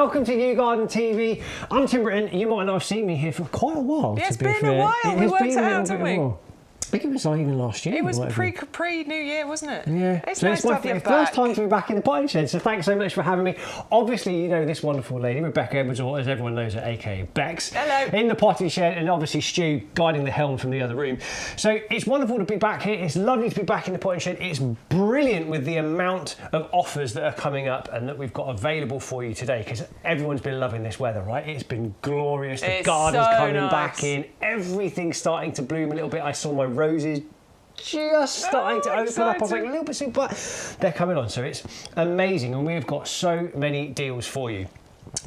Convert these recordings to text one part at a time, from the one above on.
welcome to YouGarden TV. I'm Tim Britton. You might not have seen me here for quite a while. Yeah, it's been a while. We worked it out, didn't we? I think it was like even last year. It was pre-New Year, wasn't it? Yeah. It's nice to have you back. First time to be back in the potting shed, so thanks so much for having me. Obviously, you know this wonderful lady, Rebecca Edwards, or as everyone knows her, aka Bex. Hello. In the potting shed, and obviously Stu guiding the helm from the other room. So it's wonderful to be back here. It's lovely to be back in the potting shed. It's brilliant with the amount of offers that are coming up and that we've got available for you today, because everyone's been loving this weather, right? It's been glorious. The garden's coming back in. Everything's starting to bloom a little bit. I saw my roses just starting to open up. I was like a little bit soon, but they're coming on, so it's amazing, and we've got so many deals for you.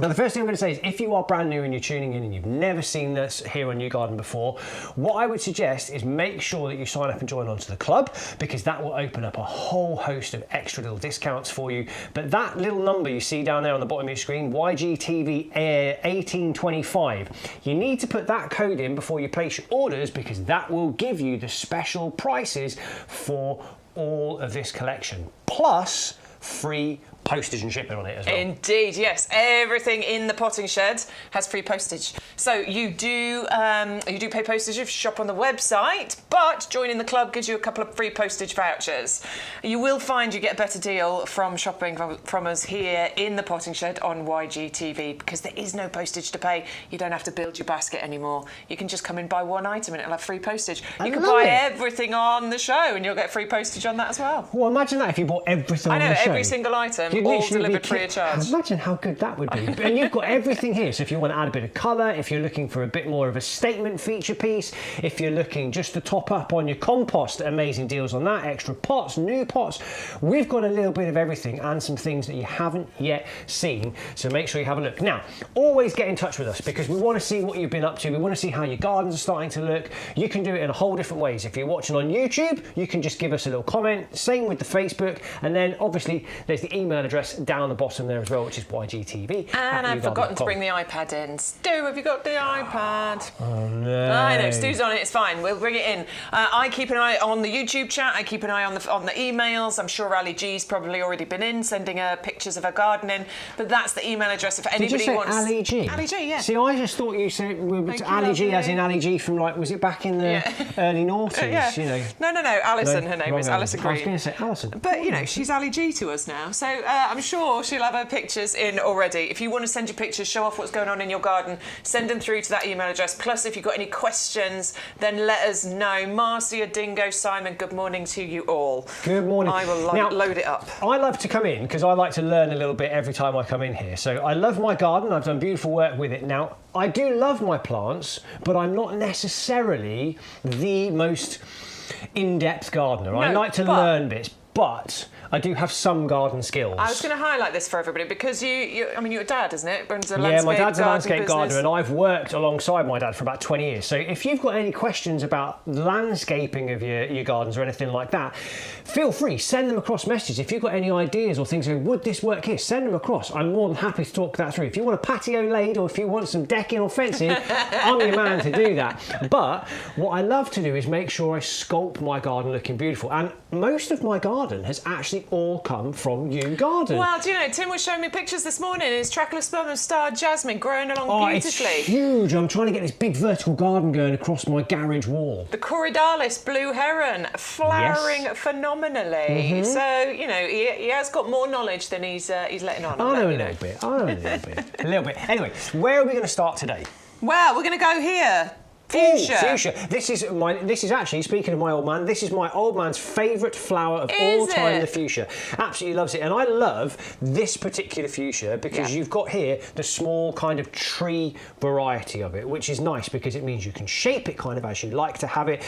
Now, the first thing I'm going to say is, if you are brand new and you're tuning in and you've never seen us here on YouGarden before, what I would suggest is make sure that you sign up and join onto the club, because that will open up a whole host of extra little discounts for you. But that little number you see down there on the bottom of your screen, YGTV 1825, you need to put that code in before you place your orders, because that will give you the special prices for all of this collection, plus free postage and shipping on it as well. Indeed, yes. Everything in the potting shed has free postage. So you do pay postage if you shop on the website, but joining the club gives you a couple of free postage vouchers. You will find you get a better deal from shopping from us here in the potting shed on YGTV, because there is no postage to pay. You don't have to build your basket anymore. You can just come and buy one item and it'll have free postage. You can buy everything on the show and you'll get free postage on that as well. Well, imagine that if you bought everything on the show. I know, every single item. All delivered free of charge. Imagine how good that would be. And you've got everything here. So if you want to add a bit of colour, if you're looking for a bit more of a statement feature piece, if you're looking just to top up on your compost, amazing deals on that, extra pots, new pots. We've got a little bit of everything and some things that you haven't yet seen. So make sure you have a look. Now, always get in touch with us, because we want to see what you've been up to. We want to see how your gardens are starting to look. You can do it in a whole different ways. If you're watching on YouTube, you can just give us a little comment. Same with the Facebook. And then obviously there's the email address down the bottom there as well, which is YGTV. And I've forgotten to bring the iPad in. Stu, have you got the iPad? Oh no. I know, Stu's on it, it's fine, we'll bring it in. I keep an eye on the YouTube chat, I keep an eye on the emails. I'm sure Ali G's probably already been in, sending her pictures of her gardening, but that's the email address if anybody Did you say wants... Ali G? Ali G, yeah. See, I just thought you said Ali G as in Ali G from, like, was it back in the early noughties? Yeah. You know? No, Alison, her name is Alison Green. I was going to say Alison. But, you know, she's Ali G to us now, so I'm sure she'll have her pictures in already. If you want to send your pictures, show off what's going on in your garden, send them through to that email address. Plus, if you've got any questions, then let us know. Marcia, Dingo, Simon, good morning to you all. Good morning. I will load it up. I love to come in because I like to learn a little bit every time I come in here. So I love my garden. I've done beautiful work with it. Now, I do love my plants, but I'm not necessarily the most in-depth gardener. I like to learn bits, but I do have some garden skills. I was going to highlight this for everybody because I mean, your dad, isn't it? Runs a my dad's a landscape gardener, and I've worked alongside my dad for about 20 years. So if you've got any questions about landscaping of your gardens or anything like that, feel free, send them across messages. If you've got any ideas or things, would this work here? Send them across. I'm more than happy to talk that through. If you want a patio laid or if you want some decking or fencing, I'm your man to do that. But what I love to do is make sure I sculpt my garden looking beautiful. And most of my garden has actually all come from YouGarden. Well, do you know, Tim was showing me pictures this morning. His Callistemon and star jasmine growing along beautifully. It's huge. I'm trying to get this big vertical garden going across my garage wall. The Corydalis blue heron flowering phenomenally. So, you know, he has got more knowledge than he's letting on. I know a little bit. A little bit. Anyway, where are we going to start today? Well, we're going to go here. Fuchsia. Fuchsia. This is actually, speaking of my old man, this is my old man's favourite flower of all time, the fuchsia. Absolutely loves it. And I love this particular fuchsia because you've got here the small kind of tree variety of it, which is nice because it means you can shape it kind of as you like to have it.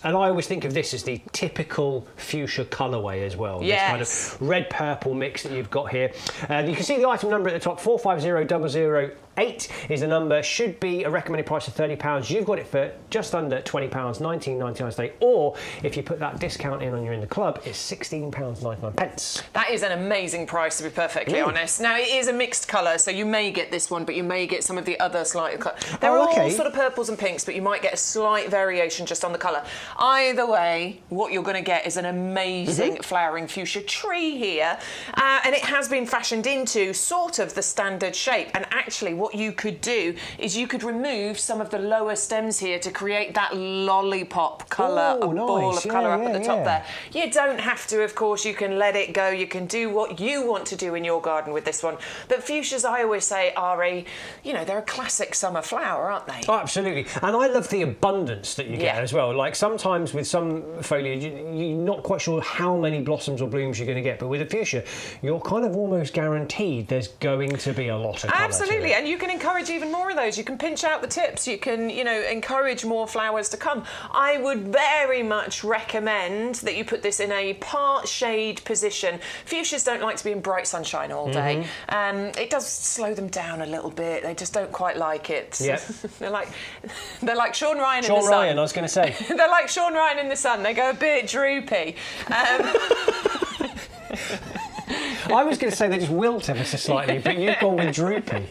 And I always think of this as the typical fuchsia colourway as well. Yes. This kind of red-purple mix that you've got here. You can see the item number at the top, 450000. 8 is the number. Should be a recommended price of £30. You've got it for just under £20, £19.99 today. Or if you put that discount in when you're in the club, it's £16.99. That is an amazing price, to be perfectly honest. Now, it is a mixed colour, so you may get this one, but you may get some of the other slight... They're all sort of purples and pinks, but you might get a slight variation just on the colour. Either way, what you're going to get is an amazing flowering fuchsia tree here, and it has been fashioned into sort of the standard shape. And actually, what you could do is you could remove some of the lower stems here to create that lollipop colour, ball of colour up at the top there. You don't have to, of course. You can let it go. You can do what you want to do in your garden with this one. But fuchsias, I always say, are they're a classic summer flower, aren't they? Oh, absolutely. And I love the abundance that you get as well. Like sometimes with some foliage, you're not quite sure how many blossoms or blooms you're going to get, but with a fuchsia, you're kind of almost guaranteed there's going to be a lot of colour. Absolutely, and you can encourage even more of those. You can pinch out the tips. You can, encourage more flowers to come. I would very much recommend that you put this in a part shade position. Fuchsias don't like to be in bright sunshine all day. It does slow them down a little bit. They just don't quite like it. Yep. they're like Sean Ryan in the sun. Sean Ryan, I was going to say. They're like Sean Ryan in the sun. They go a bit droopy. I was going to say they just wilt ever so slightly, but you've gone with droopy.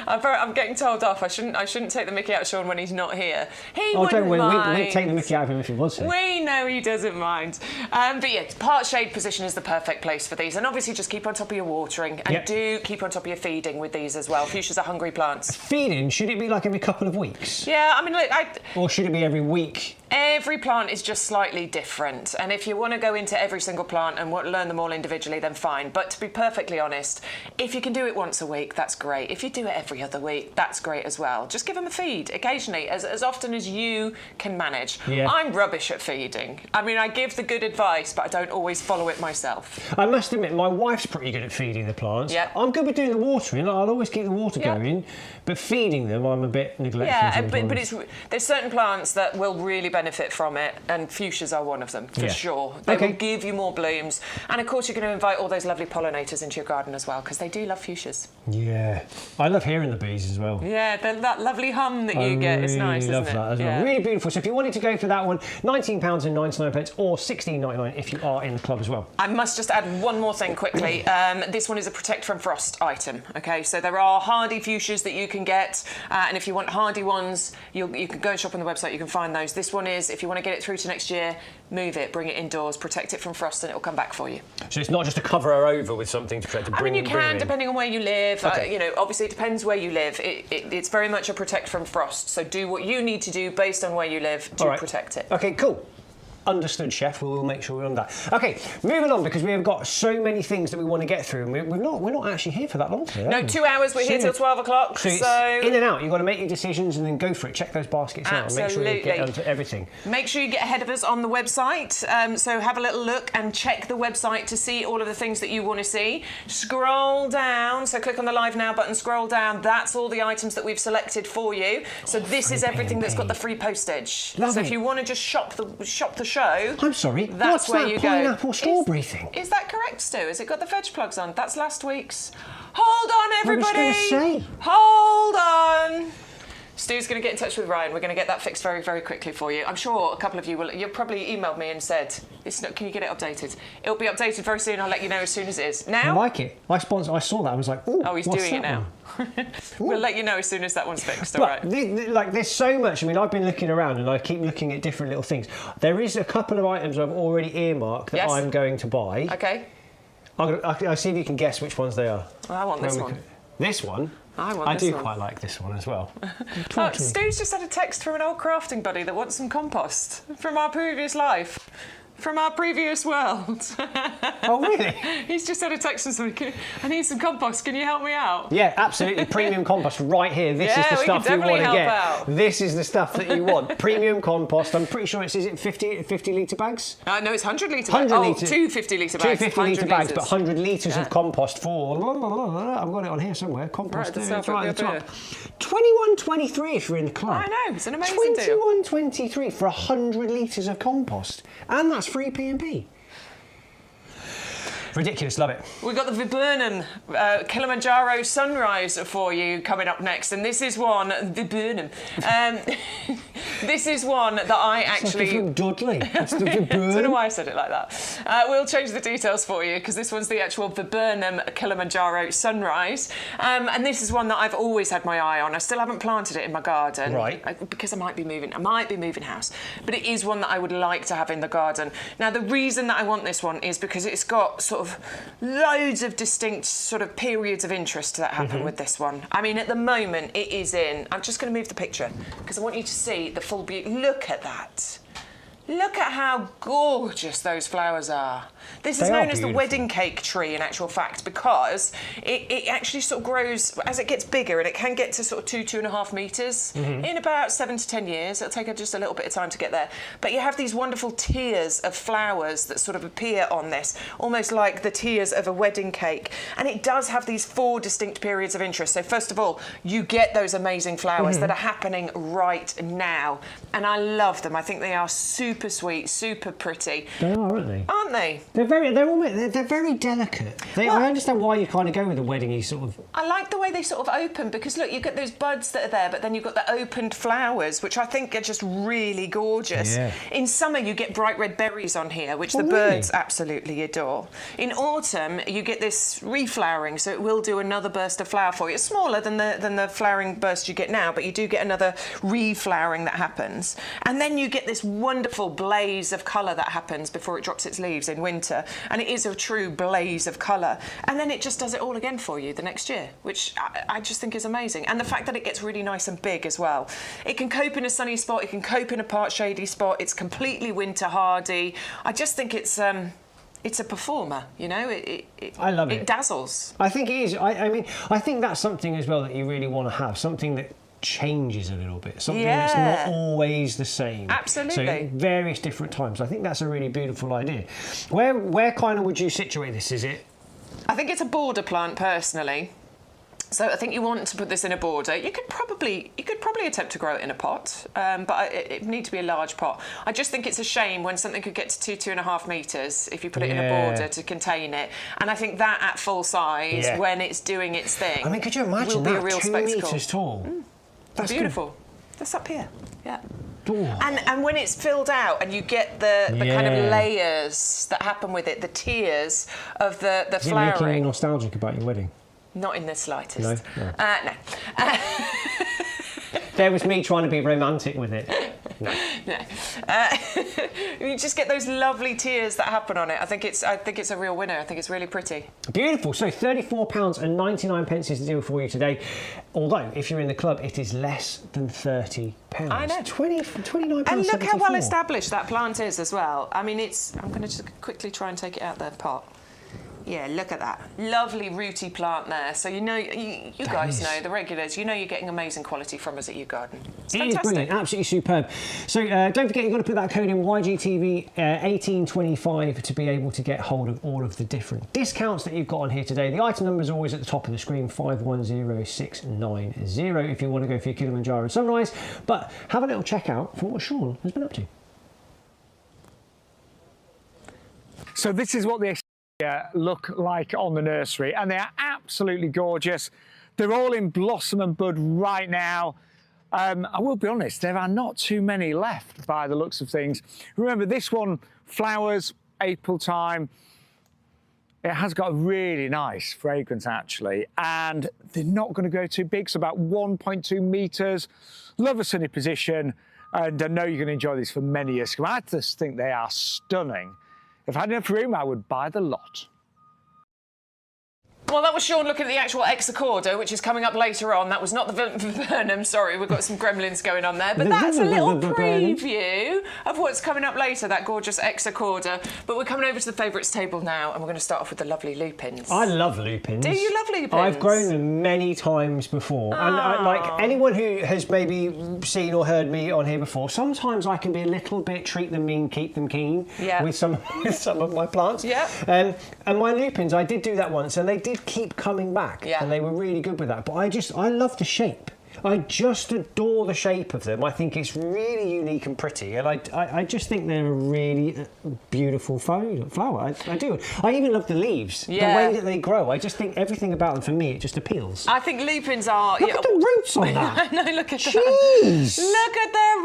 I'm getting told off. I shouldn't take the mickey out of Sean when he's not here. He wouldn't don't worry. We'd take the mickey out of him if he was here. We know he doesn't mind. But yeah, part shade position is the perfect place for these. And obviously just keep on top of your watering. And do keep on top of your feeding with these as well. Fuchsias are hungry plants. Feeding, should it be like every couple of weeks? Yeah, I mean, look... Or should it be every week? Every plant is just slightly different. And if you want to go into every single plant and learn them all individually, then fine. But to be perfectly honest, if you can do it once a week, that's great. If you do it every other week, that's great as well. Just give them a feed occasionally, as often as you can manage. Yeah. I'm rubbish at feeding. I mean, I give the good advice, but I don't always follow it myself. I must admit, my wife's pretty good at feeding the plants. Yep. I'm good with doing the watering. I'll always keep the water going, but feeding them, I'm a bit neglectful. Yeah, but there's certain plants that will really benefit from it, and fuchsias are one of them, for sure. They will give you more blooms. And of course, you're going to invite all those lovely pollinators into your garden as well, because they do love fuchsias. Yeah. I love hearing the bees as well. Yeah, that lovely hum that you get is nice, isn't it? I love that as well. Really beautiful. So if you wanted to go for that one, £19.99 or £16.99 if you are in the club as well. I must just add one more thing quickly. This one is a Protect from Frost item. Okay, so there are hardy fuchsias that you can get, and if you want hardy ones, you can go and shop on the website. You can find those. This one is, if you want to get it through to next year, move it, bring it indoors, protect it from frost, and it will come back for you. So it's not just to cover her over with something to protect it. I mean, you can, depending on where you live. Obviously, it depends where you live. It's very much a protect from frost. So do what you need to do based on where you live to protect it. Okay, cool. Understood, Chef. We'll make sure we're on that. Okay, moving on, because we have got so many things that we want to get through, and we're not actually here for that long today. No, 2 hours. We're here till 12 o'clock. So in and out. You've got to make your decisions and then go for it. Check those baskets out and make sure you get onto everything. Make sure you get ahead of us on the website. So have a little look and check the website to see all of the things that you want to see. Scroll down. So click on the Live Now button. Scroll down. That's all the items that we've selected for you. So this is everything that's got the free postage. Lovely. So if you want to just shop the show. I'm sorry. That's where you go. Pineapple strawberry thing? Is that correct, Stu? Has it got the veg plugs on? That's last week's. Hold on, everybody. I was going to say. Hold on. Stu's going to get in touch with Ryan. We're going to get that fixed very, very quickly for you. I'm sure a couple of you will. You'll probably emailed me and said, "Can you get it updated?" It'll be updated very soon. I'll let you know as soon as it is. Now. I like it. I saw that. I was like, oh, he's doing it now. We'll let you know as soon as that one's fixed. All right. There's so much. I mean, I've been looking around and I keep looking at different little things. There is a couple of items I've already earmarked that I'm going to buy. Okay. I'll see if you can guess which ones they are. I want this one. This one? I do quite like this one as well. Stu's just had a text from an old crafting buddy that wants some compost from our previous life. From our previous world. Oh, really? He's just had a text from somebody. I need some compost. Can you help me out? Yeah, absolutely. Premium compost right here. This is the stuff you want to get. This is the stuff that you want. Premium compost. I'm pretty sure is it 50 litre bags? No, it's 100 litre bags. 2 50 litre bags. 2 50 litre bags, but 100 litres of compost for. I've got it on here somewhere. Compost. Right at the top. 21.23 if you're in the club. I know. It's an amazing deal. 21.23 for 100 litres of compost, and that's free P&P. Ridiculous, love it. We've got the Viburnum Kilimanjaro sunrise for you coming up next, and this is one, Viburnum. This is one that I actually... It's Dudley. It's the I Viburnum. don't know why I said it like that. We'll change the details for you, because this one's the actual Viburnum Kilimanjaro sunrise, and this is one that I've always had my eye on. I still haven't planted it in my garden, right? Because I might be moving house, but it is one that I would like to have in the garden. Now, the reason that I want this one is because it's got sort of loads of distinct sort of periods of interest that happen with this one. I mean, at the moment, it is in... I'm just going to move the picture because I want you to see the full beauty. Look at that. Look at how gorgeous those flowers are. This is known as the wedding cake tree, in actual fact, because it actually sort of grows as it gets bigger, and it can get to sort of 2.5 metres in about 7 to 10 years. It'll take just a little bit of time to get there. But you have these wonderful tiers of flowers that sort of appear on this, almost like the tiers of a wedding cake. And it does have these 4 distinct periods of interest. So first of all, you get those amazing flowers that are happening right now. And I love them. I think they are super sweet, super pretty. They are, aren't they? Aren't they? They're very delicate. I understand why you kind of go with the wedding-y sort of... I like the way they sort of open, because look, you've got those buds that are there, but then you've got the opened flowers, which I think are just really gorgeous. Yeah. In summer, you get bright red berries on here, which the birds absolutely adore. In autumn, you get this reflowering, so it will do another burst of flower for you. It's smaller than the flowering burst you get now, but you do get another reflowering that happens. And then you get this wonderful blaze of colour that happens before it drops its leaves in winter, and it is a true blaze of colour, and then it just does it all again for you the next year, which I just think is amazing. And the fact that it gets really nice and big as well. It can cope in a sunny spot, it can cope in a part shady spot, it's completely winter hardy. I just think it's a performer, you know. I love it. It dazzles. I think it is. I mean, I think that's something as well that you really want to have, something that changes a little bit, something that's not always the same. Absolutely. So various different times. I think that's a really beautiful idea. Where kind of would you situate this? Is it? I think it's a border plant personally. So I think you want to put this in a border. You could probably attempt to grow it in a pot, but it would need to be a large pot. I just think it's a shame when something could get to 2.5 metres if you put it in a border to contain it. And I think that at full size, when it's doing its thing, I mean, could you imagine will be that? a real 2 spectacle. metres tall. That's beautiful. Good. That's up here. Yeah. Ooh. And when it's filled out and you get the kind of layers that happen with it, the tiers of the Is flowering. it making you nostalgic about your wedding? Not in the slightest. No? No. There was me trying to be romantic with it. No. You just get those lovely tiers that happen on it. I think it's a real winner. I think it's really pretty. Beautiful. So £34.99 is the deal for you today. Although, if you're in the club, it is less than £30. I know. £29. And look how well established that plant is as well. I mean, I'm going to just quickly try and take it out of the pot. Yeah, look at that. Lovely rooty plant there. So you know, you guys know, the regulars, you know you're getting amazing quality from us at YouGarden. It's fantastic. It is brilliant, absolutely superb. So don't forget, you've got to put that code in YGTV 1825 to be able to get hold of all of the different discounts that you've got on here today. The item number is always at the top of the screen, 510690, if you want to go for your Kilimanjaro sunrise. But have a little check out for what Sean has been up to. So this is what the look like on the nursery, and they are absolutely gorgeous. They're all in blossom and bud right now. I will be honest, there are not too many left by the looks of things. Remember, this one flowers April time. It has got a really nice fragrance actually, and they're not going to go too big, so about 1.2 meters. Love a sunny position, and I know you're going to enjoy these for many years. I just think they are stunning. If I had enough room, I would buy the lot. Well, that was Sean looking at the actual Hexacorda, which is coming up later on. That was not the Viburnum, sorry, we've got some gremlins going on there. But that's a little preview of what's coming up later, that gorgeous Hexacorda. But we're coming over to the favourites table now, and we're going to start off with the lovely lupins. I love lupins. Do you love lupins? I've grown them many times before. And like anyone who has maybe seen or heard me on here before, sometimes I can be a little bit treat them mean, keep them keen with some of my plants. Yeah. And my lupins, I did do that once, and they did keep coming back, and they were really good with that. But I love the shape. I just adore the shape of them. I think it's really unique and pretty, and I just think they're a really beautiful flower. I do. I even love the leaves, the way that they grow. I just think everything about them, for me, it just appeals. I think lupins are... Look at the roots on that. No, look at Jeez. that. Look at their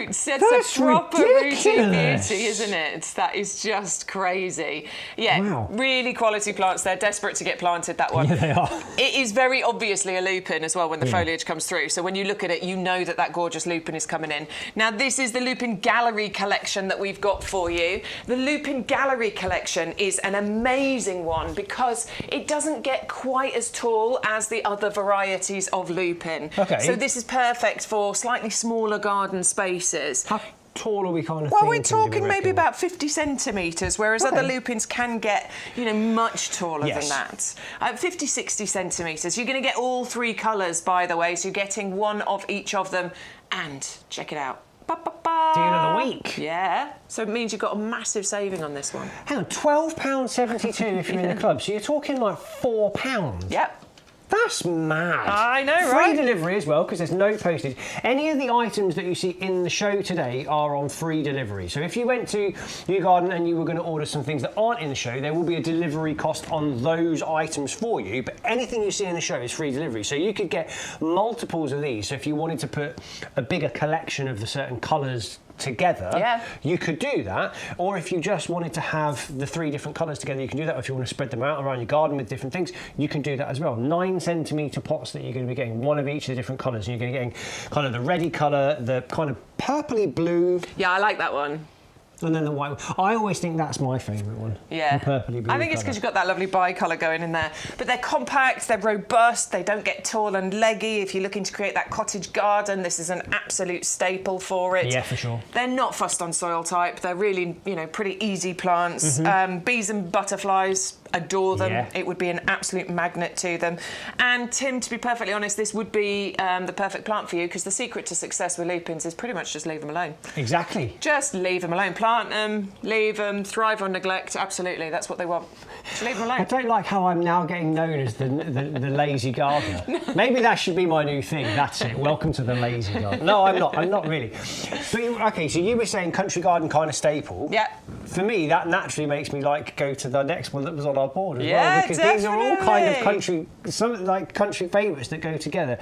roots. It's That's a proper ridiculous. beauty, isn't it? That is just crazy. Yeah, Wow. really quality plants. They're desperate to get planted, that one. Yeah, they are. It is very obviously a lupin as well when the foliage comes through. So when you look at it, you know that that gorgeous lupin is coming in. Now, this is the Lupin Gallery collection that we've got for you. The Lupin Gallery collection is an amazing one because it doesn't get quite as tall as the other varieties of lupin. Okay. So this is perfect for slightly smaller garden spaces. How tall are we kind of Well, we're thinking, do we talking maybe reckon? about 50 centimetres, whereas other lupins can get, you know, much taller than that. 50, 60 centimetres. You're going to get all three colours, by the way, so you're getting one of each of them. And, check it out. Deal of the week. Yeah. So it means you've got a massive saving on this one. Hang on, £12.72 if you're in the club, so you're talking like £4. Yep. That's mad. I know, Free right? delivery as well, because there's no postage. Any of the items that you see in the show today are on free delivery. So if you went to YouGarden and you were going to order some things that aren't in the show, there will be a delivery cost on those items for you. But anything you see in the show is free delivery. So you could get multiples of these. So if you wanted to put a bigger collection of the certain colours together, you could do that. Or if you just wanted to have the 3 different colours together, you can do that. Or if you want to spread them out around your garden with different things, you can do that as well. 9 centimetre pots that you're going to be getting, one of each of the different colours. And you're going to be getting kind of the reddy colour, the kind of purpley blue. Yeah, I like that one. And then the white one. I always think that's my favourite one. Yeah. The purpley blue I think it's colour. because you've got that lovely bi-colour going in there. But they're compact, they're robust, they don't get tall and leggy. If you're looking to create that cottage garden, this is an absolute staple for it. Yeah, for sure. They're not fussed on soil type. They're really, you know, pretty easy plants. Bees and butterflies adore them. Yeah. It would be an absolute magnet to them. And Tim, to be perfectly honest, this would be the perfect plant for you because the secret to success with lupins is pretty much just leave them alone. Exactly. Just leave them alone. Plant them, leave them, thrive on neglect. Absolutely, that's what they want. Just leave them alone. I don't like how I'm now getting known as the lazy gardener. Maybe that should be my new thing. That's it. Welcome to the lazy gardener. No, I'm not. I'm not really. But okay, so you were saying country garden kind of staple. Yeah. For me, that naturally makes me go to the next one that was on our board as Yeah, well, because these are all kind of definitely. country favourites that go together.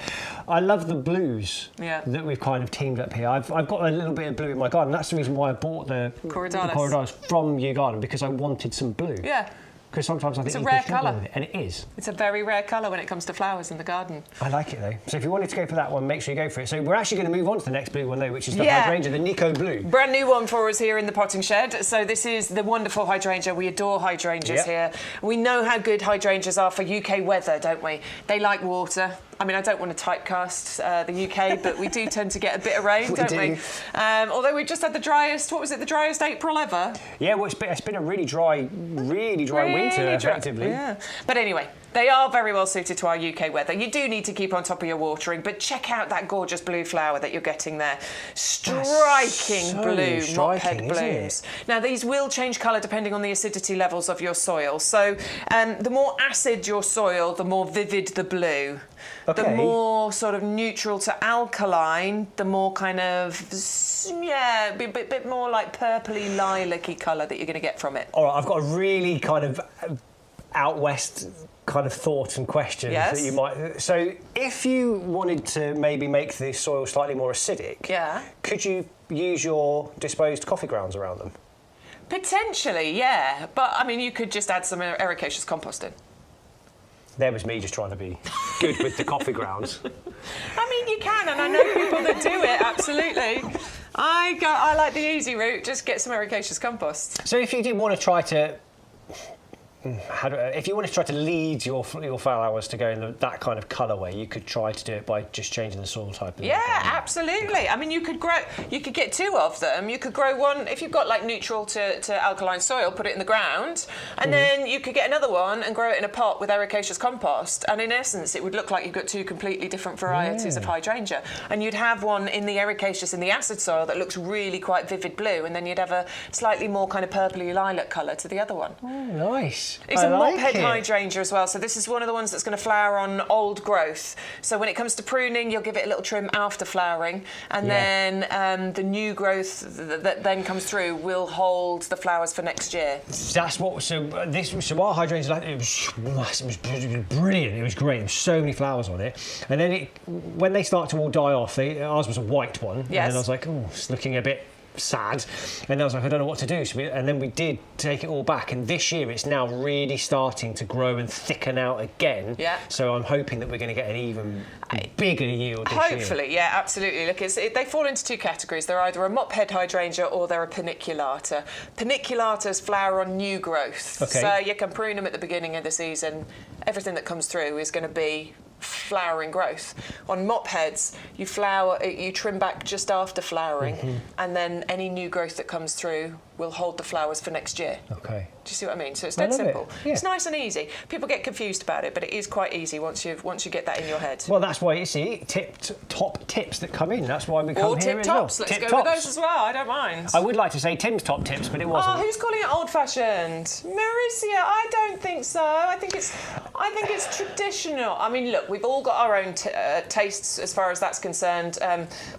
I love the blues that we've kind of teamed up here. I've got a little bit of blue in my garden. That's the reason why I bought the Corydalus from YouGarden, because I wanted some blue. Yeah. Because sometimes I think It's a you rare can struggle colour. with it, and it is. It's a very rare colour when it comes to flowers in the garden. I like it though. So if you wanted to go for that one, make sure you go for it. So we're actually going to move on to the next blue one though, which is the Hydrangea, the Nikko blue. Brand new one for us here in the potting shed. So this is the wonderful hydrangea. We adore hydrangeas here. We know how good hydrangeas are for UK weather, don't we? They like water. I mean, I don't want to typecast the UK, but we do tend to get a bit of rain, don't we? Although we've just had the driest, what was it, the driest April ever? Yeah, well, it's been a really dry winter, effectively. Yeah. But anyway, they are very well suited to our UK weather. You do need to keep on top of your watering, but check out that gorgeous blue flower that you're getting there. Striking blue, mop-head blooms. Now, these will change colour depending on the acidity levels of your soil. So the more acid your soil, the more vivid the blue. Okay. The more sort of neutral to alkaline, the more kind of, a bit more like purpley lilac-y colour that you're going to get from it. All right, I've got a really kind of out west kind of thoughts and questions that you might... So if you wanted to maybe make the soil slightly more acidic, could you use your disposed coffee grounds around them? Potentially, yeah. But, I mean, you could just add some ericaceous compost in. There was me just trying to be good with the coffee grounds. I mean, you can, and I know people that do it, absolutely. I like the easy route, just get some ericaceous compost. So if you did want to try to... if you want to try to lead your flowers to go in that kind of colourway, you could try to do it by just changing the soil type. Yeah, absolutely. I mean, you could get 2 of them. You could grow one, if you've got like neutral to alkaline soil, put it in the ground, and then you could get another one and grow it in a pot with ericaceous compost. And in essence, it would look like you've got 2 completely different varieties of hydrangea. And you'd have one in the ericaceous, in the acid soil, that looks really quite vivid blue, and then you'd have a slightly more kind of purpley lilac colour to the other one. Oh, nice. It's a mop-head hydrangea as well, so this is one of the ones that's going to flower on old growth. So when it comes to pruning, you'll give it a little trim after flowering, and then the new growth that then comes through will hold the flowers for next year. That's what. So our hydrangea, it was brilliant. It was great. There were so many flowers on it, and then when they start to all die off, ours was a white one, and then I was like, oh, it's looking a bit sad, and I was like, I don't know what to do. And then we did take it all back, and this year it's now really starting to grow and thicken out again. Yeah. So I'm hoping that we're going to get an even bigger yield this year. Hopefully, yeah, absolutely. Look, they fall into two categories. They're either a mop-head hydrangea or they're a paniculata. Paniculatas flower on new growth. Okay. So you can prune them at the beginning of the season. Everything that comes through is going to be flowering growth. On mop heads, you trim back just after flowering, and then any new growth that comes through will hold the flowers for next year. Okay. Do you see what I mean? So it's dead simple. Yeah. It's nice and easy. People get confused about it, but it is quite easy once you get that in your head. Well, that's why you see top tips that come in. That's why we come here as well. Let's go with those as well. I don't mind. I would like to say Tim's top tips, but it wasn't. Oh, who's calling it old-fashioned? Mauricia, I don't think so. I think it's traditional. I mean, look, we've all got our own tastes as far as that's concerned,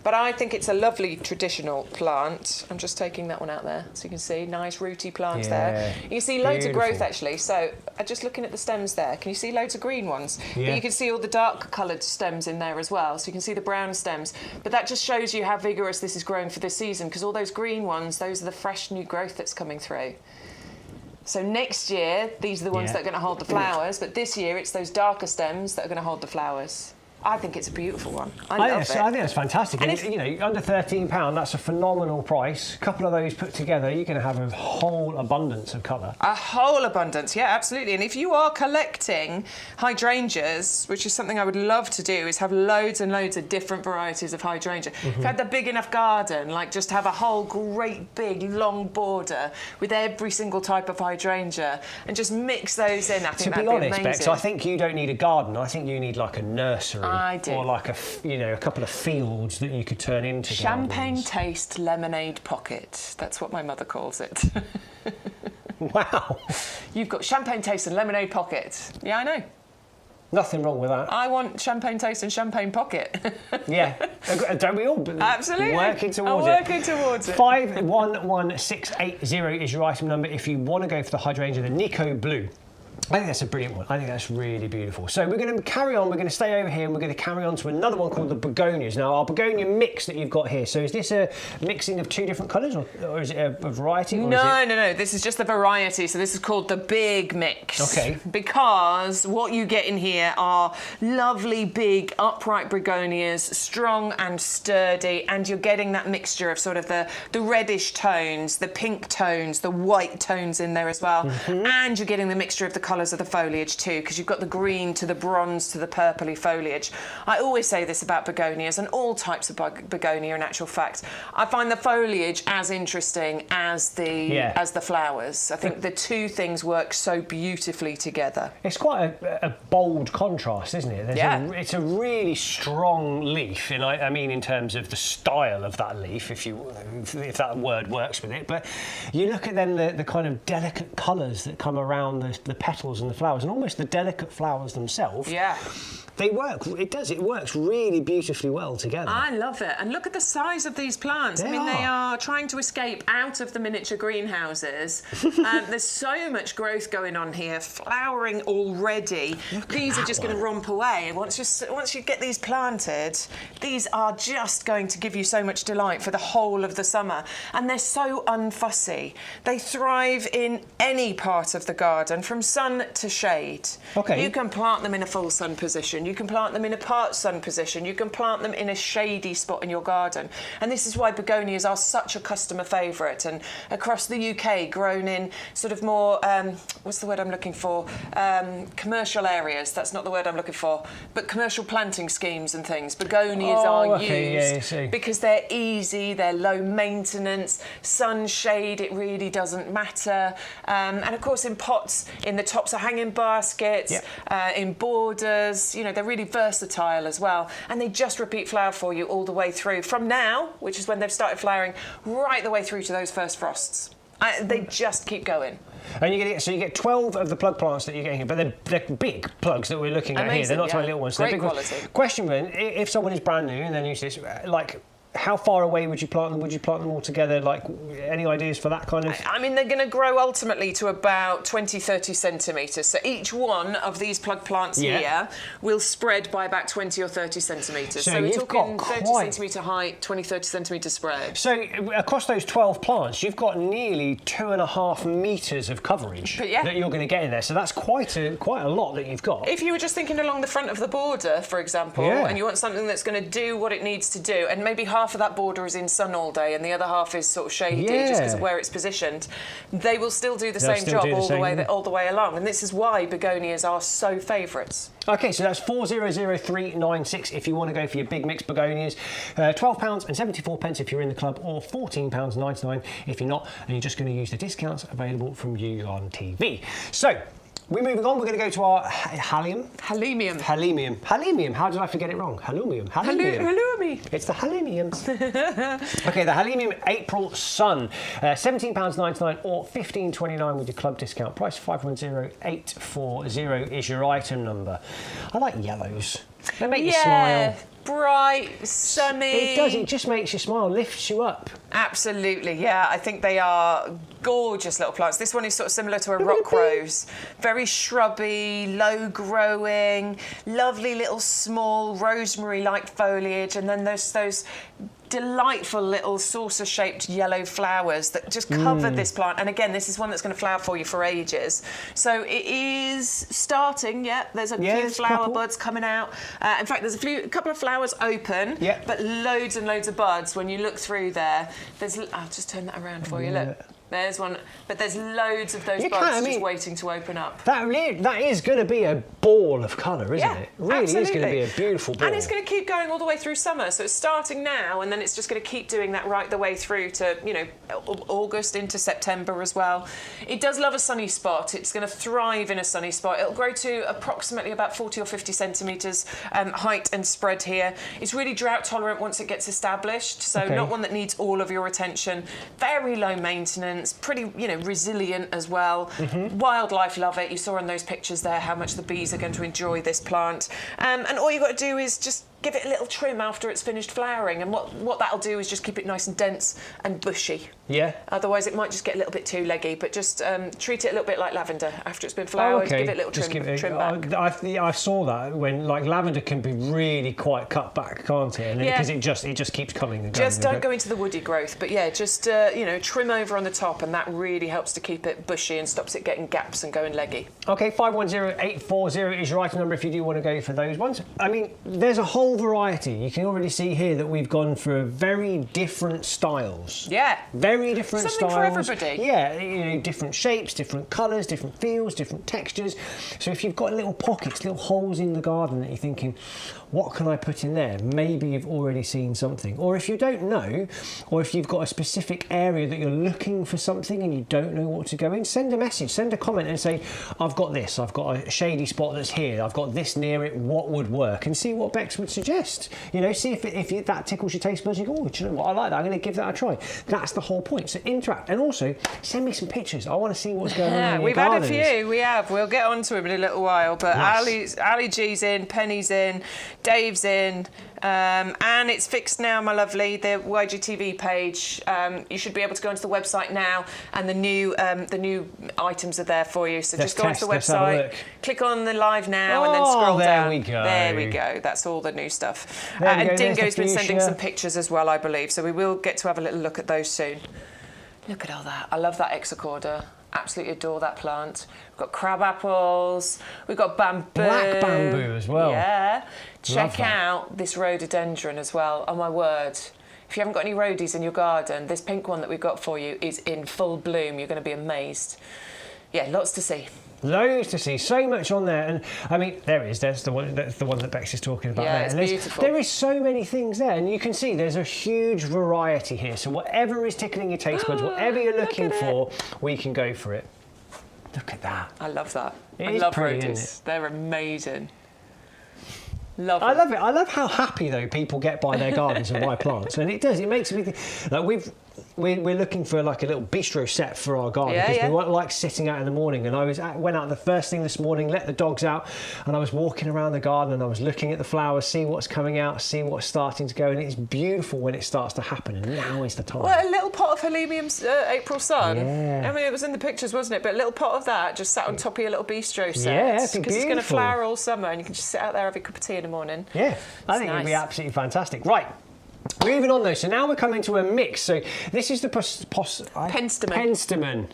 but I think it's a lovely traditional plant. I'm just taking that one out there, so you can see nice rooty plants there. You can see loads of growth actually. So just looking at the stems there, can you see loads of green ones? Yeah. But you can see all the dark coloured stems in there as well. So you can see the brown stems. But that just shows you how vigorous this is growing for this season, because all those green ones, those are the fresh new growth that's coming through. So next year, these are the ones that are going to hold the flowers, but this year it's those darker stems that are going to hold the flowers. I think it's a beautiful one. I love it. I think that's fantastic. And you know, under £13, that's a phenomenal price. A couple of those put together, you're going to have a whole abundance of colour. A whole abundance, yeah, absolutely. And if you are collecting hydrangeas, which is something I would love to do, is have loads and loads of different varieties of hydrangea. If you had the big enough garden, like just have a whole great big long border with every single type of hydrangea and just mix those in, I think that'd be amazing. To be honest, Bex, I think you don't need a garden. I think you need like a nursery. I do. Or like a couple of fields that you could turn into champagne gardens. Taste lemonade pocket. That's what my mother calls it. Wow. You've got champagne taste and lemonade pocket. Yeah, I know. Nothing wrong with that. I want champagne taste and champagne pocket. Yeah, don't we all? Absolutely. Working towards it. Working towards it. 511680 is your item number if you want to go for the hydrangea, the Nikko Blue. I think that's a brilliant one. I think that's really beautiful. So we're going to carry on. We're going to stay over here and we're going to carry on to another one called the Begonias. Now, our begonia mix that you've got here, so is this a mixing of two different colours or is it a variety? Or no. This is just the variety. So this is called the big mix. Okay. Because what you get in here are lovely, big, upright begonias, strong and sturdy, and you're getting that mixture of sort of the reddish tones, the pink tones, the white tones in there as well. And you're getting the mixture of the colours of the foliage too, because you've got the green to the bronze to the purpley foliage. I always say this about begonias and all types of begonia in actual fact. I find the foliage as interesting as the flowers. I think the two things work so beautifully together. It's quite a bold contrast, isn't it? It's a really strong leaf, and I mean in terms of the style of that leaf, if that word works with it. But you look at then the kind of delicate colours that come around the petals and the flowers, and almost the delicate flowers themselves. Yeah. They work. It works really beautifully well together. I love it. And look at the size of these plants. They are trying to escape out of the miniature greenhouses. There's so much growth going on here, flowering already. These are just going to romp away. Once you get these planted, these are just going to give you so much delight for the whole of the summer. And they're so unfussy. They thrive in any part of the garden, from sun to shade. Okay. You can plant them in a full sun position. You can plant them in a part sun position. You can plant them in a shady spot in your garden. And this is why begonias are such a customer favourite. And across the UK, grown in sort of more, what's the word I'm looking for? Commercial areas. That's not the word I'm looking for. But commercial planting schemes and things. Begonias are used because they're easy, they're low maintenance, sun, shade, it really doesn't matter. And of course in pots, in the tops of hanging baskets, in borders, you know, they're really versatile as well, and they just repeat flower for you all the way through, from now, which is when they've started flowering, right the way through to those first frosts. They just keep going. And you get 12 of the plug plants that you're getting here, but they're big plugs that we're looking at here. They're not tiny little ones. Great they're big quality. Question then, if someone is brand new and they're new to this, like, how far away would you plant them? Would you plant them all together? Like, any ideas for that kind of? I mean, they're going to grow ultimately to about 20, 30 centimetres. So each one of these plug plants here will spread by about 20 or 30 centimetres. So we're talking 30 centimetre height, 20, 30 centimetre spread. So across those 12 plants, you've got nearly 2.5 metres of coverage that you're going to get in there. So that's quite a lot that you've got. If you were just thinking along the front of the border, for example, and you want something that's going to do what it needs to do, and maybe half of that border is in sun all day and the other half is sort of shady just because of where it's positioned, they will still do the same job all the way along. And this is why begonias are so favourites. Okay, so that's 400396 if you want to go for your big mixed begonias. £12.74 if you're in the club, or £14.99 if you're not, and you're just going to use the discounts available from YouGarden TV. So, we're moving on. We're going to go to our Halimium. How did I forget it wrong? Halimium. It's the Halimiums. Okay, the Halimium April Sun. £17.99 or £15.29 with your club discount price. 510840 is your item number. I like yellows. They make you smile. Bright, sunny. It does. It just makes you smile, lifts you up. Absolutely, yeah. I think they are gorgeous little plants. This one is sort of similar to a rock rose. Very shrubby, low growing, lovely little small rosemary-like foliage, and then there's those delightful little saucer-shaped yellow flowers that just cover this plant. And again, this is one that's going to flower for you for ages. So it is starting, there's a few flower buds coming out. In fact, there's a couple of flowers open, but loads and loads of buds. When you look through there, I'll just turn that around for you, look. There's one, but there's loads of those buds just waiting to open up. That is going to be a ball of colour, isn't it? It really is going to be a beautiful ball. And it's going to keep going all the way through summer. So it's starting now, and then it's just going to keep doing that right the way through to, August into September as well. It does love a sunny spot. It's going to thrive in a sunny spot. It'll grow to approximately about 40 or 50 centimetres height and spread here. It's really drought tolerant once it gets established. So not one that needs all of your attention. Very low maintenance. Pretty, resilient as well. Wildlife love it. You saw in those pictures there how much the bees are going to enjoy this plant. And all you've got to do is just give it a little trim after it's finished flowering, and what that'll do is just keep it nice and dense and bushy. Otherwise it might just get a little bit too leggy, but just treat it a little bit like lavender after it's been flowered. Give it a little trim back. I saw that when lavender can be really quite cut back, can't it? And because it just keeps coming and going. Just don't go into the woody growth, but just trim over on the top, and that really helps to keep it bushy and stops it getting gaps and going leggy. Okay, 510840 is your item number if you do want to go for those ones. I mean, there's a whole variety. You can already see here that we've gone for very different styles. Very different styles. Something for everybody. Different shapes, different colours, different feels, different textures. So if you've got little pockets, little holes in the garden that you're thinking, what can I put in there? Maybe you've already seen something. Or if you don't know, or if you've got a specific area that you're looking for something and you don't know what to go in, send a message, send a comment and say, I've got this, I've got a shady spot that's here, I've got this near it, what would work? And see what Bex would suggest. See if that tickles your taste buds, you go, oh, do you know what, I like that, I'm going to give that a try. That's the whole point. So interact. And also, send me some pictures. I want to see what's going on in your We've gardens. had a few, we have. We'll get on to him in a little while. But Ali G's in, Penny's in, Dave's in, and it's fixed now, my lovely. The YGTV page. You should be able to go onto the website now, and the new items are there for you. So just go onto the website, click on the live now, and then scroll down. There we go. There we go. That's all the new stuff. And Dingo's been sending some pictures as well, I believe. So we will get to have a little look at those soon. Look at all that. I love that Exocorda. Absolutely adore that plant. We've got crab apples, we've got bamboo. Black bamboo as well. Yeah. Check out this rhododendron as well. Oh my word. If you haven't got any rhodies in your garden, this pink one that we've got for you is in full bloom. You're going to be amazed. Yeah, lots to see. Loads to see, so much on there, and I mean there is. That's the one that Bex is talking about. Yeah, there. It's beautiful. There is so many things there, and you can see there's a huge variety here. So whatever is tickling your taste buds, whatever you're looking for, we can go for it. Look at that. I love that. I love pretty, rhodies. They're amazing. Love I love it. I love how happy though people get by their gardens and by plants, and it does. It makes me think. Like we're looking for like a little bistro set for our garden, because we won't like sitting out in the morning. And I went out the first thing this morning, let the dogs out, and I was walking around the garden and I was looking at the flowers, see what's coming out, see what's starting to go, and it's beautiful when it starts to happen, and now is the time. Well, a little pot of Halimium April Sun. Yeah. I mean, it was in the pictures, wasn't it? But a little pot of that just sat on top of your little bistro set. Yeah, it'd be because it's going to beautiful. flower all summer, and you can just sit out there, have a cup of tea in the morning. Yeah, I think it'd be absolutely fantastic. Right. Moving on though, so now we're coming to a mix. So this is the Penstemon.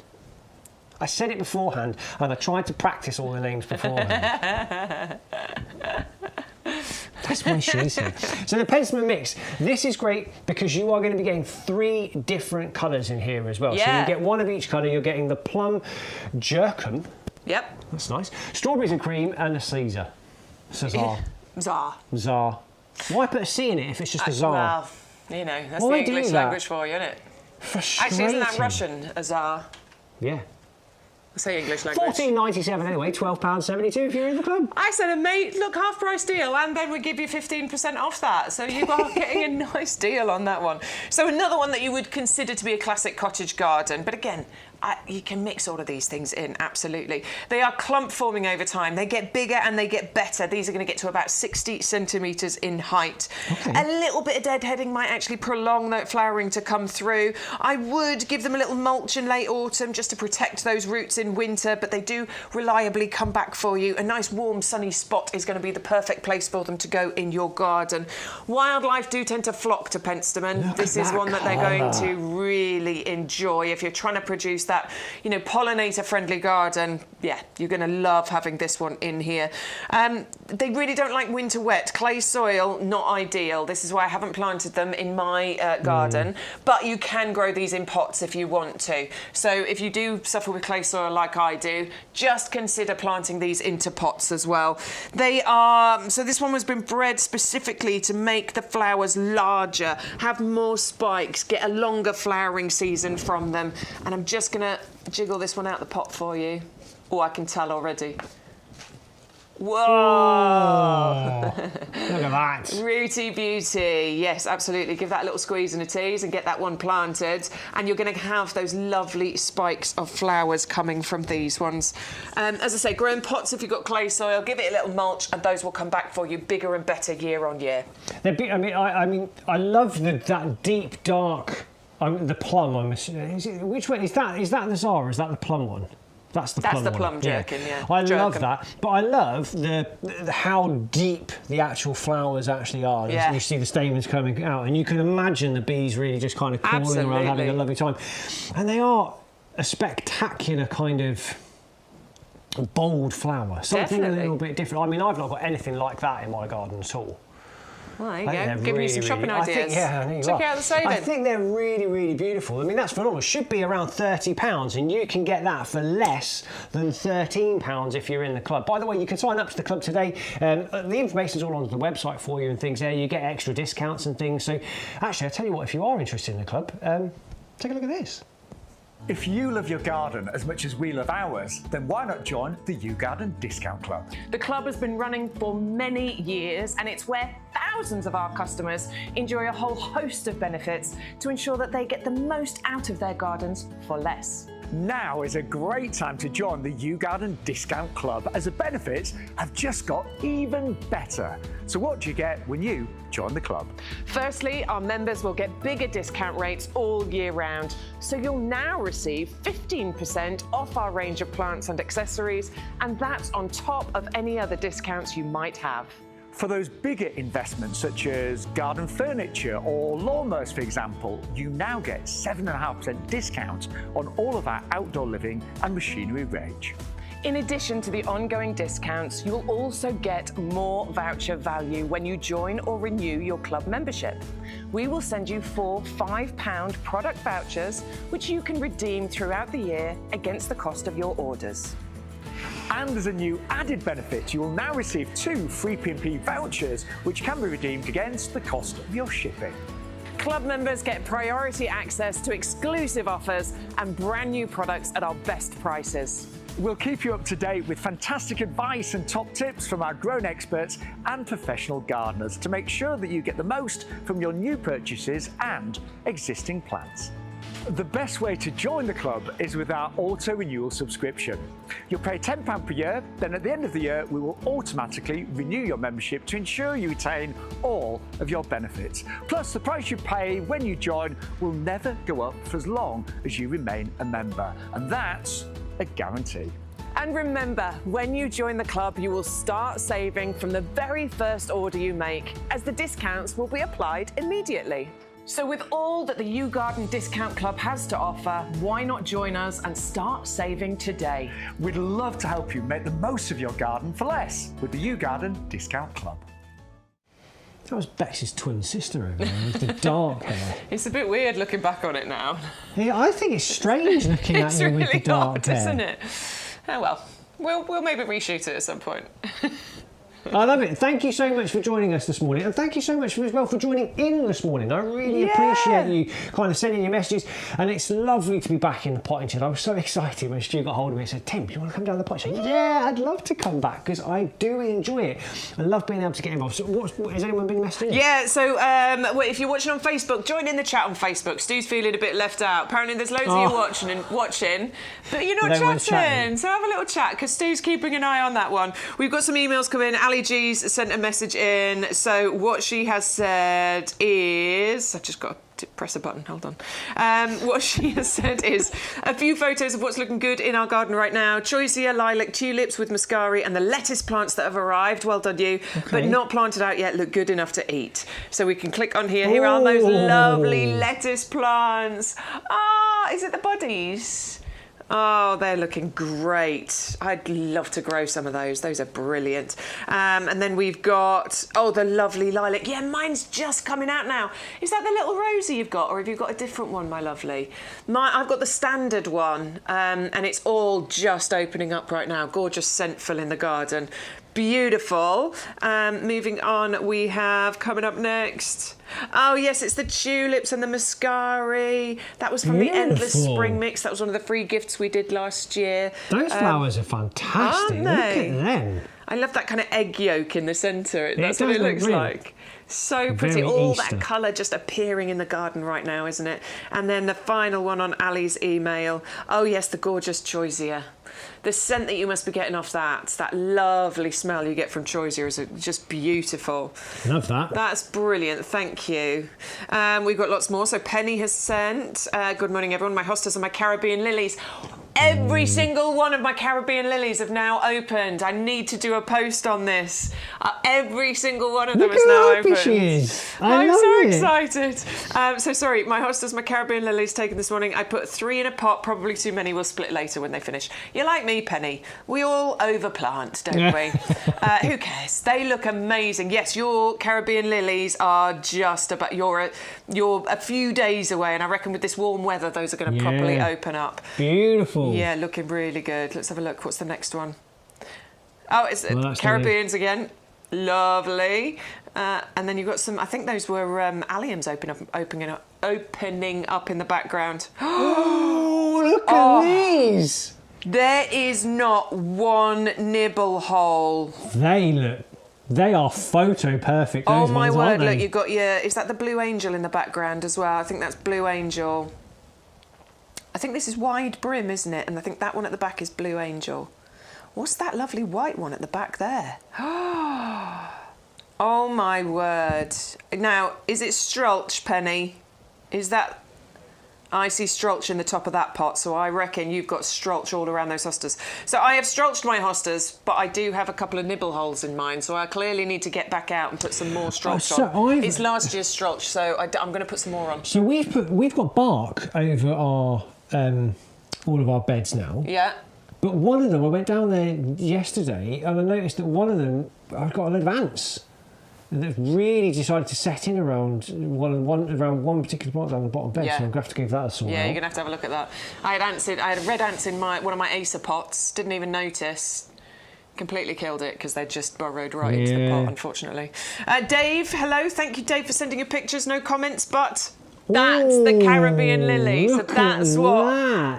I said it beforehand, and I tried to practice all the names beforehand. That's my shoe said. So the Penstemon mix, this is great because you are going to be getting 3 different colours in here as well. Yeah. So you get one of each colour. You're getting the plum jerkum. Yep. That's nice. Strawberries and cream, and a Caesar. Czar. Czar. Why put a C in it if it's just a Czar? Well, you know, that's Why the English language for you, isn't it? Frustrating. Actually, isn't that Russian, a Tsar? Yeah. I say English language. £14.97 anyway, £12.72 if you're in the club. I said, mate, look, half price deal, and then we give you 15% off that. So you are getting a nice deal on that one. So another one that you would consider to be a classic cottage garden, but again, you can mix all of these things in, absolutely. They are clump forming over time. They get bigger and they get better. These are going to get to about 60 centimetres in height. Okay. A little bit of deadheading might actually prolong that flowering to come through. I would give them a little mulch in late autumn just to protect those roots in winter, but they do reliably come back for you. A nice warm sunny spot is going to be the perfect place for them to go in your garden. Wildlife do tend to flock to Penstemon. This is one that they're going to really enjoy. If you're trying to produce that, you know, pollinator-friendly garden, yeah, you're going to love having this one in here. They really don't like winter wet. Clay soil, not ideal. This is why I haven't planted them in my garden, but you can grow these in pots if you want to. So if you do suffer with clay soil like I do, just consider planting these into pots as well. They are, so this one has been bred specifically to make the flowers larger, have more spikes, get a longer flowering season from them. And I'm just going to jiggle this one out the pot for you. Oh, I can tell already. Whoa! Oh, look at that. Rooty beauty. Yes, absolutely. Give that a little squeeze and a tease and get that one planted. And you're going to have those lovely spikes of flowers coming from these ones. As I say, grow in pots if you've got clay soil. Give it a little mulch and those will come back for you bigger and better year on year. I mean, I love that deep, dark... the plum, I'm assuming. Which one? Is that the Czar or is that the plum one? That's the plum jerkin, yeah. I love that, but I love the how deep the actual flowers actually are. Yeah. You see the stamens coming out, and you can imagine the bees really just kind of crawling around having a lovely time. And they are a spectacular kind of bold flower, something a little bit different. I mean, I've not got anything like that in my garden at all. Well, there you go. Give me some shopping ideas. Check out the saving. I think they're really, really beautiful. I mean, that's phenomenal. It should be around £30, and you can get that for less than £13 if you're in the club. By the way, you can sign up to the club today. The information's all on the website for you and things there. You get extra discounts and things. So, actually, I'll tell you what, if you are interested in the club, take a look at this. If you love your garden as much as we love ours, then why not join the YouGarden Discount Club? The club has been running for many years, and it's where thousands of our customers enjoy a whole host of benefits to ensure that they get the most out of their gardens for less. Now is a great time to join the YouGarden Discount Club, as the benefits have just got even better. So what do you get when you join the club? Firstly, our members will get bigger discount rates all year round. So you'll now receive 15% off our range of plants and accessories, and that's on top of any other discounts you might have. For those bigger investments such as garden furniture or lawnmowers, for example, you now get 7.5% discount on all of our outdoor living and machinery range. In addition to the ongoing discounts, you'll also get more voucher value when you join or renew your club membership. We will send you 4 £5 product vouchers, which you can redeem throughout the year against the cost of your orders. And as a new added benefit, you will now receive 2 free P&P vouchers, which can be redeemed against the cost of your shipping. Club members get priority access to exclusive offers and brand new products at our best prices. We'll keep you up to date with fantastic advice and top tips from our grown experts and professional gardeners to make sure that you get the most from your new purchases and existing plants. The best way to join the club is with our auto-renewal subscription. You'll pay £10 per year, then at the end of the year, we will automatically renew your membership to ensure you retain all of your benefits. Plus, the price you pay when you join will never go up for as long as you remain a member. And that's a guarantee. And remember, when you join the club, you will start saving from the very first order you make, as the discounts will be applied immediately. So with all that the YouGarden Discount Club has to offer, why not join us and start saving today? We'd love to help you make the most of your garden for less with the YouGarden Discount Club. That was Bex's twin sister over there with the dark hair. It's a bit weird looking back on it now. Yeah, I think it's strange looking at you with the dark hair. Isn't it? Oh well, we'll maybe reshoot it at some point. I love it. Thank you so much for joining us this morning, and thank you so much as well for joining in this morning. I really appreciate you kind of sending your messages, and it's lovely to be back in the potting shed. I was so excited when Stu got hold of me and said, "Tim, do you want to come down the potting shed?" Yeah, I'd love to come back because I do enjoy it. I love being able to get involved. So, has anyone been messaging? Yeah. So, if you're watching on Facebook, join in the chat on Facebook. Stu's feeling a bit left out. Apparently, there's loads of you watching, but you're not chatting. So have a little chat because Stu's keeping an eye on that one. We've got some emails coming. Ali G's sent a message in. So what she has said is, I've just got to press a button, hold on. What she has said is a few photos of what's looking good in our garden right now. Choisia lilac tulips with muscari and the lettuce plants that have arrived. Well done you, but not planted out yet, look good enough to eat. So we can click on here. Here are those lovely lettuce plants. Ah, is it the buddies? Oh, they're looking great. I'd love to grow some of those. Those are brilliant. And then we've got, the lovely lilac. Yeah, mine's just coming out now. Is that the little rosy you've got, or have you got a different one, my lovely? I've got the standard one, and it's all just opening up right now. Gorgeous scentful in the garden. Beautiful. Moving on, we have coming up next. Oh yes, it's the tulips and the muscari. That was from the Endless Spring Mix. That was one of the free gifts we did last year. Those flowers are fantastic. Aren't they? Look at them. I love that kind of egg yolk in the centre. That's what it looks like. So pretty. Very all Easter. That colour just appearing in the garden right now, isn't it? And then the final one on Ali's email. Oh yes, the gorgeous choisia. The scent that you must be getting off that lovely smell you get from choisia is just beautiful. Love that. That's brilliant, thank you. We've got lots more. So Penny has sent, good morning everyone, my hostas and my Caribbean lilies. Every single one of my Caribbean lilies have now opened. I need to do a post on this. Every single one of them is now opened. She is. I'm so excited. So sorry, my hostas, my Caribbean lilies taken this morning. I put 3 in a pot, probably too many. We'll split later when they finish. You're like me, Penny. We all overplant, don't we? Who cares? They look amazing. Yes, your Caribbean lilies are just about, you're a few days away, and I reckon with this warm weather, those are going to properly open up. Beautiful. Yeah, looking really good. Let's have a look. What's the next one? Oh, it's Well, Caribbeans again. Lovely. And then you've got some, I think those were alliums opening up in the background. Oh, look at these. There is not one nibble hole. They are photo perfect. Oh Those my ones, word, aren't they? look, you've got is that the Blue Angel in the background as well? I think that's Blue Angel. I think this is Wide Brim, isn't it? And I think that one at the back is Blue Angel. What's that lovely white one at the back there? Oh my word. Now, is it Strulch, Penny? Is that... I see Strulch in the top of that pot, so I reckon you've got Strulch all around those hostas. So I have Strulched my hostas, but I do have a couple of nibble holes in mine, so I clearly need to get back out and put some more Strulch on. It's last year's Strulch, so I'm going to put some more on. So we've got bark over our all of our beds now. Yeah. But one of them, I went down there yesterday and I noticed that one of them, I've got a load of ants. And they've really decided to set in around one particular part down the bottom bed, so I'm going to have to give that a sort. Yeah, you're going to have a look at that. I had red ants in one of my Acer pots, didn't even notice. Completely killed it because they just burrowed right into the pot, unfortunately. Dave, hello. Thank you, Dave, for sending your pictures. No comments, but... That's the Caribbean lily. So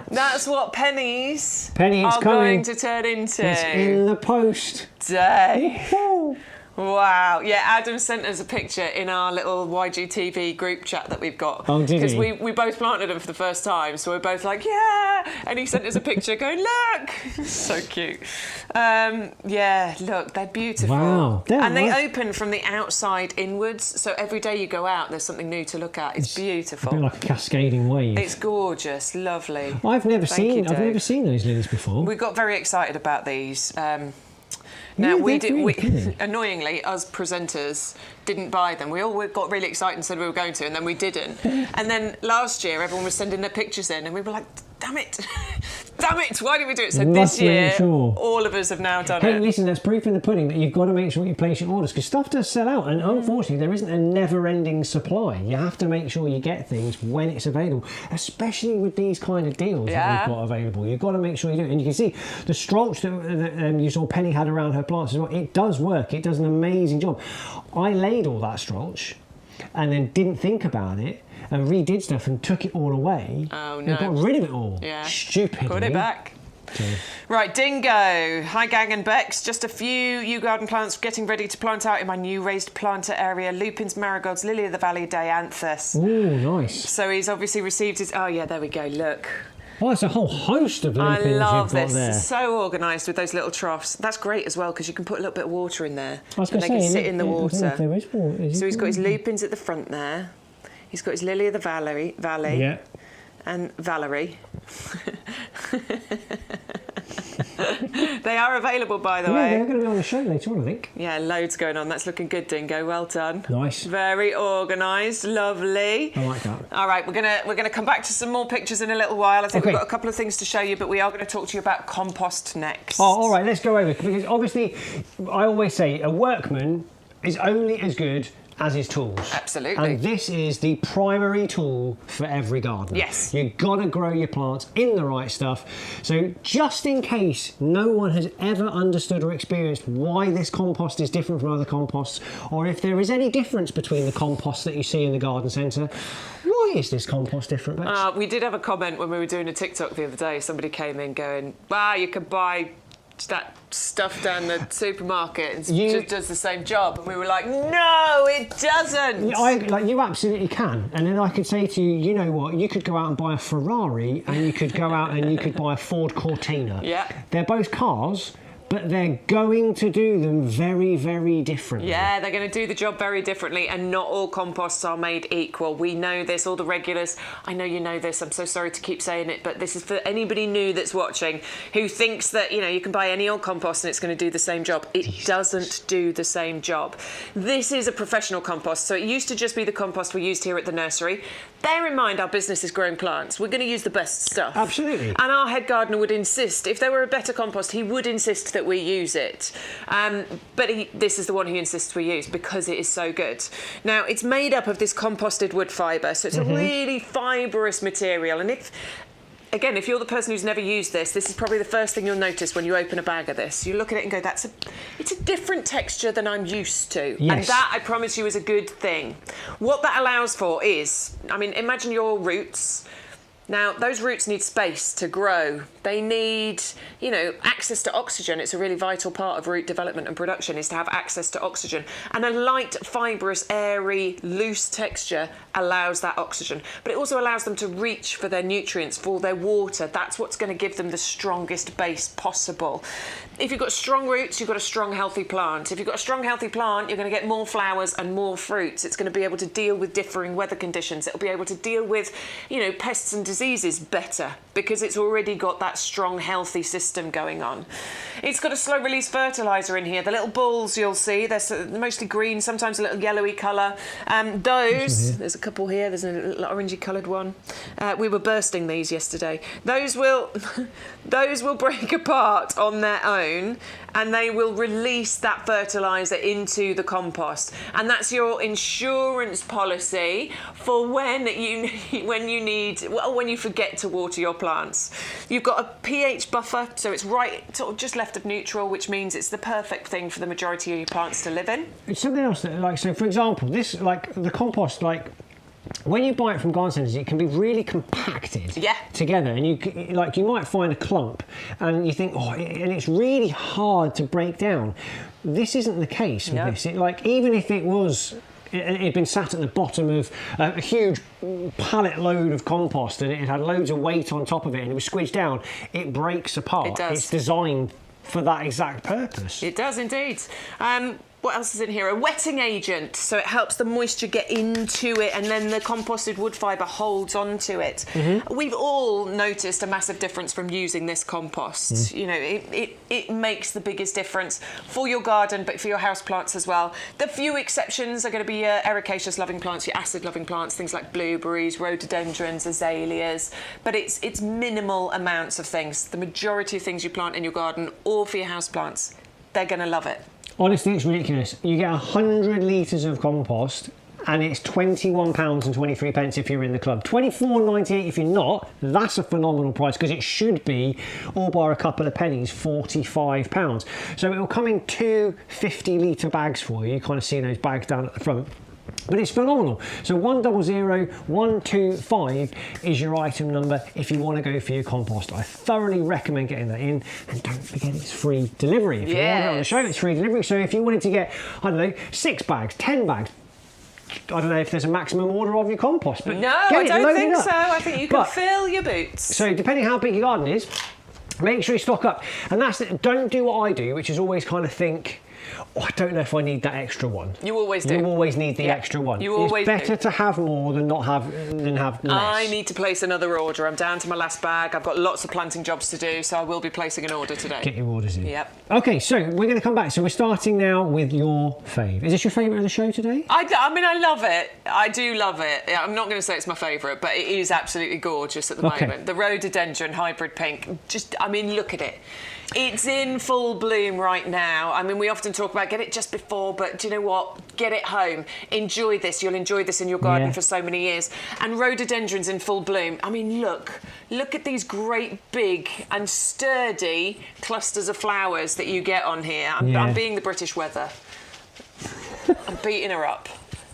that's what pennies Penny, it's are coming. going to turn into. It's in the post. Dave. Wow. Yeah, Adam sent us a picture in our little YGTV group chat that we've got. Oh, did he? Because we both planted them for the first time, so we're both like, yeah! And he sent us a picture going, look! So cute. Yeah, look, they're beautiful. Wow. And they open from the outside inwards, so every day you go out, there's something new to look at. It's beautiful. A bit like a cascading wave. It's gorgeous, lovely. I've never seen those lilies before. We got very excited about these. Now, annoyingly, us presenters didn't buy them. We all got really excited and said we were going to, and then we didn't. And then last year, everyone was sending their pictures in, and we were like, damn it, damn it, why did we do it? So this year, all of us have now done it. Hey, listen, that's proof in the pudding that you've got to make sure you place your orders, because stuff does sell out, and unfortunately, there isn't a never-ending supply. You have to make sure you get things when it's available, especially with these kind of deals that we've got available. You've got to make sure you do it. And you can see the strolch that you saw Penny had around her plants as well. It does work. It does an amazing job. I laid all that strolch and then didn't think about it and redid stuff and took it all away. Oh, no. And got rid of it all. Yeah. Stupidly. Put it back. Okay. Right, Dingo. Hi, Gang and Bex. Just a few YouGarden plants getting ready to plant out in my new raised planter area. Lupins, marigolds, lily of the valley, dianthus. Ooh, nice. So he's obviously received his... Oh, yeah, there we go, look. Oh, it's a whole host of lupins you've got there. I love this. So organised with those little troughs. That's great as well, because you can put a little bit of water in there. I was going to say, they can sit in the water. If there is water. So he's got his lupins at the front there. He's got his lily of the valley. Yeah. And Valerie. They are available, by the way. Yeah, they're going to be on the show later on, I think. Yeah, loads going on. That's looking good, Dingo. Well done. Nice. Very organised. Lovely. I like that. All right, we're gonna come back to some more pictures in a little while. I think we've got a couple of things to show you, but we are going to talk to you about compost next. Oh, all right. Let's go over it, because obviously, I always say a workman is only as good as his tools. Absolutely. And this is the primary tool for every gardener. Yes. You've got to grow your plants in the right stuff. So just in case no one has ever understood or experienced why this compost is different from other composts, or if there is any difference between the compost that you see in the garden centre, why is this compost different, Bex? We did have a comment when we were doing a TikTok the other day. Somebody came in going, wow, you could buy that stuff down the supermarket and it just does the same job, and we were like, no, it doesn't. You absolutely can. And then I could say to you, you know what, you could go out and buy a Ferrari, and you could go out and you could buy a Ford Cortina. Yeah. They're both cars, but they're going to do them very, very differently. Yeah, they're going to do the job very differently, and not all composts are made equal. We know this, all the regulars. I know you know this. I'm so sorry to keep saying it, but this is for anybody new that's watching who thinks that, you know, you can buy any old compost and it's going to do the same job. It doesn't do the same job. This is a professional compost, so it used to just be the compost we used here at the nursery. Bear in mind, our business is growing plants. We're going to use the best stuff. Absolutely. And our head gardener would insist, if there were a better compost, he would insist that we use it. But this is the one he insists we use because it is so good. Now, it's made up of this composted wood fibre, so it's a really fibrous material. And if you're the person who's never used this is probably the first thing you'll notice when you open a bag of this. You look at it and go, it's a different texture than I'm used to. Yes. And that, I promise you, is a good thing. What that allows for is, I mean, imagine your roots. Now, those roots need space to grow. They need, you know, access to oxygen. It's a really vital part of root development and production, is to have access to oxygen. And a light, fibrous, airy, loose texture allows that oxygen. But it also allows them to reach for their nutrients, for their water. That's what's going to give them the strongest base possible. If you've got strong roots, you've got a strong, healthy plant. If you've got a strong, healthy plant, you're going to get more flowers and more fruits. It's going to be able to deal with differing weather conditions. It'll be able to deal with, you know, pests and diseases better because it's already got that strong, healthy system going on. It's got a slow release fertiliser in here. The little balls you'll see, they're mostly green, sometimes a little yellowy colour. There's a couple here, there's a little orangey coloured one. We were bursting these yesterday. Those will break apart on their own, and they will release that fertiliser into the compost. And that's your insurance policy for when you forget to water your plants. You've got a pH buffer, so it's right sort of just left of neutral, which means it's the perfect thing for the majority of your plants to live in. It's something else that, like, so for example, this, like the compost, like, when you buy it from garden centres, it can be really compacted together, and you might find a clump, and you think, oh, and it's really hard to break down. This isn't the case with this. Even if it had been sat at the bottom of a huge pallet load of compost, and it had loads of weight on top of it, and it was squidged down, it breaks apart. It does. It's designed for that exact purpose. It does indeed. What else is in here? A wetting agent, so it helps the moisture get into it, and then the composted wood fibre holds onto it. We've all noticed a massive difference from using this compost. You know, it makes the biggest difference for your garden, but for your house plants as well. The few exceptions are going to be your ericaceous loving plants, your acid loving plants, things like blueberries, rhododendrons, azaleas, but it's minimal amounts of things. The majority of things you plant in your garden or for your house plants, they're going to love it. Honestly, it's ridiculous. You get 100 litres of compost, and it's £21.23 if you're in the club. £24.98 if you're not. That's a phenomenal price, because it should be, all bar a couple of pennies, £45. So it will come in 2 50-litre bags for you. You kind of see those bags down at the front. But it's phenomenal. So 100125 is your item number if you want to go for your compost. I thoroughly recommend getting that in, and don't forget it's free delivery. If you want it on the show, it's free delivery. So if you wanted to get, I don't know, 6 bags, 10 bags, I don't know if there's a maximum order of your compost, but no, I don't think so. I think you can fill your boots. So depending how big your garden is, make sure you stock up. And that's it. Don't do what I do, which is always kind of think, oh, I don't know if I need that extra one. You always do. You always need the extra one. You always It's better to have more than have less. I need to place another order. I'm down to my last bag. I've got lots of planting jobs to do, so I will be placing an order today. Get your orders in. Yep. Okay, so we're going to come back. So we're starting now with your fave. Is this your favourite of the show today? I mean, I love it. I do love it. I'm not going to say it's my favourite, but it is absolutely gorgeous at the moment. The Rhododendron Hybrid Pink. I mean, look at it. It's in full bloom right now. I mean, we often talk about get it just before, but do you know what? Get it home. Enjoy this. You'll enjoy this in your garden for so many years. And rhododendrons in full bloom. I mean, look at these great big and sturdy clusters of flowers that you get on here. I'm being the British weather. I'm beating her up.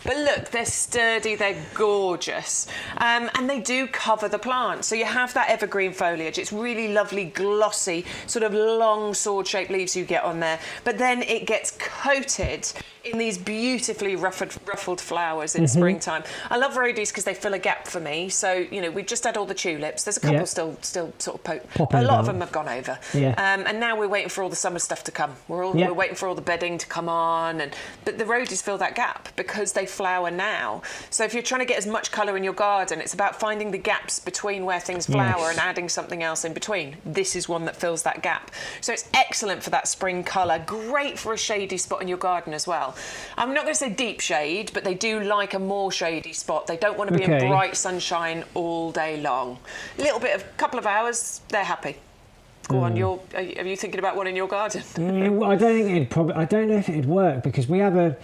But look, they're sturdy, they're gorgeous, and they do cover the plant. So you have that evergreen foliage. It's really lovely, glossy, sort of long sword-shaped leaves you get on there. But then it gets coated in these beautifully ruffled flowers in springtime. I love rhodies because they fill a gap for me. So, you know, we've just had all the tulips. There's a couple still sort of popping. A lot of them have gone over. And now we're waiting for all the summer stuff to come. We're waiting for all the bedding to come on. But the rhodies fill that gap because they flower now. So if you're trying to get as much colour in your garden, it's about finding the gaps between where things flower and adding something else in between. This is one that fills that gap. So it's excellent for that spring colour. Great for a shady spot in your garden as well. I'm not going to say deep shade, but they do like a more shady spot. They don't want to be in bright sunshine all day long. A little bit of couple of hours, they're happy. Go on, are you thinking about one in your garden? I don't think I don't know if it'd work, because we have a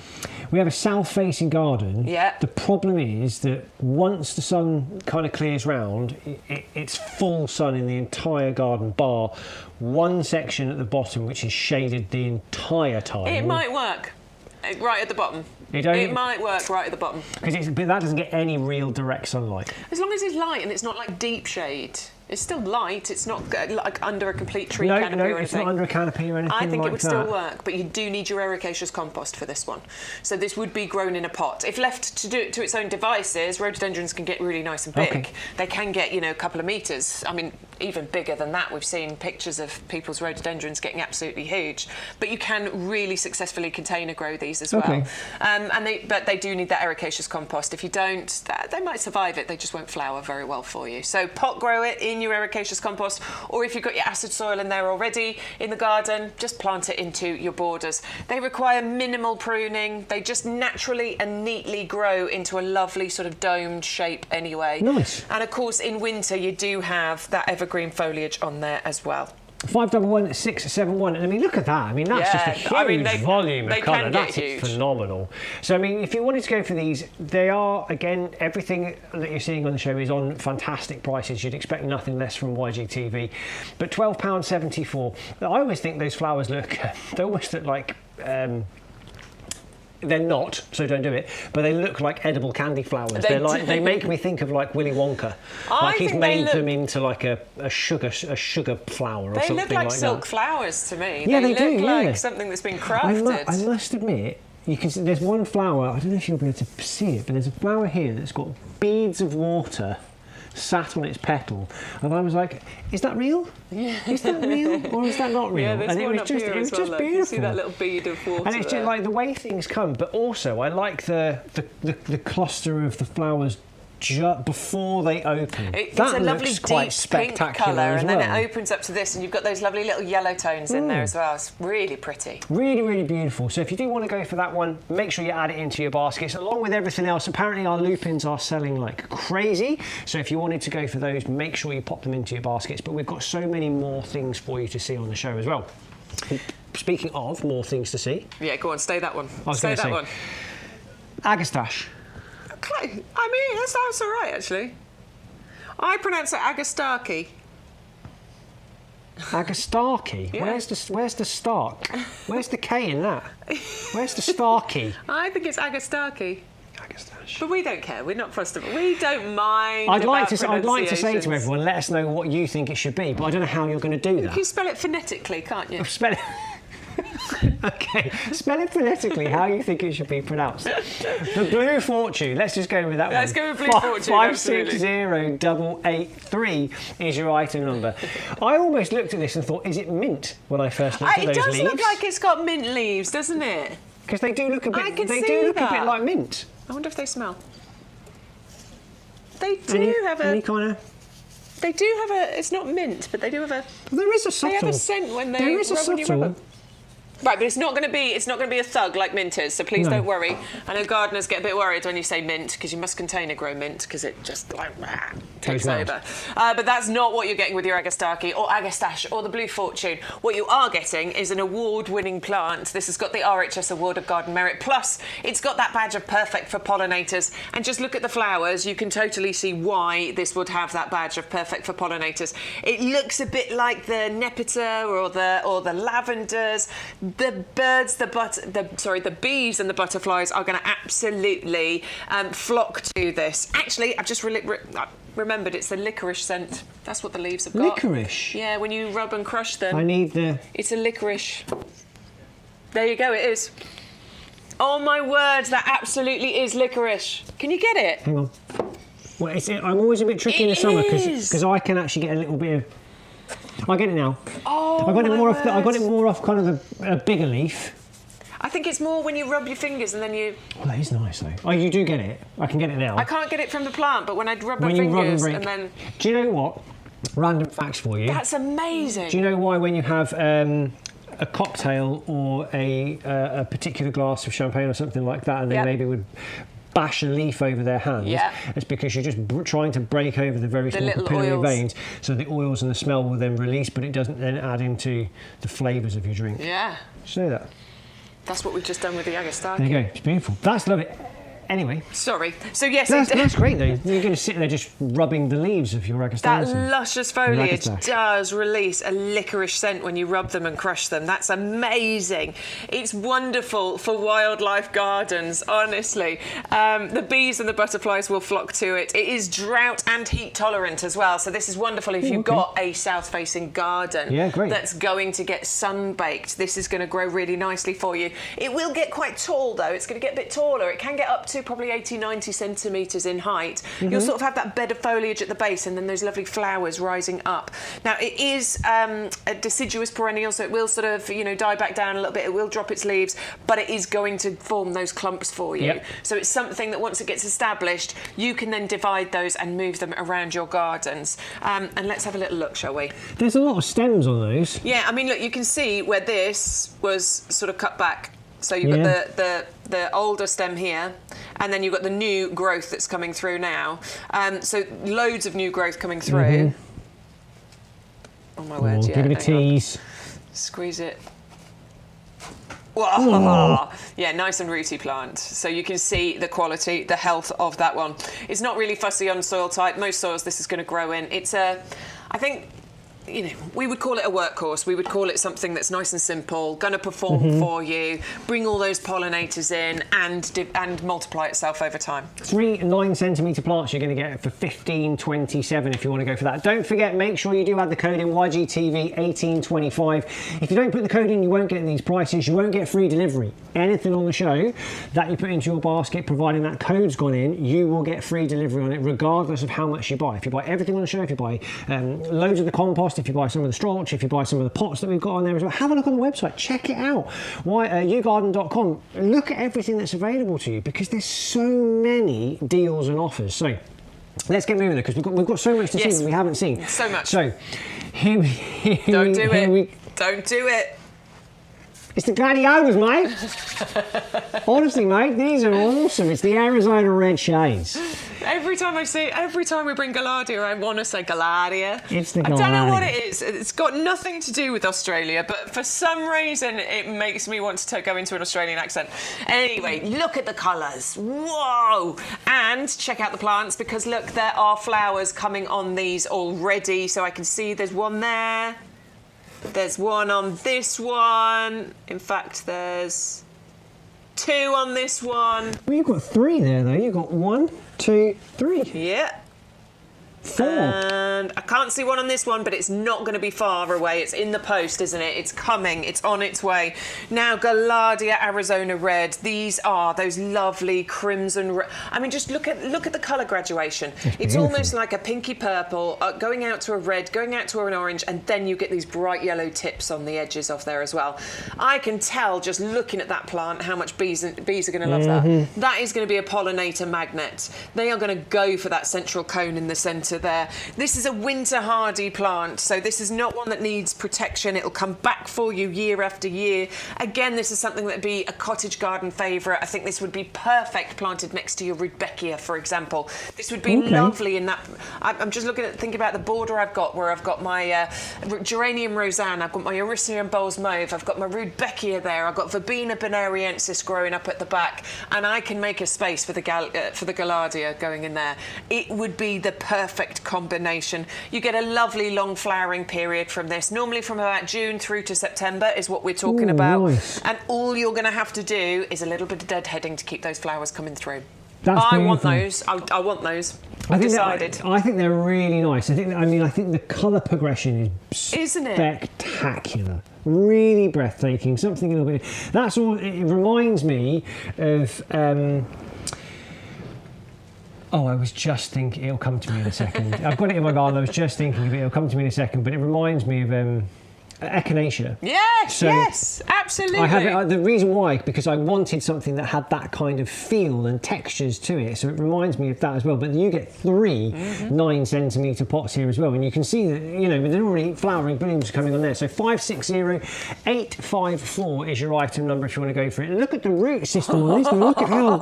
south-facing garden. The problem is that once the sun kind of clears round, it's full sun in the entire garden, bar one section at the bottom which is shaded the entire time. It might work. Right at the bottom. It might work right at the bottom. But that doesn't get any real direct sunlight. As long as it's light and it's not like deep shade. It's still light. It's not like under a complete tree canopy or anything. No, it's not under a canopy or anything like that. I think it would still work, but you do need your ericaceous compost for this one. So this would be grown in a pot. If left to do it to its own devices, rhododendrons can get really nice and big. They can get, you know, a couple of metres. I mean, even bigger than that. We've seen pictures of people's rhododendrons getting absolutely huge. But you can really successfully container grow these as well. But they do need that ericaceous compost. If you don't, they might survive it. They just won't flower very well for you. So pot grow it in your ericaceous compost, or if you've got your acid soil in there already in the garden, just plant it into your borders. They require minimal pruning. They just naturally and neatly grow into a lovely sort of domed shape anyway. Nice. And of course, in winter, you do have that evergreen foliage on there as well. 511 671, and I mean, look at that. I mean, that's just a huge volume of colour. That's phenomenal. So, I mean, if you wanted to go for these, they are, again, everything that you're seeing on the show is on fantastic prices. You'd expect nothing less from YGTV. But £12.74. I always think those flowers look, they almost look like they're not, so don't do it. But they look like edible candy flowers. They make me think of like Willy Wonka. Like he's made them into like a sugar flower or something like that. They look like silk flowers to me. Yeah, they do. look like something that's been crafted. I must admit, you can see there's one flower. I don't know if you'll be able to see it, but there's a flower here that's got beads of water sat on its petal, and I was like, is that real? Yeah. Is that real or is that not real? Yeah, there's and one it was up just, here it was as well, just look. beautiful. You see that little bead of water and it's just like the way things come, but also I like the cluster of the flowers before they open. It's a lovely quite deep pink colour, and then it opens up to this, and you've got those lovely little yellow tones in there as well. It's really pretty. Really, really beautiful. So if you do want to go for that one, make sure you add it into your baskets, along with everything else. Apparently our lupins are selling like crazy, so if you wanted to go for those, make sure you pop them into your baskets. But we've got so many more things for you to see on the show as well. Speaking of more things to see. Yeah, go on, stay that one. Stay that one. Agastache. I mean, that sounds all right, actually. I pronounce it Agastache. Agastache? Yeah. Where's the Stark? Where's the K in that? Where's the Starkey? I think it's Agastache. Agastache. But we don't care. We're not fussed about. We don't mind. I'd like to say to everyone, let us know what you think it should be, but I don't know how you're going to do that. You can spell it phonetically, can't you? Spell it. Okay, spell it phonetically how you think it should be pronounced. The Blue Fortune, let's just go with that one. Let's go with Blue Fortune, 560883 is your item number. I almost looked at this and thought, is it mint when I first looked at those leaves? It does look like it's got mint leaves, doesn't it? Because they do look a bit. I can they see do look that. a bit like mint. I wonder if they smell. They do have any kind of. They do have a. It's not mint, but they do have a. There is a subtle. They have a scent when they. There is a subtle. Right, but it's not going to be a thug like mint is, so please don't worry. I know gardeners get a bit worried when you say mint, because you must container grow mint, because it just like takes over. But that's not what you're getting with your Agastache or Agastache or the Blue Fortune. What you are getting is an award-winning plant. This has got the RHS Award of Garden Merit, plus it's got that badge of perfect for pollinators. And just look at the flowers, you can totally see why this would have that badge of perfect for pollinators. It looks a bit like the Nepeta or the lavenders. The birds, the bees and the butterflies are going to absolutely flock to this. Actually, I've just remembered it's the licorice scent. That's what the leaves have got. Licorice? Yeah, when you rub and crush them. I need the... It's a licorice. There you go, it is. Oh my word, that absolutely is licorice. Can you get it? Hang on. Well, I'm always a bit tricky in the summer because I can actually get a little bit of... I get it now. Oh, I got it more off kind of a bigger leaf. I think it's more when you rub your fingers and then you... Well, that is nice, though. Oh, you do get it. I can get it now. I can't get it from the plant, but when I rub my fingers and then... Do you know what? Random facts for you. That's amazing. Do you know why when you have a cocktail or a particular glass of champagne or something like that, and they maybe would bash a leaf over their hands, it's because you're just trying to break over the very small capillary veins, so the oils and the smell will then release, but it doesn't then add into the flavours of your drink. Yeah. Did you know that? That's what we've just done with the Agastache. There you go. It's beautiful. That's lovely. Anyway. Sorry. So yes, that's great though. You're going to sit there just rubbing the leaves of your Agastache. That luscious foliage does release a licorice scent when you rub them and crush them. That's amazing. It's wonderful for wildlife gardens, honestly. The bees and the butterflies will flock to it. It is drought and heat tolerant as well. So this is wonderful if you've got a south-facing garden that's going to get sun-baked. This is going to grow really nicely for you. It will get quite tall though. It's going to get a bit taller. It can get up to probably 80-90 centimetres in height. You'll sort of have that bed of foliage at the base and then those lovely flowers rising up. Now it is a deciduous perennial, so it will sort of, you know, die back down a little bit. It will drop its leaves, but it is going to form those clumps for you. So it's something that once it gets established, you can then divide those and move them around your gardens. And let's have a little look, shall we? There's a lot of stems on those. Yeah, I mean, look, you can see where this was sort of cut back. So you've got the older stem here, and then you've got the new growth that's coming through now. So loads of new growth coming through. Oh my word, yeah. Give it a tease. Squeeze it. Whoa. Yeah, nice and rooty plant. So you can see the quality, the health of that one. It's not really fussy on soil type. Most soils this is going to grow in. It's I think you know, we would call it a workhorse. We would call it something that's nice and simple, going to perform for you, bring all those pollinators in, and multiply itself over time. 3 9cm plants you're going to get for $15.27 if you want to go for that. Don't forget, make sure you do add the code in YGTV1825. If you don't put the code in, you won't get these prices. You won't get free delivery. Anything on the show that you put into your basket, providing that code's gone in, you will get free delivery on it, regardless of how much you buy. If you buy everything on the show, if you buy loads of the compost, if you buy some of the straw, if you buy some of the pots that we've got on there as well, have a look on the website, check it out. YouGarden.com. Look at everything that's available to you, because there's so many deals and offers. So let's get moving there, because we've got so much to see that we haven't seen. So much. So here Don't do it. It's the gladiators, mate. Honestly, mate, these are awesome. It's the Arizona Red shades. Every time we bring Gaillardia, I want to say Gaillardia. It's the Gaillardia. I don't know what it is. It's got nothing to do with Australia, but for some reason it makes me want to go into an Australian accent. Anyway, look at the colours. Whoa! And check out the plants, because look, there are flowers coming on these already. So I can see there's one there. There's one on this one. In fact, there's 2 on this one. Well, you've got 3 there, though. You've got 1, 2, 3. Yeah. 4. And I can't see one on this one, but it's not going to be far away. It's in the post, isn't it? It's coming. It's on its way. Now, Gaillardia Arizona Red. These are those lovely crimson. I mean, just look at the colour graduation. It's almost like a pinky purple, going out to a red, going out to an orange, and then you get these bright yellow tips on the edges of there as well. I can tell just looking at that plant how much bees are going to love that. That is going to be a pollinator magnet. They are going to go for that central cone in the centre there. This is a winter hardy plant, so this is not one that needs protection. It'll come back for you year after year. Again, this is something that would be a cottage garden favourite. I think this would be perfect planted next to your Rudbeckia, for example. This would be lovely in that. I'm just thinking about the border I've got, where I've got my Geranium Rosanne, I've got my Ericium Bowles Mauve, I've got my Rudbeckia there, I've got Verbena bonariensis growing up at the back, and I can make a space for the Gaillardia going in there. It would be the perfect combination. You get a lovely long flowering period from this, normally from about June through to September is what we're talking about. Nice. And all you're going to have to do is a little bit of deadheading to keep those flowers coming through. I want those. I want those. I think they're really nice. I think the colour progression is spectacular. Really breathtaking. Something a little bit. That's all. It reminds me of. Oh, I was just thinking, it'll come to me in a second. I've got it in my garden, I was just thinking of it, it'll come to me in a second, but it reminds me of Echinacea. Yes, yes, absolutely. I have it, the reason why, because I wanted something that had that kind of feel and textures to it, so it reminds me of that as well. But you get 3 9cm pots here as well, and you can see that, you know, they're already flowering blooms coming on there. So 560854 is your item number if you want to go for it. Look at the root system on this. Look at how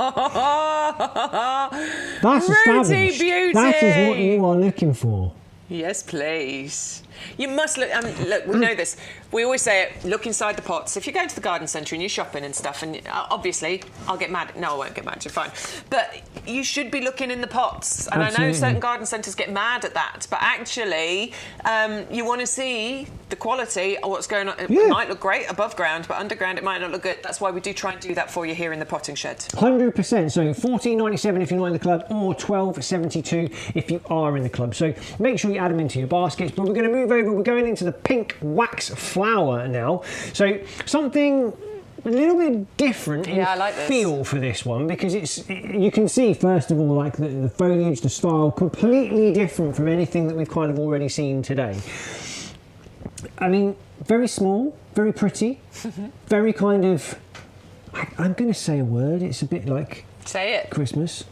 that's established. Beauty. That is what you are looking for. Yes, please. You must look. Look, we know this. We always say it. Look inside the pots. If you're going to the garden centre and you're shopping and stuff, and obviously I'll get mad. No, I won't get mad. You're fine. But you should be looking in the pots. And absolutely. I know certain garden centres get mad at that, but actually, you want to see the quality of what's going on. It might look great above ground, but underground it might not look good. That's why we do try and do that for you here in the potting shed. 100%. So $14.97 if you're not in the club, or $12.72 if you are in the club. So make sure you add them into your baskets. But we're going to move over. We're going into the pink wax flower now. So something a little bit different in feel for this one, because you can see first of all like the foliage, the style, completely different from anything that we've kind of already seen today. I mean, very small, very pretty, very kind of, I'm going to say a word, it's a bit like... Say it. Christmas.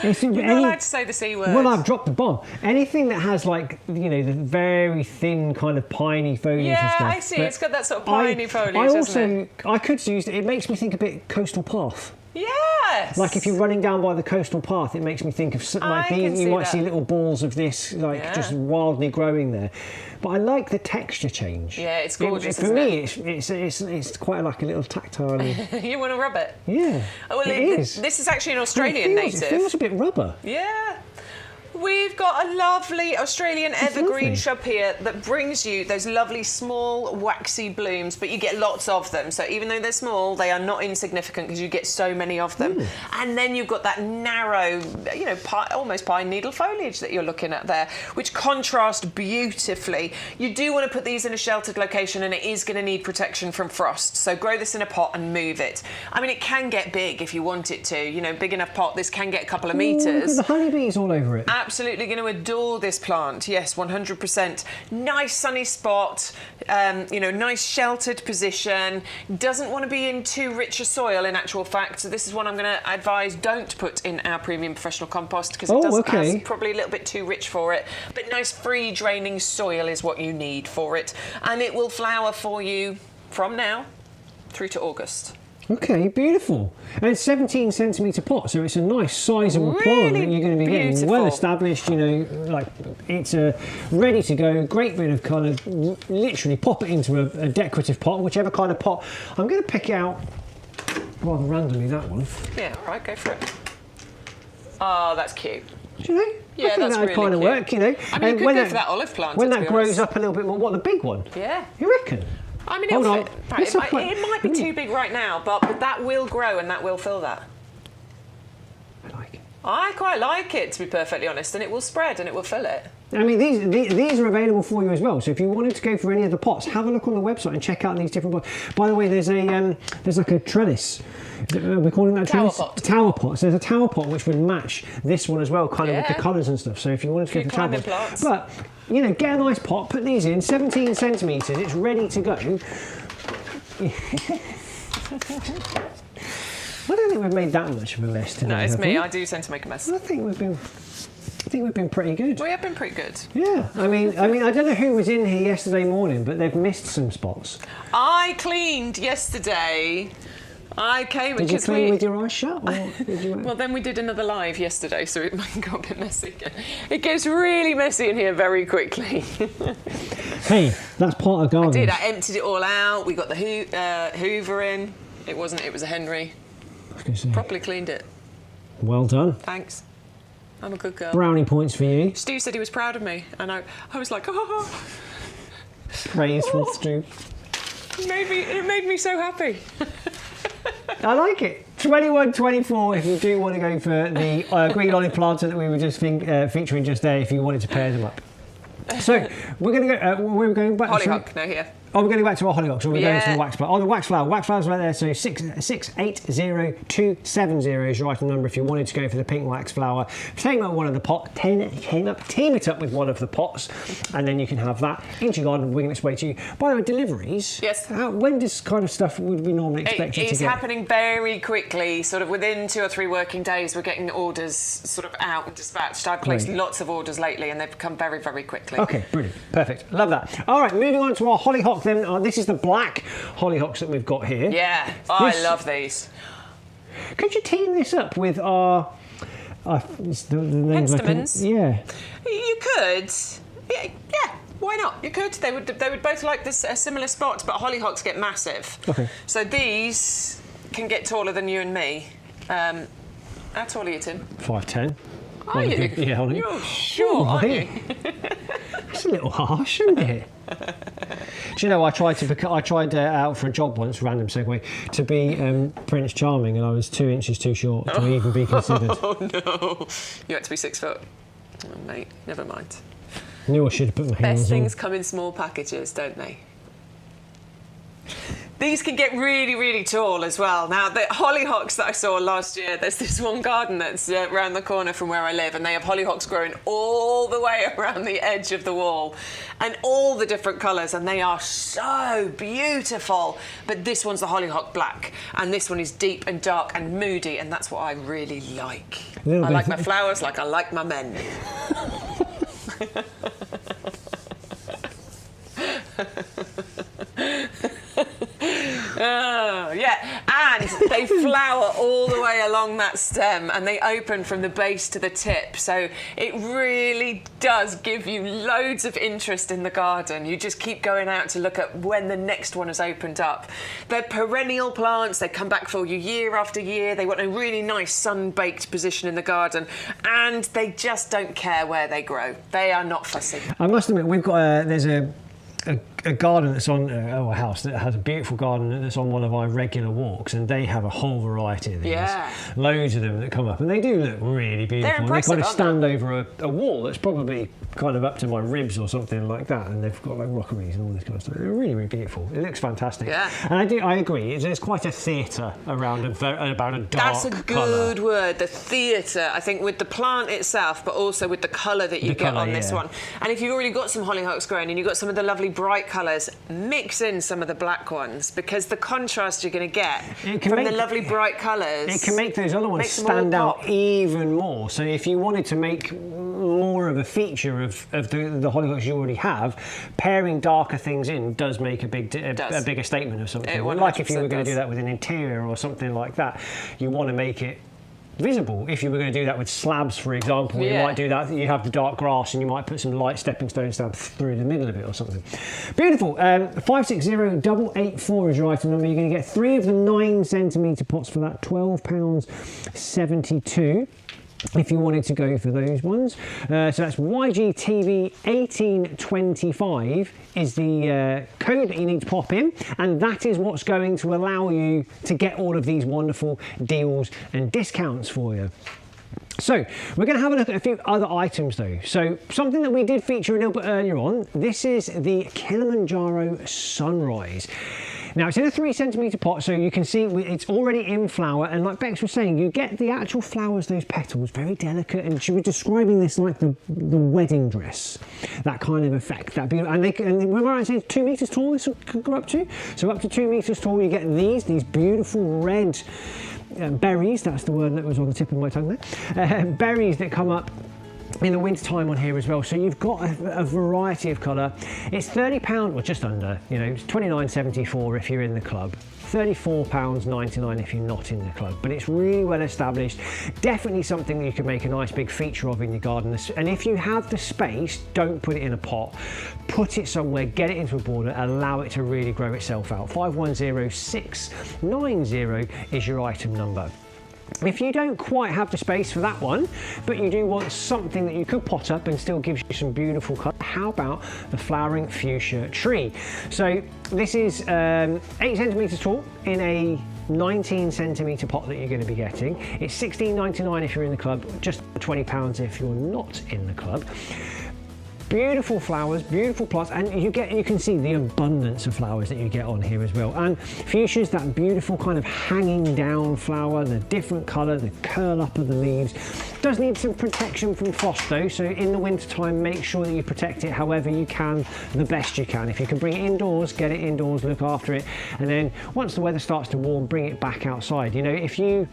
You're not allowed to say the C word. Well, I've dropped the bomb. Anything that has, like, you know, the very thin kind of piney foliage and stuff. Yeah, I see. It's got that sort of piney foliage, doesn't it? I could use it. It makes me think a bit coastal path. Yes. Like if you're running down by the coastal path, it makes me think of like these. You might see little balls of this, like just wildly growing there. But I like the texture change. Yeah, it's gorgeous. For me, it's quite like a little tactile. You want to rub it? Yeah. Well, it is. This is actually an Australian native. It feels a bit rubber. Yeah. We've got a lovely Australian evergreen shrub here that brings you those lovely small waxy blooms, but you get lots of them. So even though they're small, they are not insignificant because you get so many of them. And then you've got that narrow, you know, almost pine needle foliage that you're looking at there, which contrast beautifully. You do want to put these in a sheltered location, and it is going to need protection from frost. So grow this in a pot and move it. I mean, it can get big if you want it to. You know, big enough pot, this can get a couple of metres. The honeybees all over it. Absolutely going to adore this plant. Yes, 100%. Nice sunny spot, you know, nice sheltered position. Doesn't want to be in too rich a soil in actual fact. So this is one I'm going to advise don't put in our premium professional compost because it does probably a little bit too rich for it. But nice free draining soil is what you need for it. And it will flower for you from now through to August. Okay, beautiful. And it's 17 centimetre pot, so it's a nice sizable plant that you're going to be getting well established, you know, like it's ready to go, great bit of kind of literally pop it into a decorative pot, whichever kind of pot. I'm going to pick out rather randomly that one. Yeah, all right, go for it. Oh, that's cute. Do you know? Yeah, I think that's that would really kind of cute. work, you know. I mean, you could go for that olive plant. When that grows up a little bit more, what, the big one? Yeah. You reckon? I mean, it'll fit. Right, it might be too big right now, but that will grow and that will fill that. I like it. I quite like it, to be perfectly honest, and it will spread and it will fill it. I mean, these are available for you as well. So if you wanted to go for any of the pots, have a look on the website and check out these different pots. By the way, there's like a trellis. We're calling that tower trellis? pot. Tower pot. So there's a tower pot which would match this one as well, kind of with the colours and stuff. So if you wanted to go for tower pot, but you know, get a nice pot, put these in, 17 centimetres. It's ready to go. I don't think we've made that much of a mess today. No, it's me. I do tend to make a mess. I think we've been pretty good. We have been pretty good. Yeah, I mean, I don't know who was in here yesterday morning, but they've missed some spots. I cleaned yesterday. I came. Did you clean with your eyes shut? Or did you... Well, then we did another live yesterday, so it got a bit messy again. It gets really messy in here very quickly. Hey, that's part of gardening. I emptied it all out. We got the Hoover in. It wasn't. It was a Henry. I was gonna say. Properly cleaned it. Well done. Thanks. I'm a good girl. Brownie points for you. Stu said he was proud of me, and I was like, oh. Praise from Stu. It made me so happy. I like it. 21-24 if you do want to go for the green olive planter that we were just featuring just there, if you wanted to pair them up. So we're going to go. Where are we going back? Hollyhock, no, here. Oh, we're going back to our hollyhocks, or we're going to the waxflower. Oh, the waxflower. Waxflower's right there, so 680270 is your item number if you wanted to go for the pink waxflower. Team up one of the pot, team it up with one of the pots, and then you can have that into your garden, winging its way to you. By the way, deliveries. Yes. When this kind of stuff would we normally expect it to get? It's happening very quickly, sort of within 2 or 3 working days. We're getting orders sort of out and dispatched. I've placed lots of orders lately, and they've come very, very quickly. Okay, brilliant, perfect, love that. All right, moving on to our hollyhock. Then this is the black hollyhocks that we've got here. Yeah, I love these. Could you team this up with our Penstemons? Yeah. You could. Yeah, why not? You could. They would both like this a similar spot, but hollyhocks get massive. Okay. So these can get taller than you and me. How tall are you, Tim? 5'10". Are you? Yeah, aren't you? You're sure, aren't you? It's a little harsh, isn't it? Do you know, I tried out for a job once, random segue, to be Prince Charming, and I was 2 inches too short to even be considered. Oh no! You had to be 6 foot. Oh, mate, never mind. Knew I should have put my hands on. Best things come in small packages, don't they? These can get really, really tall as well. Now, the hollyhocks that I saw last year, there's this one garden that's around the corner from where I live, and they have hollyhocks growing all the way around the edge of the wall, and all the different colours, and they are so beautiful. But this one's the hollyhock black, and this one is deep and dark and moody, and that's what I really like. I like my flowers like I like my men. Yeah, and they flower all the way along that stem and they open from the base to the tip. So it really does give you loads of interest in the garden. You just keep going out to look at when the next one has opened up. They're perennial plants. They come back for you year after year. They want a really nice sun-baked position in the garden, and they just don't care where they grow. They are not fussy. I must admit, we've got there's a garden that's on a house that has a beautiful garden that's on one of our regular walks, and they have a whole variety of these. Yeah. Loads of them that come up, and they do look really beautiful. They're impressive, and they kind of stand over a wall that's probably kind of up to my ribs or something like that, and they've got like rockeries and all this kind of stuff. They're really, really beautiful. It looks fantastic. Yeah. And I agree. There's quite a theatre around about a dark That's a good word, the theatre. I think with the plant itself, but also with the colour that you get on this one. And if you've already got some hollyhocks growing and you've got some of the lovely bright colours, mix in some of the black ones, because the contrast you're going to get from the lovely bright colours, it can make those other ones stand out even more. So if you wanted to make more of a feature of the hollyhocks you already have, pairing darker things in does make a bigger statement of something. Like if you were going to do that with an interior or something like that, you want to make it visible. If you were going to do that with slabs, for example, you might do that. You have the dark grass and you might put some light stepping stones down through the middle of it or something. Beautiful. 560884 is your item number. You're going to get 3 of the 9 centimetre pots for that, £12.72. If you wanted to go for those ones. So that's YGTV 1825 is the code that you need to pop in, and that is what's going to allow you to get all of these wonderful deals and discounts for you. So we're going to have a look at a few other items though. So something that we did feature a little bit earlier on, this is the Kilimanjaro Sunrise. Now it's in a 3 centimetre pot, so you can see it's already in flower, and like Bex was saying, you get the actual flowers, those petals, very delicate, and she was describing this like the wedding dress, that kind of effect. That beautiful, and remember I said 2 metres tall this could go up to? So up to 2 metres tall, you get these beautiful red berries, that's the word that was on the tip of my tongue there, berries that come up in the winter time on here as well. So you've got a variety of colour. It's £30 or just under, you know, it's £29.74 if you're in the club, £34.99 if you're not in the club, but it's really well established. Definitely something that you can make a nice big feature of in your garden. And if you have the space, don't put it in a pot, put it somewhere, get it into a border, allow it to really grow itself out. 510690 is your item number. If you don't quite have the space for that one, but you do want something that you could pot up and still gives you some beautiful colour, how about the flowering fuchsia tree? So this is 8 centimetres tall in a 19 centimetre pot that you're going to be getting. It's £16.99 if you're in the club, just £20 if you're not in the club. Beautiful flowers, beautiful plants, and you can see the abundance of flowers that you get on here as well. And fuchsia's that beautiful kind of hanging down flower, the different colour, the curl up of the leaves. Does need some protection from frost though, so in the winter time make sure that you protect it however you can, the best you can. If you can bring it indoors, get it indoors, look after it, and then once the weather starts to warm, bring it back outside. You know, if you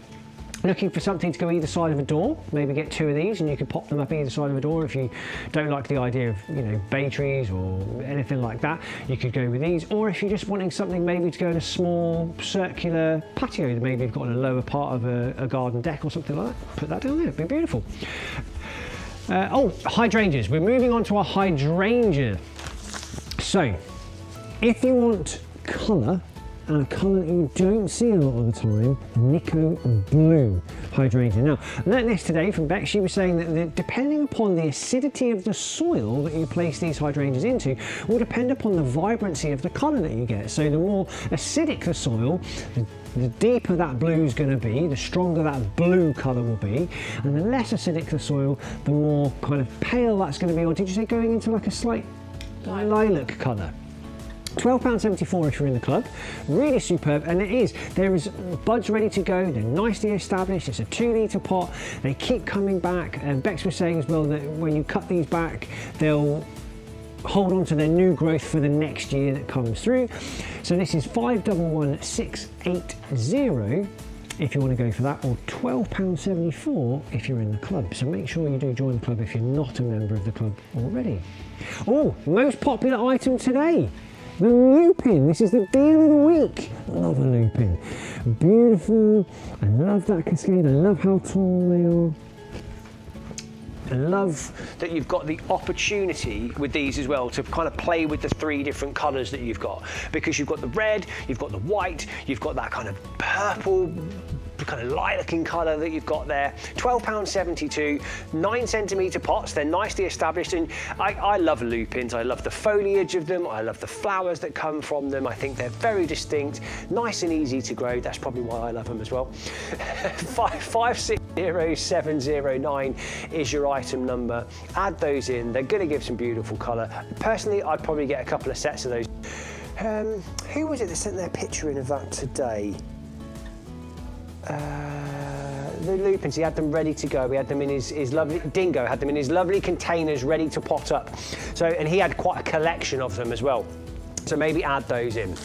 looking for something to go either side of a door, maybe get 2 of these and you can pop them up either side of a door. If you don't like the idea of, you know, bay trees or anything like that, you could go with these. Or if you're just wanting something maybe to go in a small circular patio that maybe you've got in a lower part of a garden deck or something like that, put that down there, it'd be beautiful. Hydrangeas. We're moving on to our hydrangea. So if you want colour, and a colour that you don't see a lot of the time, Nikko blue hydrangea. Now, I learnt this today from Bex. She was saying that depending upon the acidity of the soil that you place these hydrangeas into will depend upon the vibrancy of the colour that you get. So the more acidic the soil, the deeper that blue is going to be, the stronger that blue colour will be, and the less acidic the soil, the more kind of pale that's going to be. Or did you say going into like a slight lilac colour? £12.74 if you're in the club. Really superb, and there is buds ready to go. They're nicely established. It's a 2 litre pot. They keep coming back, and Bex was saying as well that when you cut these back, they'll hold on to their new growth for the next year that comes through. So this is 511680 if you want to go for that, or £12.74 if you're in the club. So make sure you do join the club if you're not a member of the club already. Oh, most popular item today The Lupin, this is the deal of the week. Love a Lupin. Beautiful. I love that cascade. I love how tall they are. I love that you've got the opportunity with these as well to kind of play with the 3 different colours that you've got, because you've got the red, you've got the white, you've got that kind of purple, kind of lilac-looking colour that you've got there. £12.72, 9cm pots. They're nicely established, and I love lupins. I love the foliage of them. I love the flowers that come from them. I think they're very distinct, nice and easy to grow. That's probably why I love them as well. 560709 is your item number. Add those in. They're going to give some beautiful colour. Personally, I'd probably get a couple of sets of those. Who was it that sent their picture in of that today? The lupins, he had them ready to go. He had them in his lovely, Dingo had them in his lovely containers ready to pot up. So, and he had quite a collection of them as well. So maybe add those in.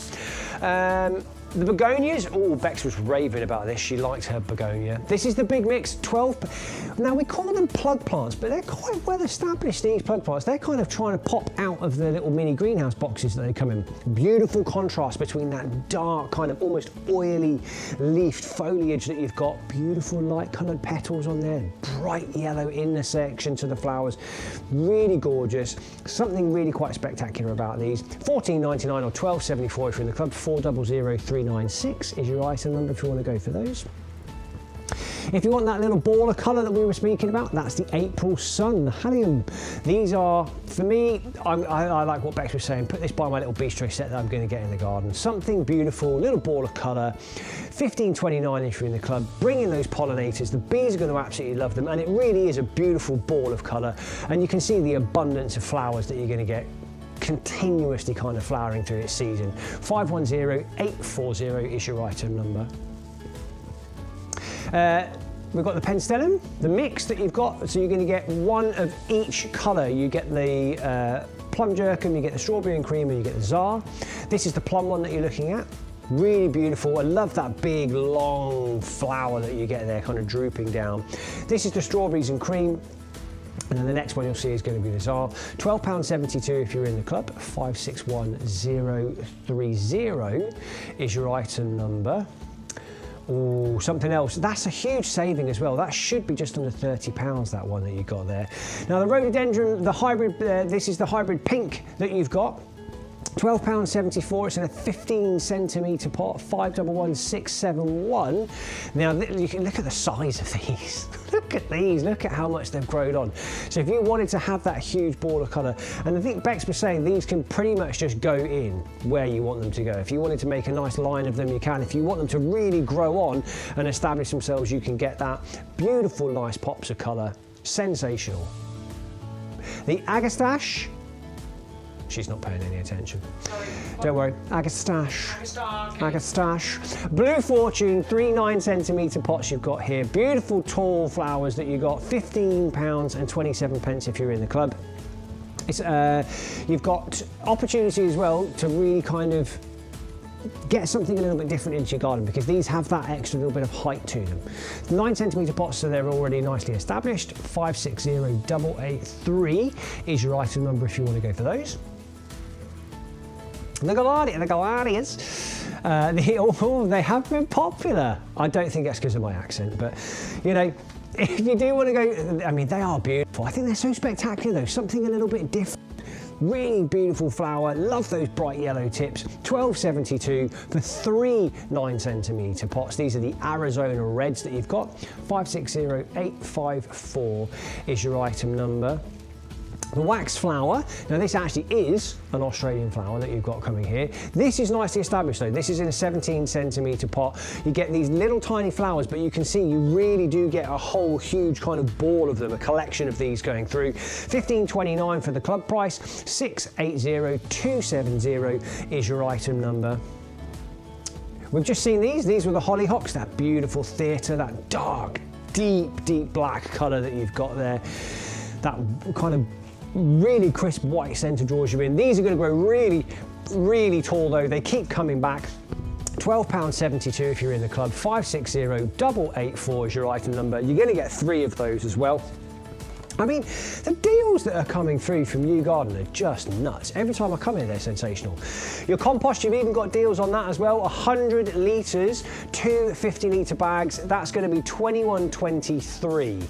The begonias, oh, Bex was raving about this. She liked her begonia. This is the big mix, 12. Now we call them plug plants, but they're quite well established, these plug plants. They're kind of trying to pop out of the little mini greenhouse boxes that they come in. Beautiful contrast between that dark, kind of almost oily leafed foliage that you've got. Beautiful light coloured petals on there. Bright yellow inner section to the flowers. Really gorgeous. Something really quite spectacular about these. $14.99 or $12.74 if you're in the club. 400396 is your item number if you want to go for those. If you want that little ball of colour that we were speaking about, that's the April Sun, the Halimium. These are, for me, I like what Bex was saying, put this by my little bistro set that I'm going to get in the garden. Something beautiful, little ball of colour, $15.29 if you're in the club. Bring in those pollinators, the bees are going to absolutely love them, and it really is a beautiful ball of colour, and you can see the abundance of flowers that you're going to get continuously kind of flowering through its season. 510840 is your item number. We've got the Penstemon, the mix that you've got, so you're going to get one of each colour. You get the plum jerkin, you get the strawberry and cream, and you get the czar. This is the plum one that you're looking at. Really beautiful. I love that big long flower that you get there kind of drooping down. This is the strawberries and cream. And then the next one you'll see is going to be the czar. £12.72 if you're in the club. 561030 is your item number. Oh, something else. That's a huge saving as well. That should be just under £30, that one that you got there. Now the rhododendron, the hybrid, this is the hybrid pink that you've got. £12.74, it's in a 15cm pot, 511671. Now you can look at the size of these. Look at these, look at how much they've grown on. So if you wanted to have that huge ball of colour, and I think Bex was saying these can pretty much just go in where you want them to go. If you wanted to make a nice line of them, you can. If you want them to really grow on and establish themselves, you can get that. Beautiful, nice pops of colour. Sensational. The Agastache, she's not paying any attention. Sorry. Don't worry. Agastache. Agastache. Blue Fortune, 3 9cm pots you've got here. Beautiful tall flowers that you got. £15.27 if you're in the club. It's, you've got opportunity as well to really kind of get something a little bit different into your garden, because these have that extra little bit of height to them. 9cm pots, so they're already nicely established. 560883 is your item number if you want to go for those. The Gaillardias, they have been popular. I don't think that's because of my accent, but you know, if you do want to go, I mean, they are beautiful. I think they're so spectacular though, something a little bit different. Really beautiful flower, love those bright yellow tips. $12.72 for 3 9cm pots. These are the Arizona Reds that you've got. 560854 is your item number. The waxflower, now this actually is an Australian flower that you've got coming here. This is nicely established though. This is in a 17cm pot. You get these little tiny flowers, but you can see you really do get a whole huge kind of ball of them, a collection of these going through. $15.29 for the club price. 680270 is your item number. We've just seen these. These were the hollyhocks, that beautiful theatre, that dark, deep black colour that you've got there. That kind of really crisp white centre draws you in. These are going to grow really tall though. They keep coming back. £12.72 if you're in the club. 560884 is your item number. You're going to get 3 of those as well. I mean, the deals that are coming through from YouGarden are just nuts. Every time I come here, they're sensational. Your compost, you've even got deals on that as well. 100 litres, 2 50-litre bags. That's going to be $21.23.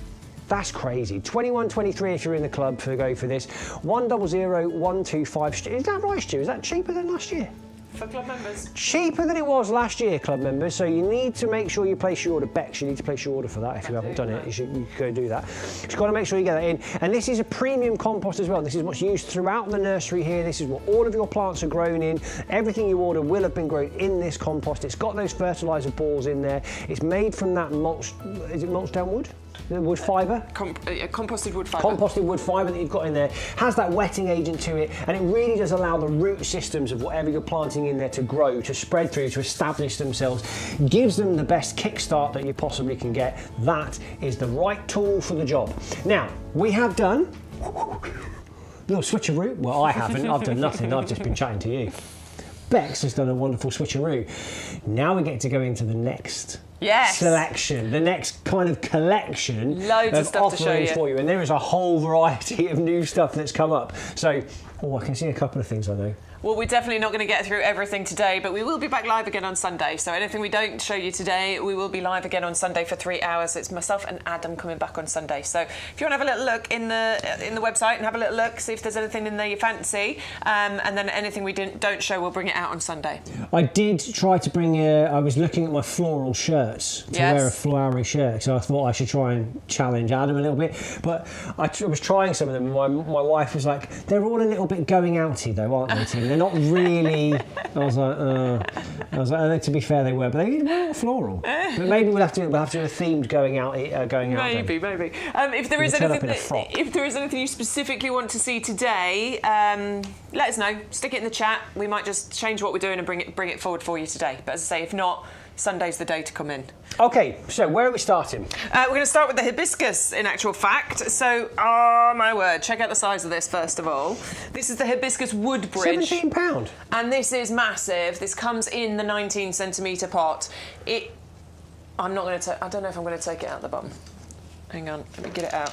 That's crazy. $21.23 if you're in the club for go for this. 100,125. Is that right, Stu? Is that cheaper than last year? For club members. Cheaper than it was last year, club members. So you need to make sure you place your order. Bex, you need to place your order for that. If you haven't done it, you should go do that. You've got to make sure you get that in. And this is a premium compost as well. This is what's used throughout the nursery here. This is what all of your plants are grown in. Everything you order will have been grown in this compost. It's got those fertiliser balls in there. It's made from that mulch. Is it mulched down wood? The wood fibre? Composted wood fibre. Composted wood fibre that you've got in there. Has that wetting agent to it, and it really does allow the root systems of whatever you're planting in there to grow, to spread through, to establish themselves. Gives them the best kickstart that you possibly can get. That is the right tool for the job. Now, we have done little switcheroo. Well, I haven't. I've done nothing. I've just been chatting to you. Bex has done a wonderful switcheroo. Now we get to go into the next selection, the next kind of collection. Loads of stuff to show you. For you. And there is a whole variety of new stuff that's come up. So, I can see a couple of things I know. Well, we're definitely not going to get through everything today, but we will be back live again on Sunday. So anything we don't show you today, we will be live again on Sunday for 3 hours. It's myself and Adam coming back on Sunday. So if you want to have a little look in the website and have a little look, see if there's anything in there you fancy, and then anything we don't show, we'll bring it out on Sunday. I did try to bring. I was looking at my floral shirts to wear a flowery shirt, so I thought I should try and challenge Adam a little bit. But I was trying some of them. My wife was like, "They're all a little bit going outy, though, aren't they, Tim? They're not really." I was like, to be fair, they were, but they were floral. But maybe we'll have to do a themed going out. Maybe. If there is anything you specifically want to see today, let us know. Stick it in the chat. We might just change what we're doing and bring it forward for you today. But as I say, if not, Sunday's the day to come in. Okay, so where are we starting? We're going to start with the hibiscus, in actual fact. So, oh my word, check out the size of this first of all. This is the hibiscus woodbridge. £17. And this is massive. This comes in the 19-centimetre pot. I don't know if I'm going to take it out the bottom. Hang on, let me get it out.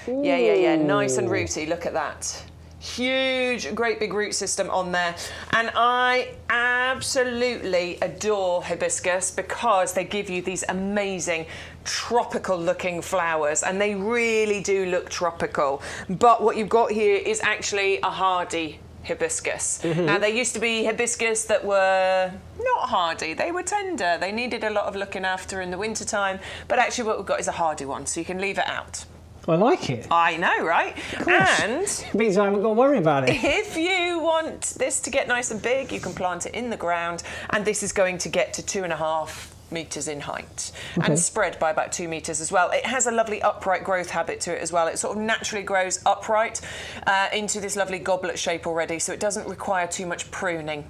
Ooh. Yeah. Nice and rooty. Look at that. Huge, great big root system on there. And I absolutely adore hibiscus because they give you these amazing tropical looking flowers, and they really do look tropical. But what you've got here is actually a hardy hibiscus. Mm-hmm. Now, there used to be hibiscus that were not hardy, they were tender. They needed a lot of looking after in the wintertime, but actually what we've got is a hardy one, so you can leave it out. I like it. I know, right? And it means I haven't got to worry about it. If you want this to get nice and big, you can plant it in the ground, and this is going to get to 2.5 metres in height and spread by about 2 metres as well. It has a lovely upright growth habit to it as well. It sort of naturally grows upright into this lovely goblet shape already, so it doesn't require too much pruning,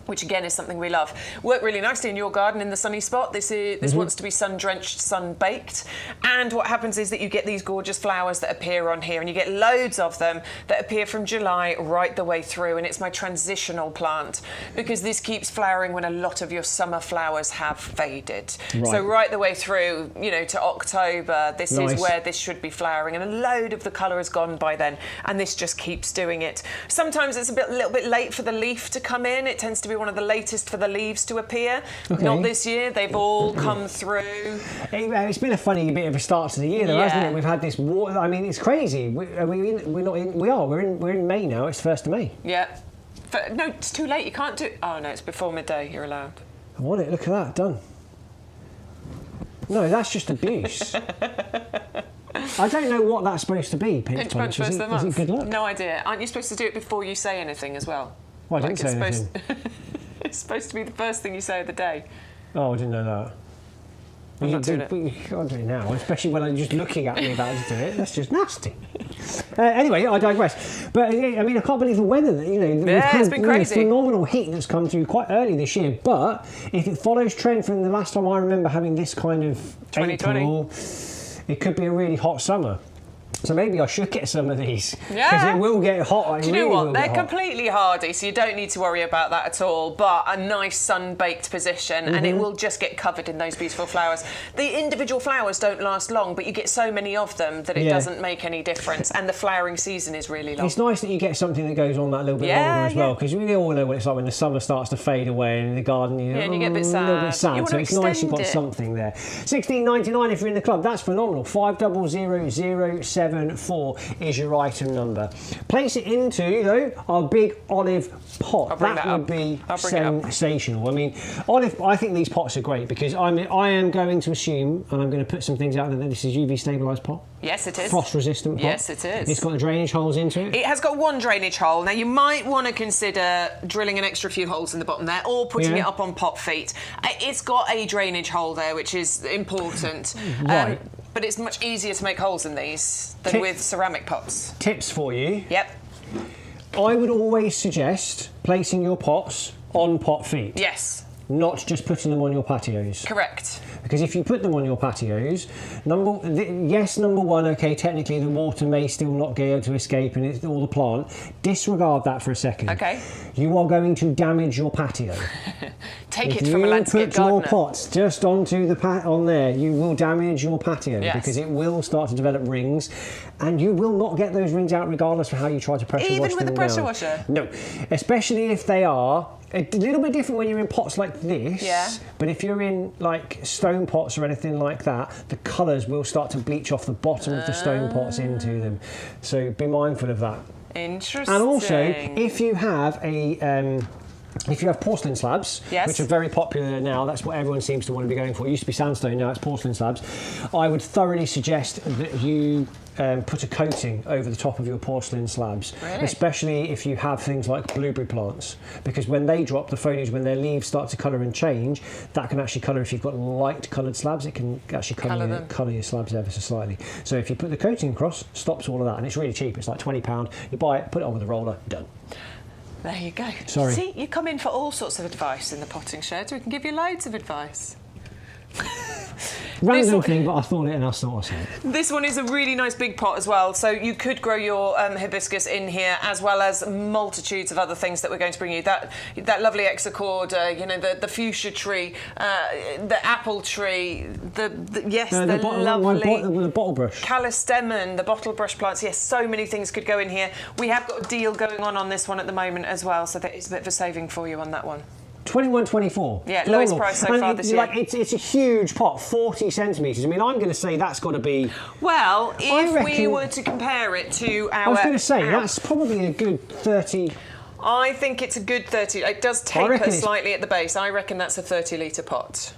which again is something we love. Work really nicely in your garden in the sunny spot. This wants to be sun-drenched, sun-baked. And what happens is that you get these gorgeous flowers that appear on here, and you get loads of them that appear from July right the way through. And it's my transitional plant because this keeps flowering when a lot of your summer flowers have faded. Right. So right the way through, to October, this is where this should be flowering, and a load of the colour is gone by then, and this just keeps doing it. Sometimes it's a little bit late for the leaf to come in. It tends to be one of the latest for the leaves to appear. Not this year. They've all come through. It's been a funny bit of a start to the year, though, hasn't it? We've had this war. I mean, it's crazy. We're in May now. It's 1st of May. Yeah. No, it's too late. You can't do. Oh no, it's before midday. You're allowed. I want it. Look at that. Done. No, that's just abuse. I don't know what that's supposed to be. Pinch punch. Is it good luck? No idea. Aren't you supposed to do it before you say anything as well? Well, I didn't say anything. It's supposed to be the first thing you say of the day. Oh, I didn't know that. I'm not doing it. You can't do it now, especially when I'm just looking at me about to do it. That's just nasty. Anyway, I digress. But I mean, I can't believe the weather. It's been crazy. Phenomenal heat that's come through quite early this year. But if it follows trend from the last time I remember having this kind of 2020. April, it could be a really hot summer. So maybe I should get some of these. Yeah. Because it will get hot. Do you know what? They're completely hardy, so you don't need to worry about that at all. But a nice sun-baked position, and it will just get covered in those beautiful flowers. The individual flowers don't last long, but you get so many of them that it doesn't make any difference. And the flowering season is really long. It's nice that you get something that goes on that little bit longer as well, because we all know what it's like when the summer starts to fade away and in the garden you get a bit sad. A little bit sad. So it's nice you've got something there. £16.99 if you're in the club. That's phenomenal. 500074 is your item number. Place it into, though, our big olive pot. That would be sensational. I mean, olive. I think these pots are great because I am going to assume, and I'm going to put some things out there, that this is UV stabilised pot. Yes, it is. Frost resistant pot. Yes, it is. It's got the drainage holes into it. It has got one drainage hole. Now, you might want to consider drilling an extra few holes in the bottom there or putting it up on pot feet. It's got a drainage hole there, which is important. Right. But it's much easier to make holes in these than with ceramic pots. Tips for you. Yep. I would always suggest placing your pots on pot feet. Yes. Not just putting them on your patios. Correct. Because if you put them on your patios, number one, okay, technically the water may still not be able to escape and it's all the plant. Disregard that for a second. Okay. You are going to damage your patio. Take it from a landscape gardener. If you put your pots just onto the on there, you will damage your patio because it will start to develop rings, and you will not get those rings out regardless of how you try to pressure wash them down. Even with the pressure washer? No, especially if they are a little bit different when you're in pots like this. Yeah. But if you're in like stone pots or anything like that, the colours will start to bleach off the bottom of the stone pots into them. So be mindful of that. Interesting. And also, if you have porcelain slabs, which are very popular now, that's what everyone seems to want to be going for. It used to be sandstone, now it's porcelain slabs. I would thoroughly suggest that you put a coating over the top of your porcelain slabs, especially if you have things like blueberry plants, because when they drop the foliage, when their leaves start to colour and change, that can actually colour. If you've got light coloured slabs, it can actually colour your slabs ever so slightly. So if you put the coating across, stops all of that, and it's really cheap. It's like £20. You buy it, put it on with a roller, done. There you go. Sorry. See, you come in for all sorts of advice in the potting shed. We can give you loads of advice. Random thing, but I thought it and I thought I said it. This one is a really nice big pot as well, so you could grow your hibiscus in here, as well as multitudes of other things that we're going to bring you. That lovely hexacorda, you know, the fuchsia tree, the apple tree, the lovely bottle brush, Callistemon, the bottle brush plants. Yes, so many things could go in here. We have got a deal going on this one at the moment as well, so there is a bit of a saving for you on that one. $21.24. Yeah, lowest price so far this year. Like, it's a huge pot, 40 centimetres. I mean, I'm going to say that's got to be... Well, if we were to compare it to our... I was going to say, that's probably a good 30... I think it's a good 30. It does taper slightly at the base. I reckon that's a 30-litre pot.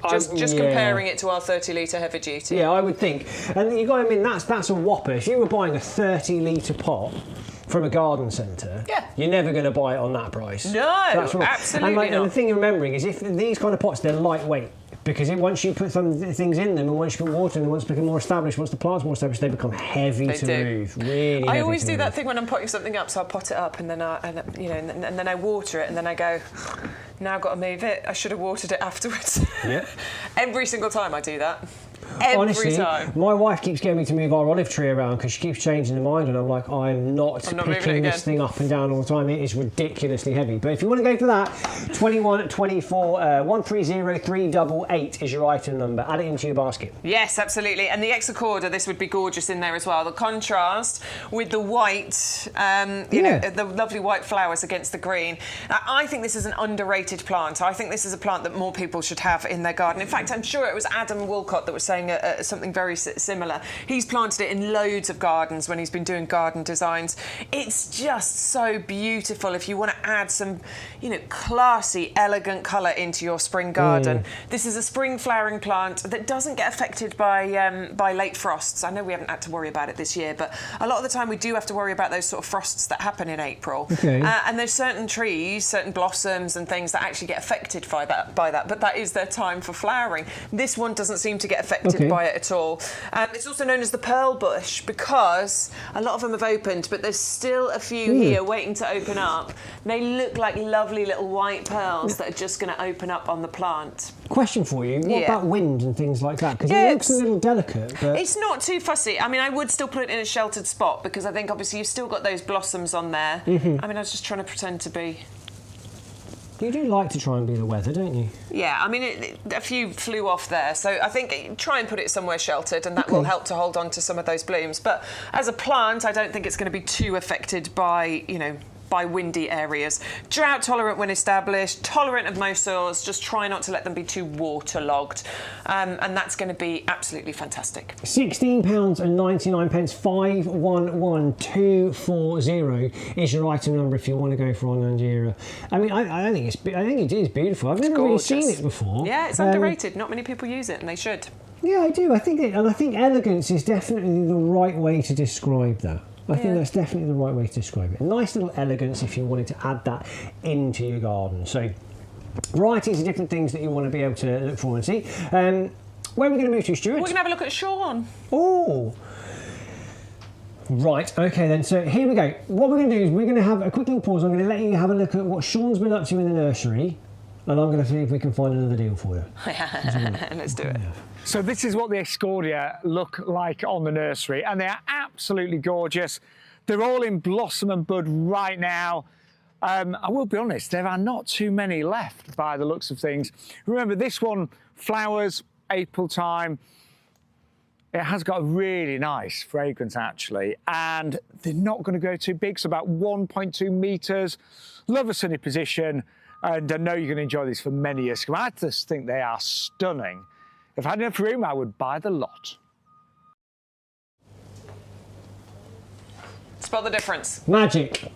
Just comparing it to our 30-litre heavy duty. Yeah, I would think. And you got to admit, that's a whopper. If you were buying a 30-litre pot from a garden centre, you're never going to buy it on that price. No, absolutely not. And the thing you're remembering is if these kind of pots, they're lightweight. Because once you put some things in them and once you put water in them, once they become more established, once the plant's more established, they become heavy to move. Really I always do that thing when I'm potting something up, so I'll pot it up and then then I water it and then I go, now I've got to move it. I should have watered it afterwards. Yeah. Every single time I do that. Honestly, my wife keeps getting me to move our olive tree around because she keeps changing her mind, and I'm like, I'm not picking this thing up and down all the time. It is ridiculously heavy. But if you want to go for that, 2124 130388 is your item number. Add it into your basket. Yes, absolutely. And the hexacorda, this would be gorgeous in there as well. The contrast with the white, you know, the lovely white flowers against the green. I think this is an underrated plant. I think this is a plant that more people should have in their garden. In fact, I'm sure it was Adam Wilcott that was saying something very similar. He's planted it in loads of gardens when he's been doing garden designs. It's just so beautiful if you want to add some, you know, classy, elegant colour into your spring garden. This is a spring flowering plant that doesn't get affected by late frosts. I know we haven't had to worry about it this year, but a lot of the time we do have to worry about those sort of frosts that happen in April. And there's certain trees, certain blossoms and things that actually get affected by that, but that is their time for flowering. This one doesn't seem to get affected by it at all. It's also known as the pearl bush because a lot of them have opened, but there's still a few here waiting to open up. They look like lovely little white pearls that are just going to open up on the plant. Question for you, what about wind and things like that? Because Yeah, it looks a little delicate. But... It's not too fussy. I mean, I would still put it in a sheltered spot because I think obviously you've still got those blossoms on there. I mean, I was just trying to pretend to be... You do like to try and be the weather, don't you? Yeah, I mean, a few flew off there, so I think try and put it somewhere sheltered, and that will help to hold on to some of those blooms. But as a plant, I don't think it's going to be too affected by, you know, by windy areas. Drought tolerant when established, tolerant of most soils, just try not to let them be too waterlogged. And that's going to be absolutely fantastic. £16.99, 511240 is your item number if you want to go for Hydrangea. I mean, I think it is beautiful. I've never really seen it before. Yeah, it's underrated. Not many people use it, and they should. Yeah, I do. I think elegance is definitely the right way to describe that. I think that's definitely the right way to describe it. A nice little elegance if you wanted to add that into your garden. So, varieties of different things that you want to be able to look for and see. Where are we going to move to, Stuart? We're going to have a look at Sean. Oh! Right, okay then, so here we go. What we're going to do is we're going to have a quick little pause. I'm going to let you have a look at what Sean's been up to in the nursery, and I'm going to see if we can find another deal for you. Let's do it. So this is what the Agastache look like on the nursery, and they are absolutely gorgeous. They're all in blossom and bud right now. I will be honest, there are not too many left by the looks of things. Remember, this one flowers April time. It has got a really nice fragrance actually, and they're not going to go too big, so about 1.2 metres. Love a sunny position, and I know you're going to enjoy these for many years to come. I just think they are stunning. If I had enough room, I would buy the lot. Spell the difference. Magic.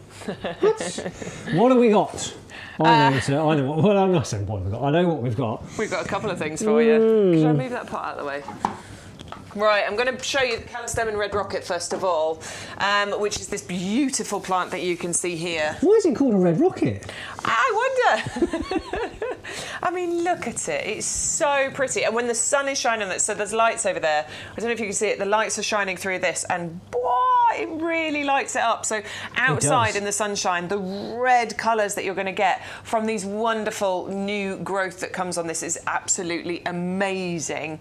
What have we got? I know, sir. I know what. Well, I'm not saying what we've got. I know what we've got. We've got a couple of things for you. Should I move that pot out of the way? Right, I'm going to show you the Callistemon Red Rocket first of all, which is this beautiful plant that you can see here. Why is it called a red rocket? I wonder. I mean, look at it. It's so pretty. And when the sun is shining on it, so there's lights over there. I don't know if you can see it. The lights are shining through this, and boy, it really lights it up. So outside in the sunshine, the red colours that you're going to get from these wonderful new growth that comes on this is absolutely amazing.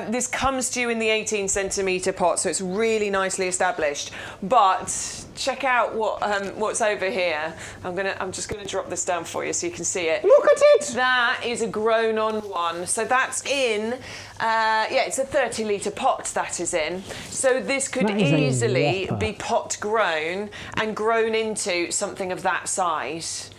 This comes to you in the 18 centimetre pot, so it's really nicely established. But check out what's over here. I'm just gonna drop this down for you so you can see it. Look at it! That is a grown on one. So that's in, it's a 30-litre pot that is in. So this could easily be pot grown and grown into something of that size.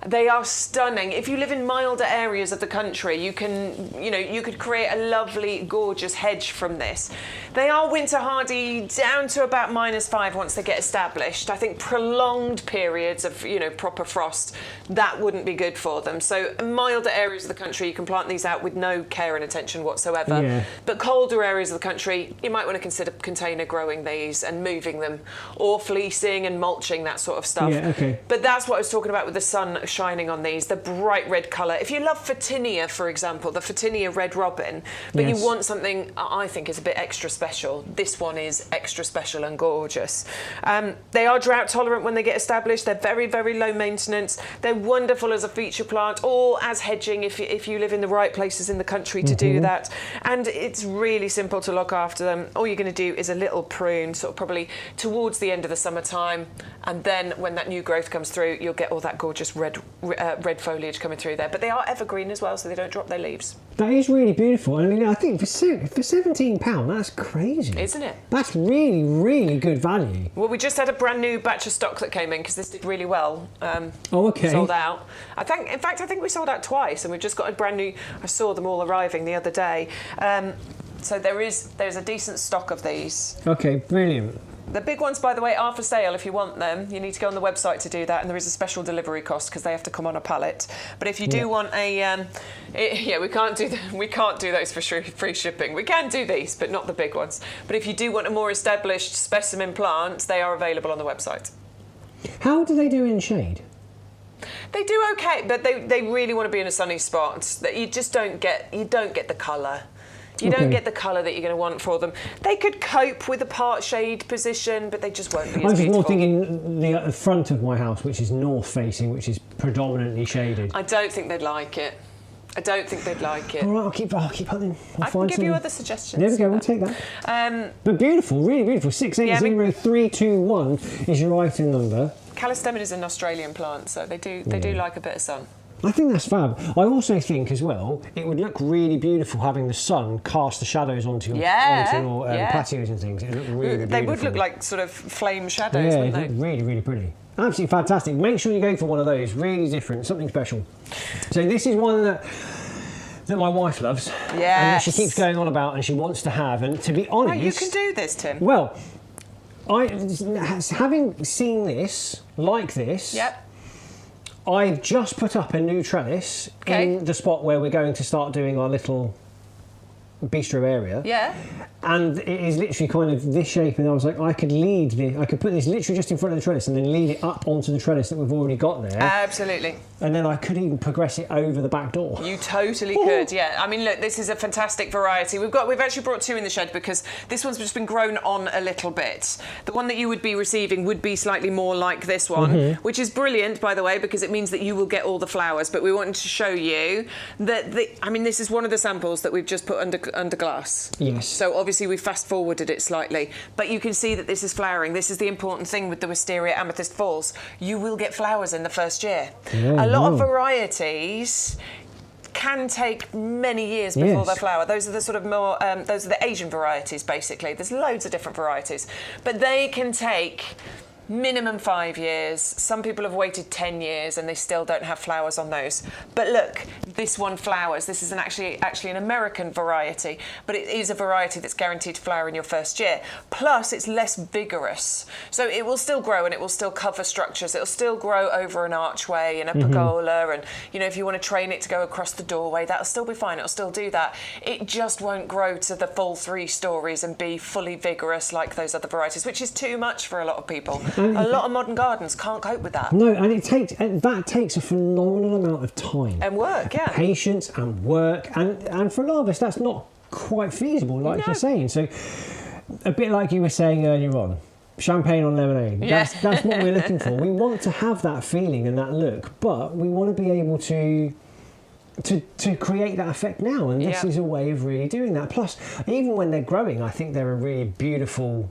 They are stunning. If you live in milder areas of the country, you could create a lovely, gorgeous hedge from this. They are winter hardy down to about -5 once they get established. I think prolonged periods of, proper frost, that wouldn't be good for them. So milder areas of the country, you can plant these out with no care and attention whatsoever. Yeah. But colder areas of the country, you might want to consider container growing these and moving them, or fleecing and mulching, that sort of stuff. Yeah, okay. But that's what I was talking about with the sun shining on these, the bright red colour. If you love Photinia, for example, the Photinia Red Robin, but you want something I think is a bit extra special, this one is extra special and gorgeous. They are drought tolerant when they get established. They're very, very low maintenance. They're wonderful as a feature plant or as hedging if you live in the right places in the country to do that. And it's really simple to look after them. All you're going to do is a little prune, sort of probably towards the end of the summertime, and then when that new growth comes through, you'll get all that gorgeous red foliage coming through there. But they are evergreen as well, so they don't drop their leaves. That is really beautiful. I mean, I think for £17, that's crazy. Isn't it? That's really, really good value. Well, we just had a brand new batch of stock that came in because this did really well. Okay. Sold out. In fact, I think we sold out twice, and we've just got a brand new. I saw them all arriving the other day. So there's a decent stock of these. Okay, brilliant. The big ones, by the way, are for sale if you want them. You need to go on the website to do that, and there is a special delivery cost because they have to come on a pallet. But if you do want a, we can't do those for free shipping. We can do these, but not the big ones. But if you do want a more established specimen plant, they are available on the website. How do they do in shade? They do okay, but they really want to be in a sunny spot. That you just don't get the colour. You don't get the colour that you're going to want for them. They could cope with a part shade position, but they just won't be as beautiful. I was more thinking the front of my house, which is north facing, which is predominantly shaded. I don't think they'd like it. I don't think they'd like it. All right, I'll keep hunting. I can give you other suggestions. There we go, we'll take that. But beautiful, really beautiful. 680321 is your item number. Callistemon is an Australian plant, so they do like a bit of sun. I think that's fab. I also think as well, it would look really beautiful having the sun cast the shadows onto your, patios and things. It would look really beautiful. They would look like sort of flame shadows, wouldn't they? Really, really pretty. Absolutely fantastic. Make sure you go for one of those. Really different, something special. So this is one that my wife loves. Yes. And that she keeps going on about and she wants to have. And to be honest... Oh, you can do this, Tim. Well, having seen this, like this... Yep. I've just put up a new trellis in the spot where we're going to start doing our little bistro area. Yeah. And it is literally kind of this shape, and I was like, I could put this literally just in front of the trellis and then lead it up onto the trellis that we've already got there. Absolutely. And then I could even progress it over the back door. You totally could, yeah. I mean, look, this is a fantastic variety. We've actually brought two in the shed because this one's just been grown on a little bit. The one that you would be receiving would be slightly more like this one, which is brilliant, by the way, because it means that you will get all the flowers. But we wanted to show you that, this is one of the samples that we've just put under glass. Yes. So obviously we fast forwarded it slightly, but you can see that this is flowering. This is the important thing with the Wisteria Amethyst Falls. You will get flowers in the first year. Yeah, a lot of varieties can take many years before they flower. Those are the sort of more, those are the Asian varieties, basically. There's loads of different varieties, but they can take minimum 5 years. Some people have waited 10 years and they still don't have flowers on those. But look, this one flowers. This is actually an American variety, but it is a variety that's guaranteed to flower in your first year. Plus, it's less vigorous. So it will still grow and it will still cover structures. It'll still grow over an archway and a pergola, and if you want to train it to go across the doorway, that'll still be fine. It'll still do that. It just won't grow to the full 3 stories and be fully vigorous like those other varieties, which is too much for a lot of people. A lot of modern gardens can't cope with that. No, and that takes a phenomenal amount of time. And work, yeah. Patience and work. And for a lot of us, that's not quite feasible, like you're saying. So, a bit like you were saying earlier on, champagne on lemonade. Yeah. That's what we're looking for. We want to have that feeling and that look, but we want to be able to create that effect now. And this is a way of really doing that. Plus, even when they're growing, I think they're a really beautiful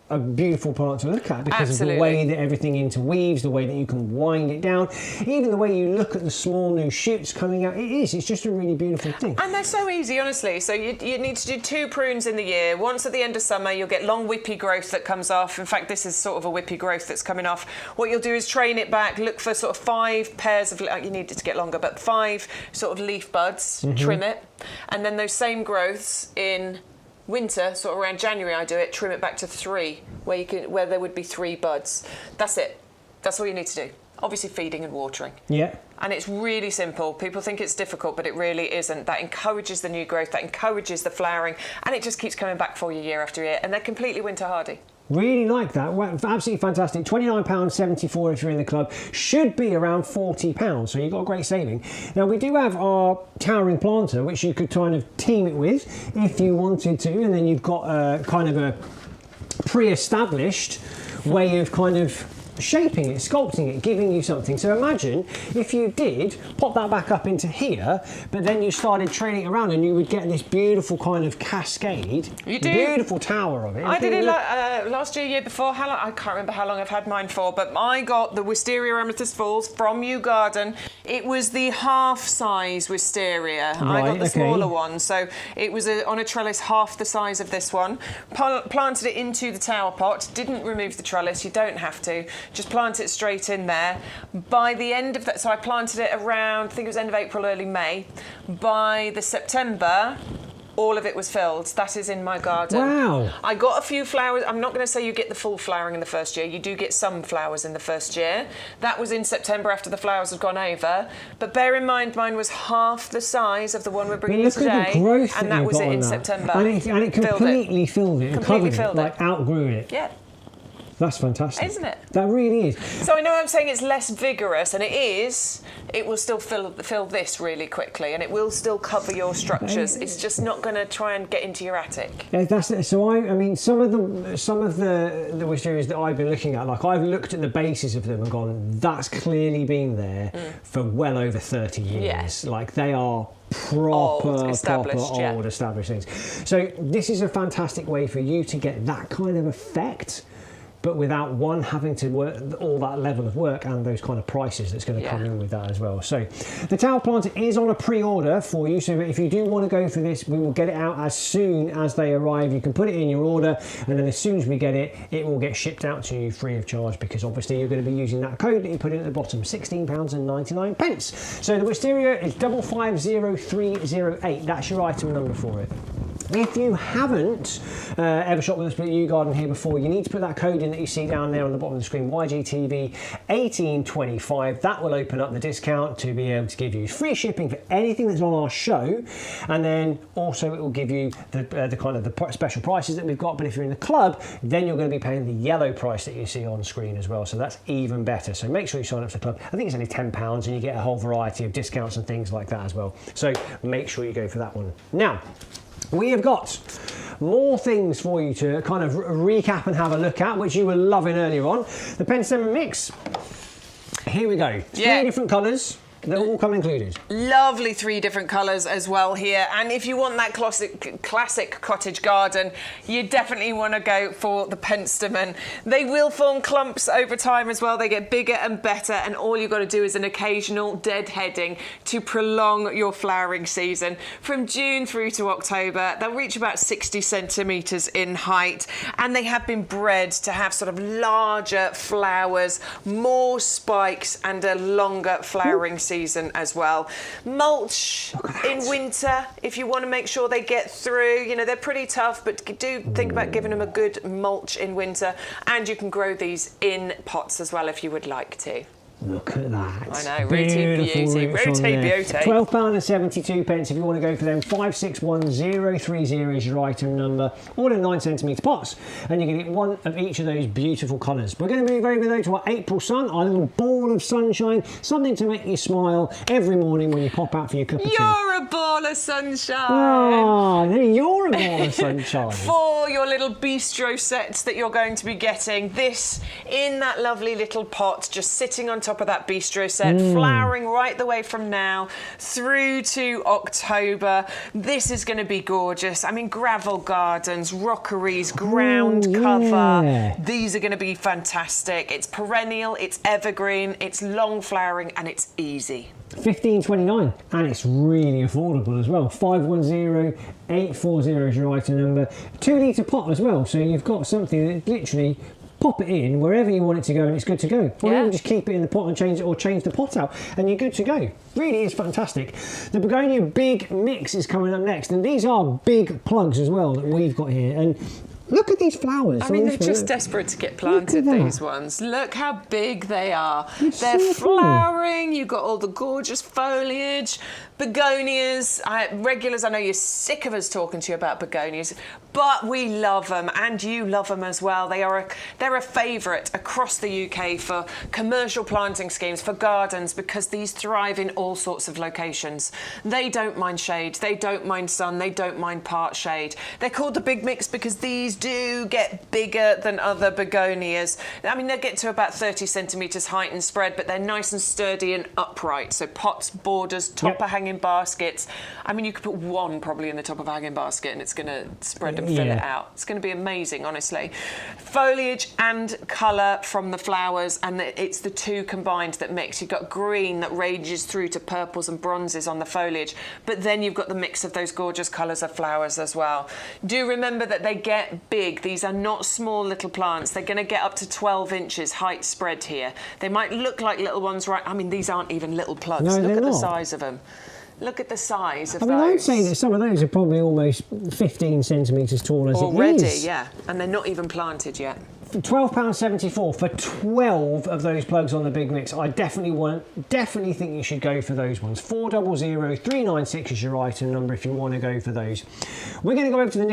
plant to look at because of the way that everything interweaves, the way that you can wind it down, even the way you look at the small new shoots coming out. It's just a really beautiful thing. And they're so easy, honestly. So you need to do 2 prunes in the year. Once at the end of summer, you'll get long whippy growth that comes off. In fact, this is sort of a whippy growth that's coming off. What you'll do is train it back, look for sort of 5 pairs of, you need it to get longer, but 5 sort of leaf buds, trim it, and then those same growths in winter, sort of around January I do it, trim it back to 3, where there would be 3 buds. That's it. That's all you need to do. Obviously feeding and watering. Yeah. And it's really simple. People think it's difficult, but it really isn't. That encourages the new growth, that encourages the flowering, and it just keeps coming back for you year after year, and they're completely winter hardy. Really like that. Well, absolutely fantastic. £29.74 if you're in the club. Should be around £40, so you've got a great saving. Now, we do have our towering planter, which you could kind of team it with if you wanted to, and then you've got kind of a pre-established way of kind of shaping it, sculpting it, giving you something. So imagine if you did pop that back up into here, but then you started training it around and you would get this beautiful kind of cascade, beautiful tower of it. I did it last year before. I can't remember how long I've had mine for, but I got the Wisteria Amethyst Falls from YouGarden. It was the half-size Wisteria. I got the smaller one, so it was on a trellis half the size of this one. Planted it into the tower pot, didn't remove the trellis, you don't have to. Just plant it straight in there. By the end of that, so I planted it around, I think it was end of April, early May. By the September, all of it was filled. That is in my garden. Wow. I got a few flowers. I'm not going to say you get the full flowering in the first year. You do get some flowers in the first year. That was in September after the flowers had gone over. But bear in mind, mine was half the size of the one we're bringing in today. Look at the growth and that was it in September. And it completely filled it. Completely filled it, like outgrew it. Yeah. That's fantastic. Isn't it? That really is. So I know I'm saying it's less vigorous, and it is. It will still fill this really quickly, and it will still cover your structures. It's just not going to try and get into your attic. Yeah, that's it. So I mean, some of the wisterias that I've been looking at, like I've looked at the bases of them and gone, that's clearly been there for well over 30 years. Yes. Like they are proper established things. So this is a fantastic way for you to get that kind of effect, but without one having to work all that level of work and those kind of prices that's going to come in with that as well. So the tower planter is on a pre-order for you, so if you do want to go for this, we will get it out as soon as they arrive. You can put it in your order, and then as soon as we get it, it will get shipped out to you free of charge, because obviously you're going to be using that code that you put in at the bottom, £16.99. So the wisteria is 550308. That's your item number for it. If you haven't ever shopped with us at YouGarden here before, you need to put that code in that you see down there on the bottom of the screen, YGTV 1825. That will open up the discount to be able to give you free shipping for anything that's on our show, and then also it will give you the kind of the special prices that we've got. But if you're in the club, then you're going to be paying the yellow price that you see on screen as well. So that's even better. So make sure you sign up for the club. I think it's only £10, and you get a whole variety of discounts and things like that as well. So make sure you go for that one. Now, we have got more things for you to kind of recap and have a look at, which you were loving earlier on. The Penstemon mix. Here we go. Three different colours. They're all come included. Lovely 3 different colours as well here. And if you want that classic cottage garden, you definitely want to go for the Penstemon. They will form clumps over time as well. They get bigger and better, and all you've got to do is an occasional deadheading to prolong your flowering season. From June through to October, they'll reach about 60 centimetres in height, and they have been bred to have sort of larger flowers, more spikes, and a longer flowering season as well. Mulch in winter if you want to make sure they get through. You know, they're pretty tough, but do think about giving them a good mulch in winter, and you can grow these in pots as well if you would like to. Look at that. I know, rooty beauty, rooty beauty. £12.72 if you want to go for them. 561030 is your item number. All in 9 centimetre pots, and you can get one of each of those beautiful colours. We're going to move over though to our April Sun, our little ball of sunshine, something to make you smile every morning when you pop out for your cup of tea. You're a ball of sunshine. Oh, you're a ball of sunshine. For your little bistro sets that you're going to be getting, this in that lovely little pot, just sitting on top of that bistro set, flowering right the way from now through to October. This is going to be gorgeous. I mean, gravel gardens, rockeries, ground cover. These are going to be fantastic. It's perennial, it's evergreen, it's long flowering, and it's easy. £15.29, and it's really affordable as well. 510840 is your item number. 2 litre pot as well, so you've got something that literally pop it in wherever you want it to go, and it's good to go. Or you can just keep it in the pot and change it, or change the pot out, and you're good to go. Really is fantastic. The Begonia Big Mix is coming up next, and these are big plugs as well that we've got here. And look at these flowers. I mean, they're just desperate to get planted, these ones. Look how big they are. They're flowering. You've got all the gorgeous foliage. Begonias, regulars, I know you're sick of us talking to you about begonias, but we love them, and you love them as well. They're a favourite across the UK for commercial planting schemes, for gardens, because these thrive in all sorts of locations. They don't mind shade, they don't mind sun, they don't mind part shade. They're called the Big Mix because these do get bigger than other begonias. I mean, they get to about 30 centimetres height and spread, but they're nice and sturdy and upright. So pots, borders, top of hanging baskets. I mean, you could put one probably in the top of a hanging basket and it's going to spread and fill it out. It's going to be amazing, honestly. Foliage and colour from the flowers, and it's the two combined that mix. You've got green that ranges through to purples and bronzes on the foliage, but then you've got the mix of those gorgeous colours of flowers as well. Do remember that they get big. These are not small little plants. They're going to get up to 12 inches height spread here. They might look like little ones, right? I mean, these aren't even little plugs. No, look at not. the size of them. Look at the size of those. I mean, I'd say that some of those are probably almost 15 centimetres tall as already, it is. yeah, and they're not even planted yet. £12.74 for 12 of those plugs on the Big Mix. I definitely think you should go for those ones. 400396 is your item number if you want to go for those. We're going to go over to the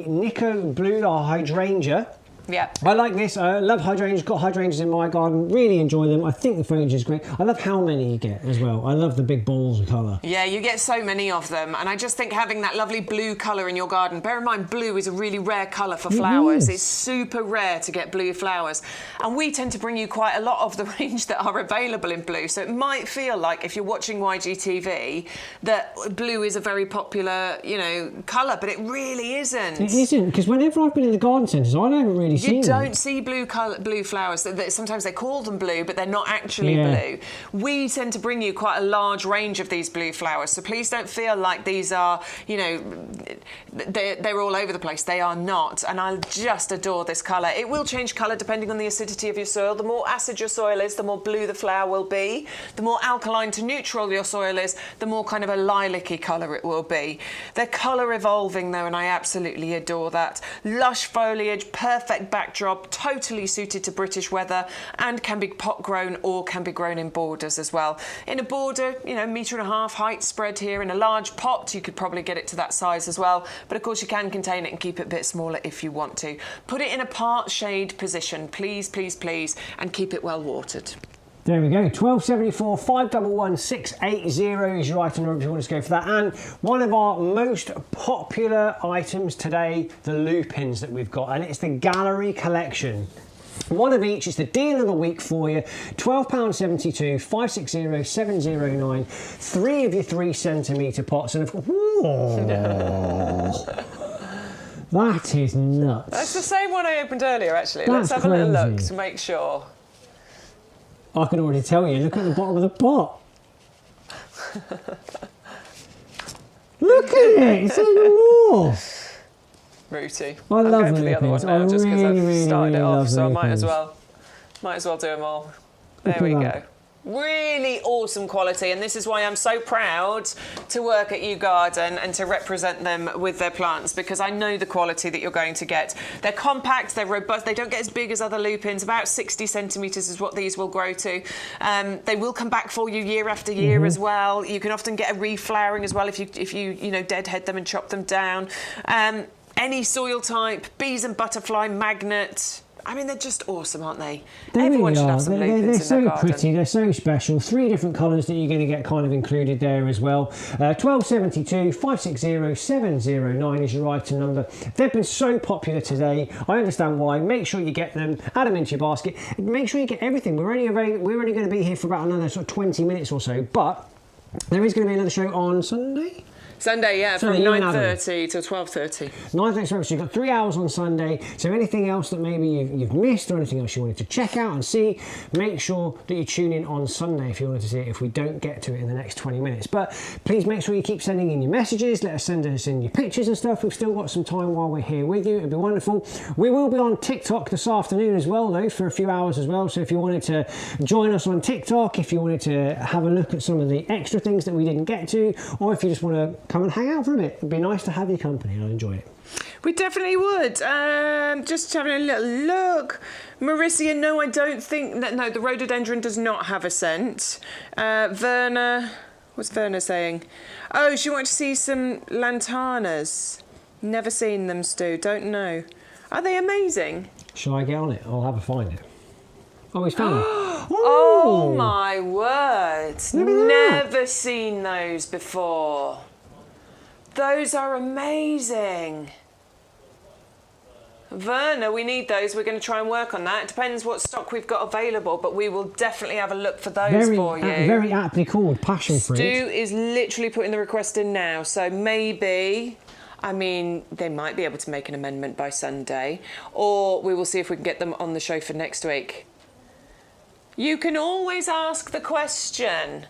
Nikko Blue, our Hydrangea. Yeah. I like this. I love hydrangeas. Got hydrangeas in my garden. Really enjoy them. I think the foliage is great. I love how many you get as well. I love the big balls of colour. Yeah, you get so many of them, and I just think having that lovely blue colour in your garden. Bear in mind, blue is a really rare colour for flowers. It's super rare to get blue flowers, and we tend to bring you quite a lot of the range that are available in blue. So it might feel like if you're watching YGTV that blue is a very popular, you know, colour, but it really isn't. It isn't, because whenever I've been in the garden centres, I haven't really seen them. You don't see blue flowers. Sometimes they call them blue, but they're not actually blue. We tend to bring you quite a large range of these blue flowers, so please don't feel like these are, you know, they're all over the place. They are not, and I just adore this colour. It will change colour depending on the acidity of your soil. The more acid your soil is, the more blue the flower will be. The more alkaline to neutral your soil is, the more kind of a lilac-y colour it will be. They're colour evolving though, and I absolutely adore that. Lush foliage, perfect backdrop, totally suited to British weather, and can be pot grown or can be grown in borders as well. In a border, you know, 1.5 metre height spread here. In a large pot, you could probably get it to that size as well, but of course you can contain it and keep it a bit smaller if you want to. Put it in a part shade position, please, please, please, and keep it well watered. There we go, 1274 511 680 is your item number if you want to go for that. And one of our most popular items today, the lupins that we've got, and it's the Gallery collection. One of each is the deal of the week for you. £12.72, 560 709, 3 of your 3 centimetre pots, and of course, that is nuts. That's the same one I opened earlier, actually. That's Let's have a little look crazy. to make sure. I can already tell you, look at the bottom of the pot. Look at it, it's even more. Rooty. I love the other one now just because I've started it off, so I might as well do them all. There we go. Really awesome quality, and this is why I'm so proud to work at YouGarden and to represent them with their plants, because I know the quality that you're going to get. They're compact, they're robust, they don't get as big as other lupins. About 60 centimetres is what these will grow to. They will come back for you year after year as well. You can often get a reflowering as well if you know, deadhead them and chop them down. Any soil type, bees and butterfly magnet. I mean, they're just awesome, aren't they? Everyone should have some lupins in their so garden. pretty, they're so special. 3 different colours that you're going to get kind of included there as well. 1272 560 709 is your item number. They've been so popular today. I understand why. Make sure you get them, add them into your basket. Make sure you get everything. We're only going to be here for about another sort of 20 minutes or so, but there is going to be another show on Sunday. Sunday, yeah, from 9:30 till 12:30. 9:30, so you've got 3 hours on Sunday. So anything else that maybe you've missed or anything else you wanted to check out and see, make sure that you tune in on Sunday if you wanted to see it, if we don't get to it in the next 20 minutes. But please make sure you keep sending in your messages, send us in your pictures and stuff. We've still got some time while we're here with you. It'd be wonderful. We will be on TikTok this afternoon as well, though, for a few hours as well. So if you wanted to join us on TikTok, if you wanted to have a look at some of the extra things that we didn't get to, or if you just want to come and hang out for a bit, it'd be nice to have your company. I'd enjoy it. We definitely would. Just having a little look. Marisia, no, I don't think that. No, the rhododendron does not have a scent. Verna, what's Verna saying? Oh, she wanted to see some lantanas. Never seen them, Stu. Don't know. Are they amazing? Shall I get on it? I'll have a find it. Oh, he's found it. Oh my word! Never seen those before. Those are amazing. Verna, we need those. We're going to try and work on that. It depends what stock we've got available, but we will definitely have a look for those for you. Very aptly called passion fruit. Stu is literally putting the request in now, so maybe, I mean, they might be able to make an amendment by Sunday, or we will see if we can get them on the show for next week. You can always ask the question.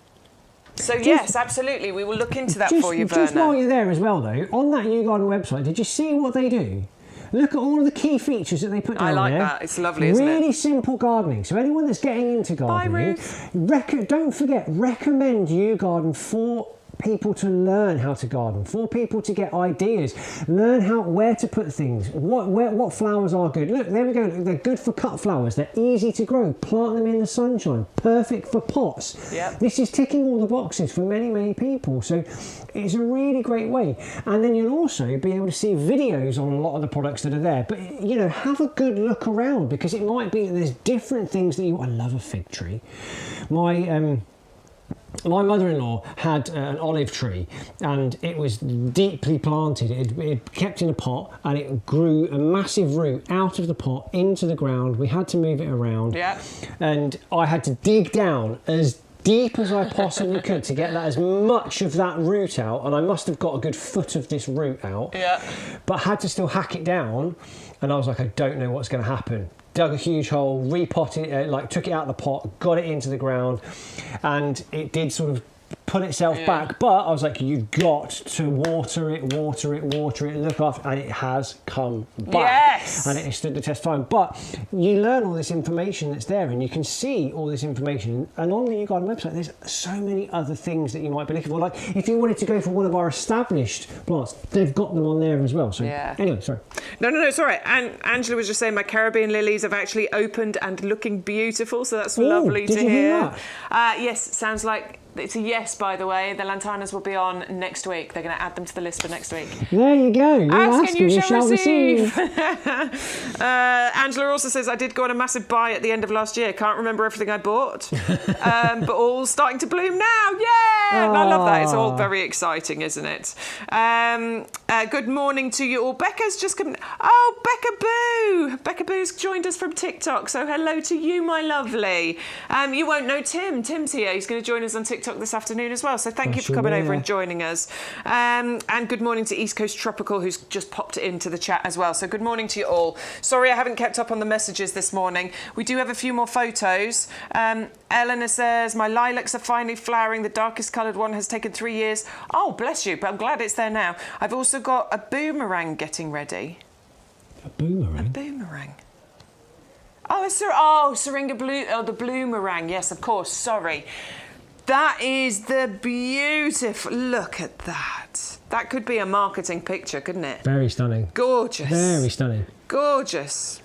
So yes, absolutely, we will look into that for you, Verna. Just while you're there as well, though, on that YouGarden website, did you see what they do? Look at all of the key features that they put down there. I like that. It's lovely, isn't it? Really simple gardening. So anyone that's getting into gardening, don't forget, recommend YouGarden for people to learn how to garden, for people to get ideas, learn where to put things, what flowers are good. Look, there we go. They're good for cut flowers. They're easy to grow. Plant them in the sunshine. Perfect for pots. Yep. This is ticking all the boxes for many, many people. So it's a really great way. And then you'll also be able to see videos on a lot of the products that are there. But, you know, have a good look around, because it might be that there's different things that you... I love a fig tree. My mother-in-law had an olive tree, and it was deeply planted. It kept in a pot, and it grew a massive root out of the pot into the ground. We had to move it around, and I had to dig down as deep as I possibly could to get that, as much of that root out, and I must have got a good foot of this root out, but had to still hack it down, and I was like, I don't know what's going to happen. Dug a huge hole, repotted it, like took it out of the pot, got it into the ground, and it did sort of put itself back. But I was like, you've got to water it, look after, and it has come back. Yes! And it has stood the test of time. But you learn all this information that's there, and you can see all this information. And on the YouGarden website, there's so many other things that you might be looking for. Like if you wanted to go for one of our established plants, they've got them on there as well. So anyway, sorry. No, it's all right. And Angela was just saying my Caribbean lilies have actually opened and looking beautiful, so that's lovely to hear. Yes, sounds like it's a yes, by the way. The lantanas will be on next week. They're going to add them to the list for next week. There you go. You shall receive. Angela also says, I did go on a massive buy at the end of last year. Can't remember everything I bought, but all starting to bloom now. Yeah! I love that. It's all very exciting, isn't it? Good morning to you all. Becca's just come. Oh, Becca Boo! Becca Boo's joined us from TikTok, so hello to you, my lovely. You won't know Tim. Tim's here. He's going to join us on TikTok this afternoon as well, so thank you for coming over and joining us. And good morning to East Coast Tropical, who's just popped into the chat as well, so good morning to you all. Sorry I haven't kept up on the messages this morning. We do have a few more photos. Eleanor says, my lilacs are finally flowering. The darkest coloured one has taken 3 years. Oh, bless you, but I'm glad it's there now. I've also got a boomerang getting ready. A boomerang? A boomerang. Oh, Syringa blue. Oh, the bloomerang. Yes, of course. Sorry. That is the beautiful... Look at that. That could be a marketing picture, couldn't it? Very stunning. Gorgeous. Very stunning. Gorgeous.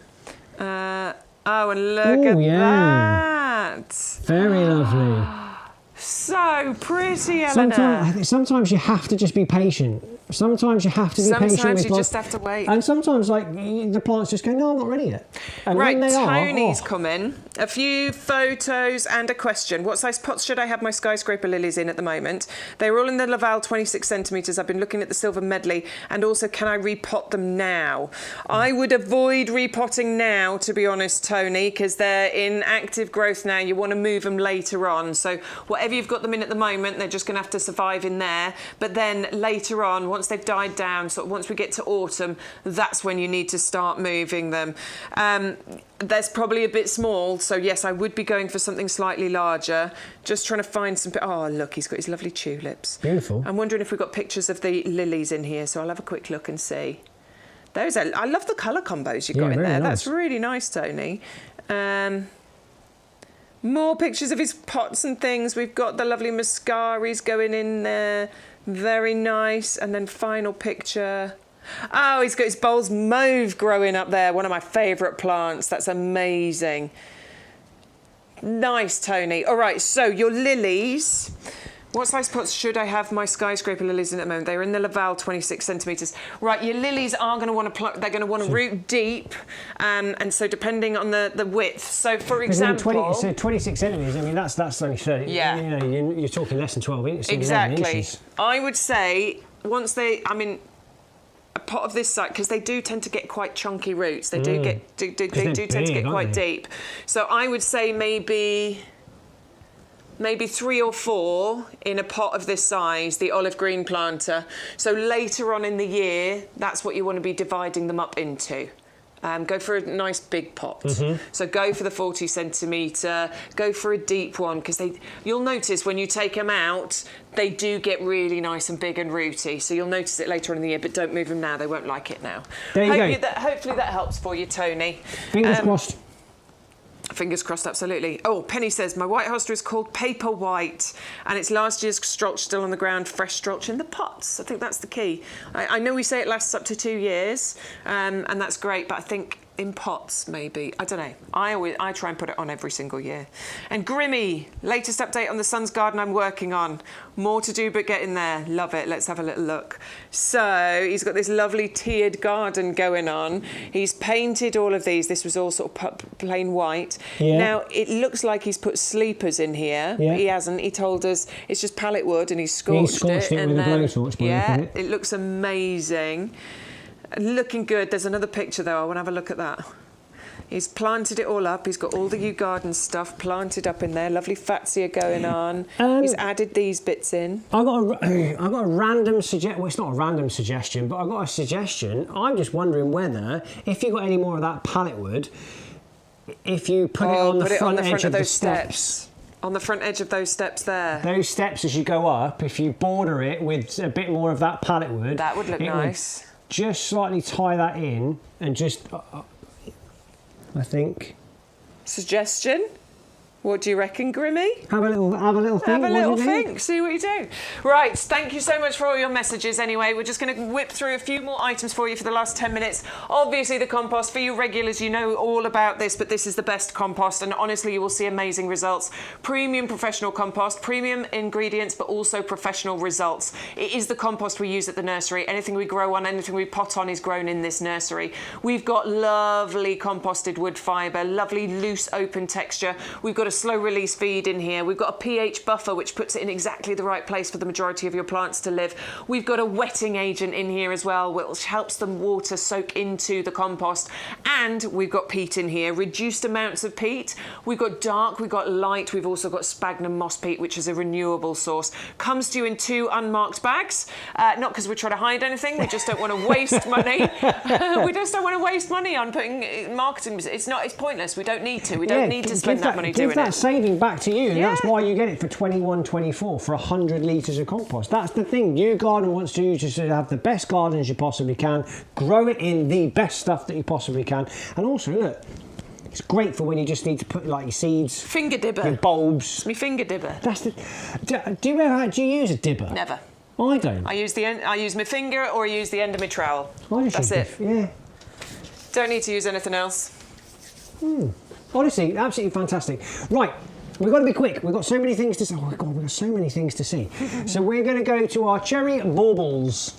And look at that. Very lovely. So pretty, Eleanor. Sometimes you have to just be patient. Sometimes you have to be patient. Sometimes you just have to wait. And sometimes, like, the plants just go, no, I'm not ready yet. And right, when they Tony's come in. A few photos and a question. What size pots should I have my skyscraper lilies in at the moment? They're all in the Laval 26 centimetres. I've been looking at the silver medley. And also, can I repot them now? I would avoid repotting now, to be honest, Tony, because they're in active growth now. You want to move them later on. So whatever you've got them in at the moment, they're just going to have to survive in there. But then later on, once they've died down, so once we get to autumn, that's when you need to start moving them. That's probably a bit small, so yes, I would be going for something slightly larger. Just trying to find some... Oh, look, he's got his lovely tulips. Beautiful. I'm wondering if we've got pictures of the lilies in here, so I'll have a quick look and see. Those are... I love the colour combos you've got in there. Nice. That's really nice, Tony. More pictures of his pots and things. We've got the lovely muscaris going in there. Very nice. And then final picture. Oh, he's got his Bowls Mauve growing up there. One of my favourite plants. That's amazing. Nice, Tony. All right, so your lilies. What size pots should I have my skyscraper lilies in at the moment? They're in the Laval 26 centimetres. Right, your lilies are going to want to they're going to want to root deep, and so depending on the width. So for example, 26 centimetres. I mean, that's only 30. Yeah. You know, you're talking less than 12 inches. Exactly. 11 inches. I would say once they, I mean, a pot of this size, because they do tend to get quite chunky roots. They do tend to get quite deep. So I would say maybe 3 or 4 in a pot of this size, the olive green planter. So later on in the year, that's what you want to be dividing them up into. Go for a nice big pot. So go for the 40 centimetre, go for a deep one, because you'll notice when you take them out, they do get really nice and big and rooty. So you'll notice it later on in the year, but don't move them now. They won't like it now. There you go. Hopefully that helps for you, Tony. Fingers crossed. Fingers crossed, absolutely. Oh, Penny says, my white hosta is called Paper White, and it's last year's strolch still on the ground, fresh strolch in the pots. I think that's the key. I know we say it lasts up to 2 years, and that's great, but I think in pots, maybe. I don't know. I try and put it on every single year. And Grimmy, latest update on the Sun's garden I'm working on. More to do, but getting there. Love it. Let's have a little look. So he's got this lovely tiered garden going on. He's painted all of these. This was all sort of plain white. Yeah. Now, it looks like he's put sleepers in here, but he hasn't. He told us it's just pallet wood and he's scorched it. With a blowtorch. Yeah, it looks amazing. Looking good. There's another picture though. I want to have a look at that. He's planted it all up. He's got all the YouGarden stuff planted up in there. Lovely Fuchsia going on. He's added these bits in. I got a random suggestion. Well, it's not a random suggestion, but I got a suggestion. I'm just wondering whether, if you got any more of that pallet wood, if you put it on the front edge of those steps. On the front edge of those steps there. Those steps as you go up, if you border it with a bit more of that pallet wood. That would look nice. Just slightly tie that in and just, I think. Suggestion? What do you reckon, Grimmy? Have a little think. Have a little think. See what you do. Right. Thank you so much for all your messages. Anyway, we're just going to whip through a few more items for you for the last 10 minutes. Obviously, the compost for you regulars, you know all about this, but this is the best compost, and honestly, you will see amazing results. Premium professional compost, premium ingredients, but also professional results. It is the compost we use at the nursery. Anything we grow on, anything we pot on, is grown in this nursery. We've got lovely composted wood fibre, lovely loose open texture. We've got a slow release feed in here. We've got a pH buffer which puts it in exactly the right place for the majority of your plants to live. We've got a wetting agent in here as well which helps the water soak into the compost, and we've got peat in here, reduced amounts of peat. We've got dark, we've got light, we've also got sphagnum moss peat, which is a renewable source. Comes to you in 2 unmarked bags, not because we're trying to hide anything, we just don't want to waste money. We just don't want to waste money on putting marketing. It's pointless. We don't need to. We don't need to spend that money doing it. Give that saving back to you, and that's why you get it for $21.24 for 100 litres of compost. That's the thing. YouGarden wants you to have the best gardens you possibly can, grow it in the best stuff that you possibly can, and also look, it's great for when you just need to put like your seeds, finger dibber, your bulbs. It's my finger dibber. That's the. Do you use a dibber? Never. I don't. I use my finger or I use the end of my trowel. That's it. Yeah. Don't need to use anything else. Honestly, absolutely fantastic. Right, we've got to be quick. We've got so many things to see. Oh my God, we've got so many things to see. So we're going to go to our cherry baubles.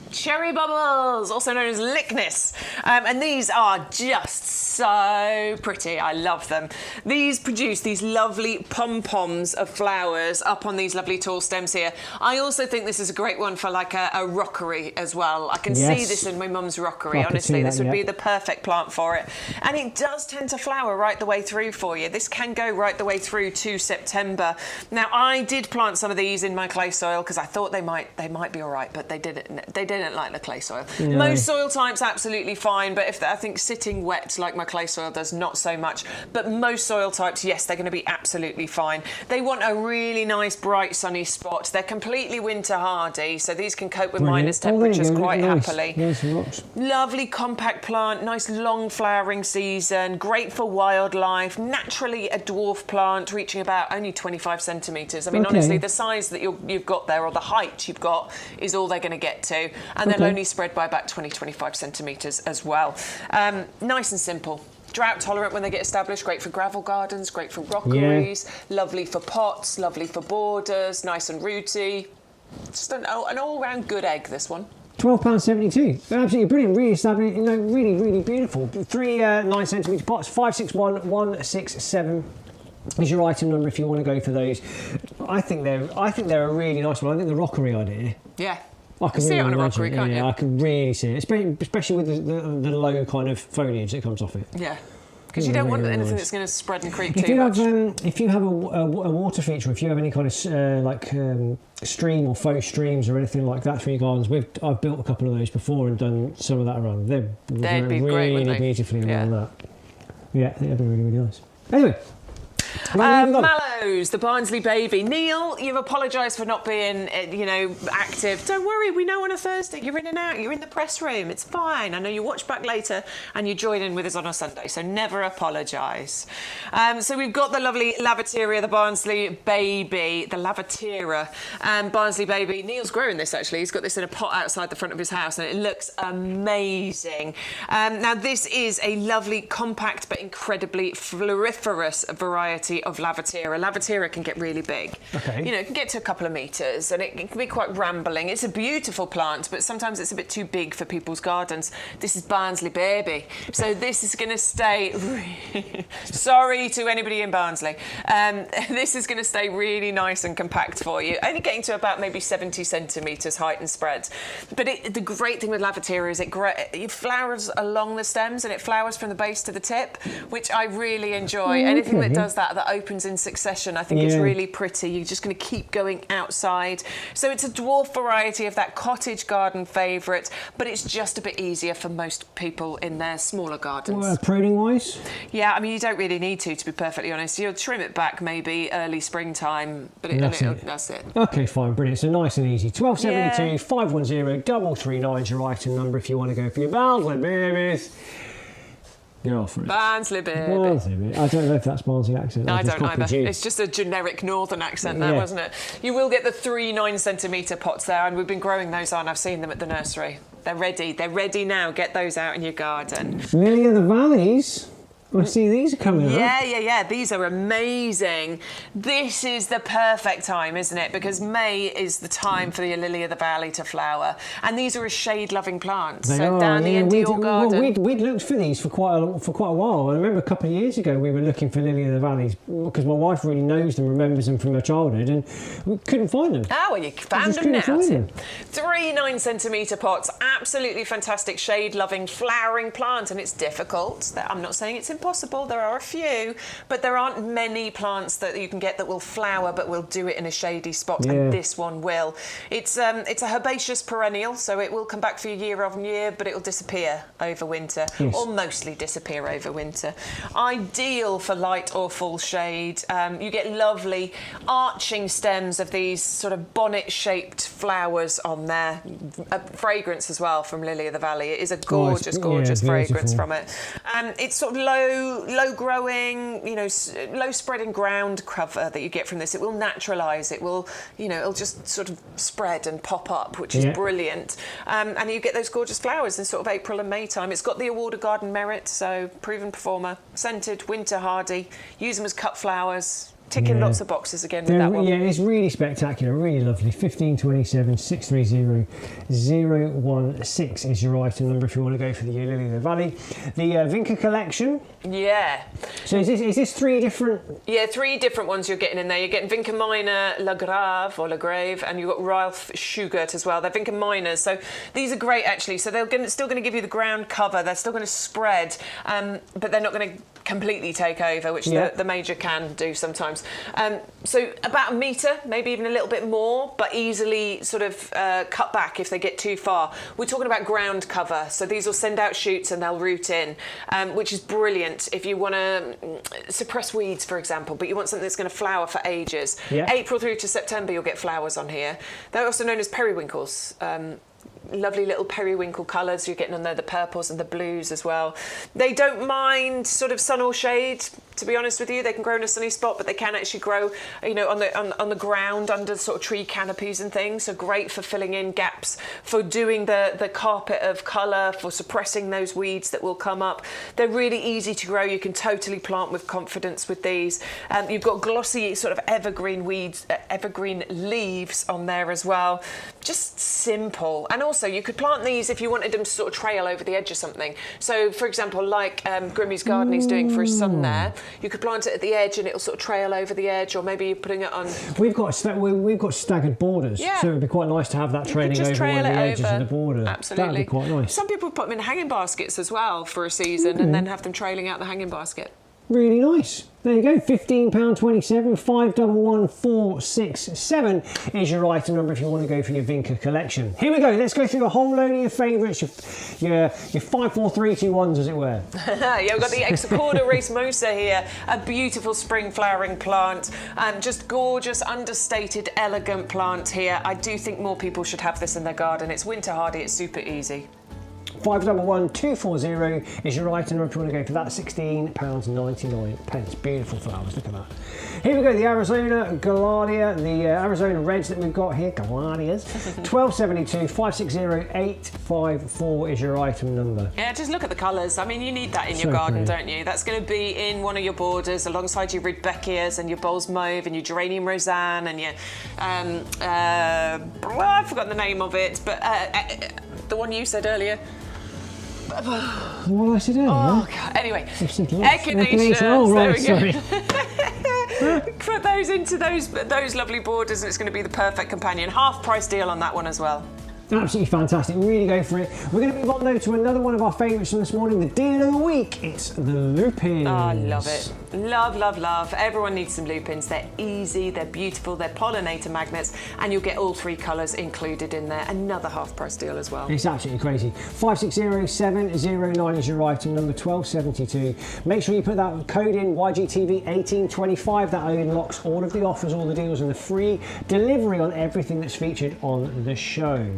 Cherry bubbles, also known as lickness. And these are just so pretty. I love them. These produce these lovely pom-poms of flowers up on these lovely tall stems here. I also think this is a great one for like a rockery as well. I can see this in my mum's rockery. Honestly, this would be the perfect plant for it. And it does tend to flower right the way through for you. This can go right the way through to September. Now, I did plant some of these in my clay soil because I thought they might be all right, but they didn't like the clay soil. No. Most soil types absolutely fine, but I think sitting wet like my clay soil does, not so much. But most soil types, yes, they're going to be absolutely fine. They want a really nice bright sunny spot. They're completely winter hardy, so these can cope with minus temperatures quite happily. Nice. Lovely compact plant, nice long flowering season, great for wildlife, naturally a dwarf plant reaching about only 25 centimetres. I mean, honestly, the size that you've got there, or the height you've got, is all they're going to get to. And they'll only spread by about 20-25 centimetres as well. Nice and simple. Drought tolerant when they get established, great for gravel gardens, great for rockeries, lovely for pots, lovely for borders, nice and rooty. Just an all-round good egg, this one. £12.72. Absolutely brilliant, really established, really, really beautiful. 3 9cm pots, 561167 is your item number if you want to go for those. I think they're a really nice one. I think the rockery idea. Yeah. I can see it on a rockery, can't you? I can really see it, especially with the low kind of foliage that comes off it. Yeah, because you don't want anything that's going to spread and creep too much. If you have a water feature, if you have any kind of stream or faux streams or anything like that for your gardens, I've built a couple of those before and done some of that around. They'd be really great, beautifully around that. Yeah, I think that'd be really, really nice. Anyway. Mallows, the Barnsley baby. Neil, you've apologised for not being, active. Don't worry, we know on a Thursday you're in and out. You're in the press room. It's fine. I know you watch back later and you join in with us on a Sunday, so never apologise. So we've got the lovely Lavateria, the Barnsley baby, the Lavateria, Barnsley baby. Neil's growing this actually. He's got this in a pot outside the front of his house and it looks amazing. Now this is a lovely, compact but incredibly floriferous variety of Lavateria. Lavateria can get really big. Okay. It can get to a couple of metres and it can be quite rambling. It's a beautiful plant, but sometimes it's a bit too big for people's gardens. This is Barnsley baby. So this is going to stay... Sorry to anybody in Barnsley. This is going to stay really nice and compact for you. Only getting to about maybe 70 centimetres height and spread. But the great thing with Lavateria is it flowers along the stems and it flowers from the base to the tip, which I really enjoy. Anything that does that opens in succession, I think it's really pretty. You're just going to keep going outside. So it's a dwarf variety of that cottage garden favourite, but it's just a bit easier for most people in their smaller gardens. Well, pruning-wise? Yeah, I mean, you don't really need to be perfectly honest. You'll trim it back maybe early springtime, but that's it. Okay, fine, brilliant. So nice and easy. 1272 510 339 is your item number if you want to go for your Barnsley babies. Go for it. Barnsley baby. Barnsley baby. I don't know if that's Barnsley accent. No, I don't either. It's just a generic northern accent there, wasn't it? You will get the 3 9-centimetre pots there, and we've been growing those on. I've seen them at the nursery. They're ready. They're ready now. Get those out in your garden. Lily of the Valleys. I see these are coming up. Yeah. These are amazing. This is the perfect time, isn't it? Because May is the time for the lily of the valley to flower, and these are a shade-loving plant. They so are, down the end of your garden. Well, we'd looked for these for quite a while. I remember a couple of years ago we were looking for lily of the valleys because my wife really knows them, remembers them from her childhood, and we couldn't find them. Oh, well, you found them now. 3 9-centimetre pots, absolutely fantastic shade-loving flowering plant, and it's difficult. I'm not saying it's impossible. There are a few, but there aren't many plants that you can get that will flower but will do it in a shady spot, and this one will. It's a herbaceous perennial, so it will come back for you year on year, but it will disappear over winter, or mostly disappear over winter. Ideal for light or full shade. You get lovely arching stems of these sort of bonnet-shaped flowers on there. Fragrance as well from Lily of the Valley. It is a gorgeous fragrance from it. It's sort of low growing, low spreading ground cover that you get from this. It will naturalise. It will, it'll just sort of spread and pop up, which is brilliant. And you get those gorgeous flowers in sort of April and May time. It's got the award of garden merit, so proven performer, scented, winter hardy. Use them as cut flowers. Ticking lots of boxes again with that one. Yeah, it's really spectacular, really lovely. 1527 630 016 is your item number if you want to go for the Lily of the Valley. The Vinca collection. Yeah. So is this 3 different? Yeah, 3 different ones you're getting in there. You're getting Vinca minor, La Grave or La Grave, and you've got Ralph Schugert as well. They're Vinca minors, so these are great actually. So they're still going to give you the ground cover. They're still going to spread, but they're not going to completely take over, which the major can do sometimes. So about 1 metre, maybe even a little bit more, but easily sort of cut back if they get too far. We're talking about ground cover, so these will send out shoots and they'll root in, which is brilliant if you want to suppress weeds, for example, but you want something that's going to flower for ages. April through to September, you'll get flowers on here. They're also known as periwinkles. Lovely little periwinkle colours you're getting on there, the purples and the blues as well. They don't mind sort of sun or shade, to be honest with you. They can grow in a sunny spot, but they can actually grow, on the ground under sort of tree canopies and things. So great for filling in gaps, for doing the carpet of colour, for suppressing those weeds that will come up. They're really easy to grow. You can totally plant with confidence with these. You've got glossy sort of evergreen leaves on there as well. Just simple. And also you could plant these if you wanted them to sort of trail over the edge of something. So for example, like Grimmy's garden he's doing for his son there, you could plant it at the edge and it'll sort of trail over the edge, or maybe you're putting it on... We've got staggered borders, so it'd be quite nice to have that trailing over one of the edges of the border. Absolutely. That'd be quite nice. Some people put them in hanging baskets as well for a season and then have them trailing out the hanging basket. Really nice. There you go, £15.27, 511467 is your item number if you want to go for your Vinca collection. Here we go, let's go through a whole load of your favourites, your 5, 4, 3, 2, 1s as it were. Yeah, we've got the Hexacorda racemosa here, a beautiful spring flowering plant, just gorgeous, understated, elegant plant here. I do think more people should have this in their garden. It's winter hardy, it's super easy. 511240 is your item number if you want to go for that, £16.99. Beautiful flowers, look at that. Here we go, the Arizona Gaillardia, the Arizona Reds that we've got here, Gaillardias. 1272, 560854 is your item number. Yeah, just look at the colours. I mean, you need that in your garden, don't you? That's going to be in one of your borders alongside your Rudbeckias and your Bowles Mauve and your Geranium Roseanne and your, I've forgotten the name of it, but the one you said earlier. What I said earlier? Oh, God. Anyway, Echinacea. Oh, right, sorry. Put those into those lovely borders and it's going to be the perfect companion. Half price deal on that one as well. Absolutely fantastic, really go for it. We're going to move on though to another one of our favourites from this morning, the deal of the week. It's the lupins. Oh, I love it. Love, love, love. Everyone needs some lupins. They're easy, they're beautiful, they're pollinator magnets, and you'll get all 3 colours included in there. Another half price deal as well. It's absolutely crazy. 560709 is your item number, 1272. Make sure you put that code in, YGTV1825. That unlocks all of the offers, all the deals, and the free delivery on everything that's featured on the show.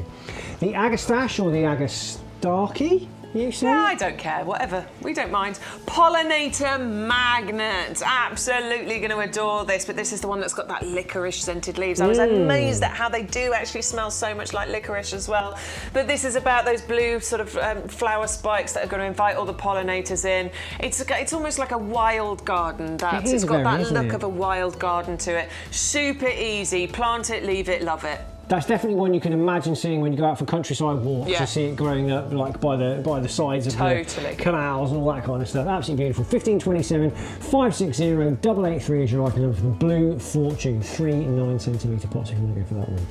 The Agastache or the Agastache, you say? Yeah, I don't care, whatever. We don't mind. Pollinator magnet. Absolutely going to adore this, but this is the one that's got that licorice scented leaves. I was amazed at how they do actually smell so much like licorice as well. But this is about those blue sort of flower spikes that are going to invite all the pollinators in. It's almost like a wild garden. It's got that look of a wild garden to it. Super easy. Plant it, leave it, love it. That's definitely one you can imagine seeing when you go out for countryside walks. You see it growing up like by the sides of the canals and all that kind of stuff. Absolutely beautiful. 1527 560 883 is your item number for the Blue Fortune 3 9cm pots if you want to go for that one.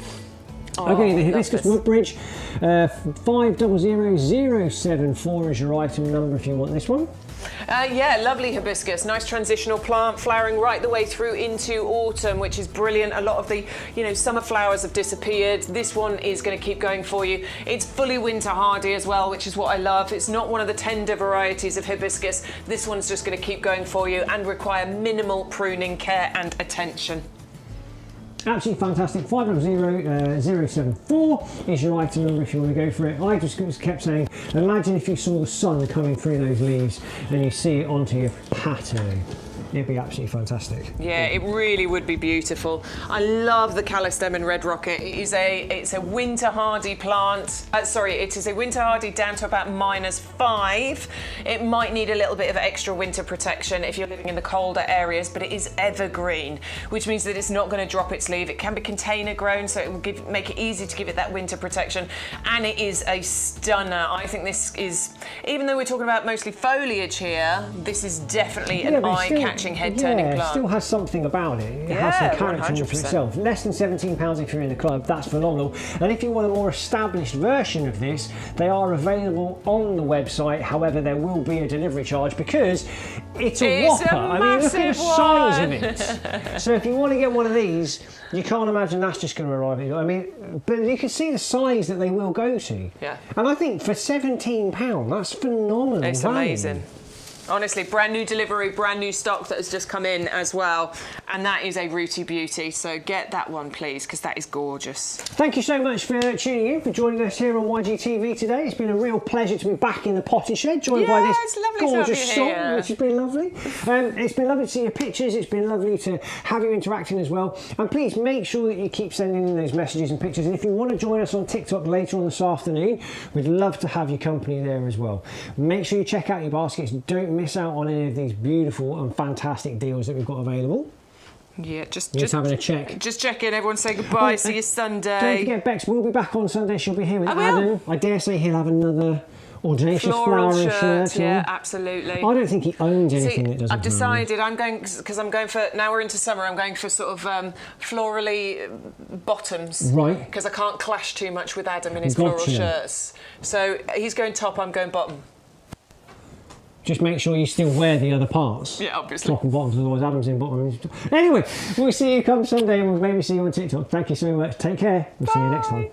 Okay, the Hibiscus Woodbridge 500074 is your item number if you want this one. Yeah, lovely hibiscus, nice transitional plant, flowering right the way through into autumn, which is brilliant. A lot of the, summer flowers have disappeared. This one is going to keep going for you. It's fully winter hardy as well, which is what I love. It's not one of the tender varieties of hibiscus. This one's just going to keep going for you and require minimal pruning, care and attention. Absolutely fantastic. 500074 is your item number if you want to go for it. I just kept saying, imagine if you saw the sun coming through those leaves and you see it onto your patio. It'd be absolutely fantastic. Yeah, it really would be beautiful. I love the Callistemon red rocket. It's a winter hardy plant. It is a winter hardy down to about -5. It might need a little bit of extra winter protection if you're living in the colder areas, but it is evergreen, which means that it's not going to drop its leaf. It can be container grown, so it will make it easy to give it that winter protection. And it is a stunner. I think this is, even though we're talking about mostly foliage here, this is definitely an eye-catching, head-turning plant. It still has something about it. It has some character to itself. Less than £17 if you're in the club, that's phenomenal. And if you want a more established version of this, they are available on the website. However, there will be a delivery charge because it's a whopper. I mean, look at the size of it. So if you want to get one of these, you can't imagine that's just going to arrive. I mean, but you can see the size that they will go to. Yeah. And I think for £17, that's phenomenal. It's amazing. Honestly, brand new delivery, brand new stock that has just come in as well. And that is a rooty beauty. So get that one, please, because that is gorgeous. Thank you so much for tuning in, for joining us here on YGTV today. It's been a real pleasure to be back in the potting shed, joined by this gorgeous song, which has been lovely. It's been lovely to see your pictures. It's been lovely to have you interacting as well. And please make sure that you keep sending in those messages and pictures. And if you want to join us on TikTok later on this afternoon, we'd love to have your company there as well. Make sure you check out your baskets. Don't miss out on any of these beautiful and fantastic deals that we've got available. Yeah, just having a check. Just check in. Everyone say goodbye. See you Sunday. Don't forget, Bex will be back on Sunday. She'll be here with Adam. I dare say he'll have another audacious floral shirt. Yeah, absolutely. I don't think he owns anything that doesn't. I've decided I'm going, because I'm going for, now we're into summer, I'm going for sort of florally bottoms. Right. Because I can't clash too much with Adam in his floral shirts. So he's going top, I'm going bottom. Just make sure you still wear the other parts. Yeah, obviously. Top and bottoms, otherwise Adam's in bottom. Anyway, we'll see you come Sunday and we'll maybe see you on TikTok. Thank you so much. Take care. We'll see you next time.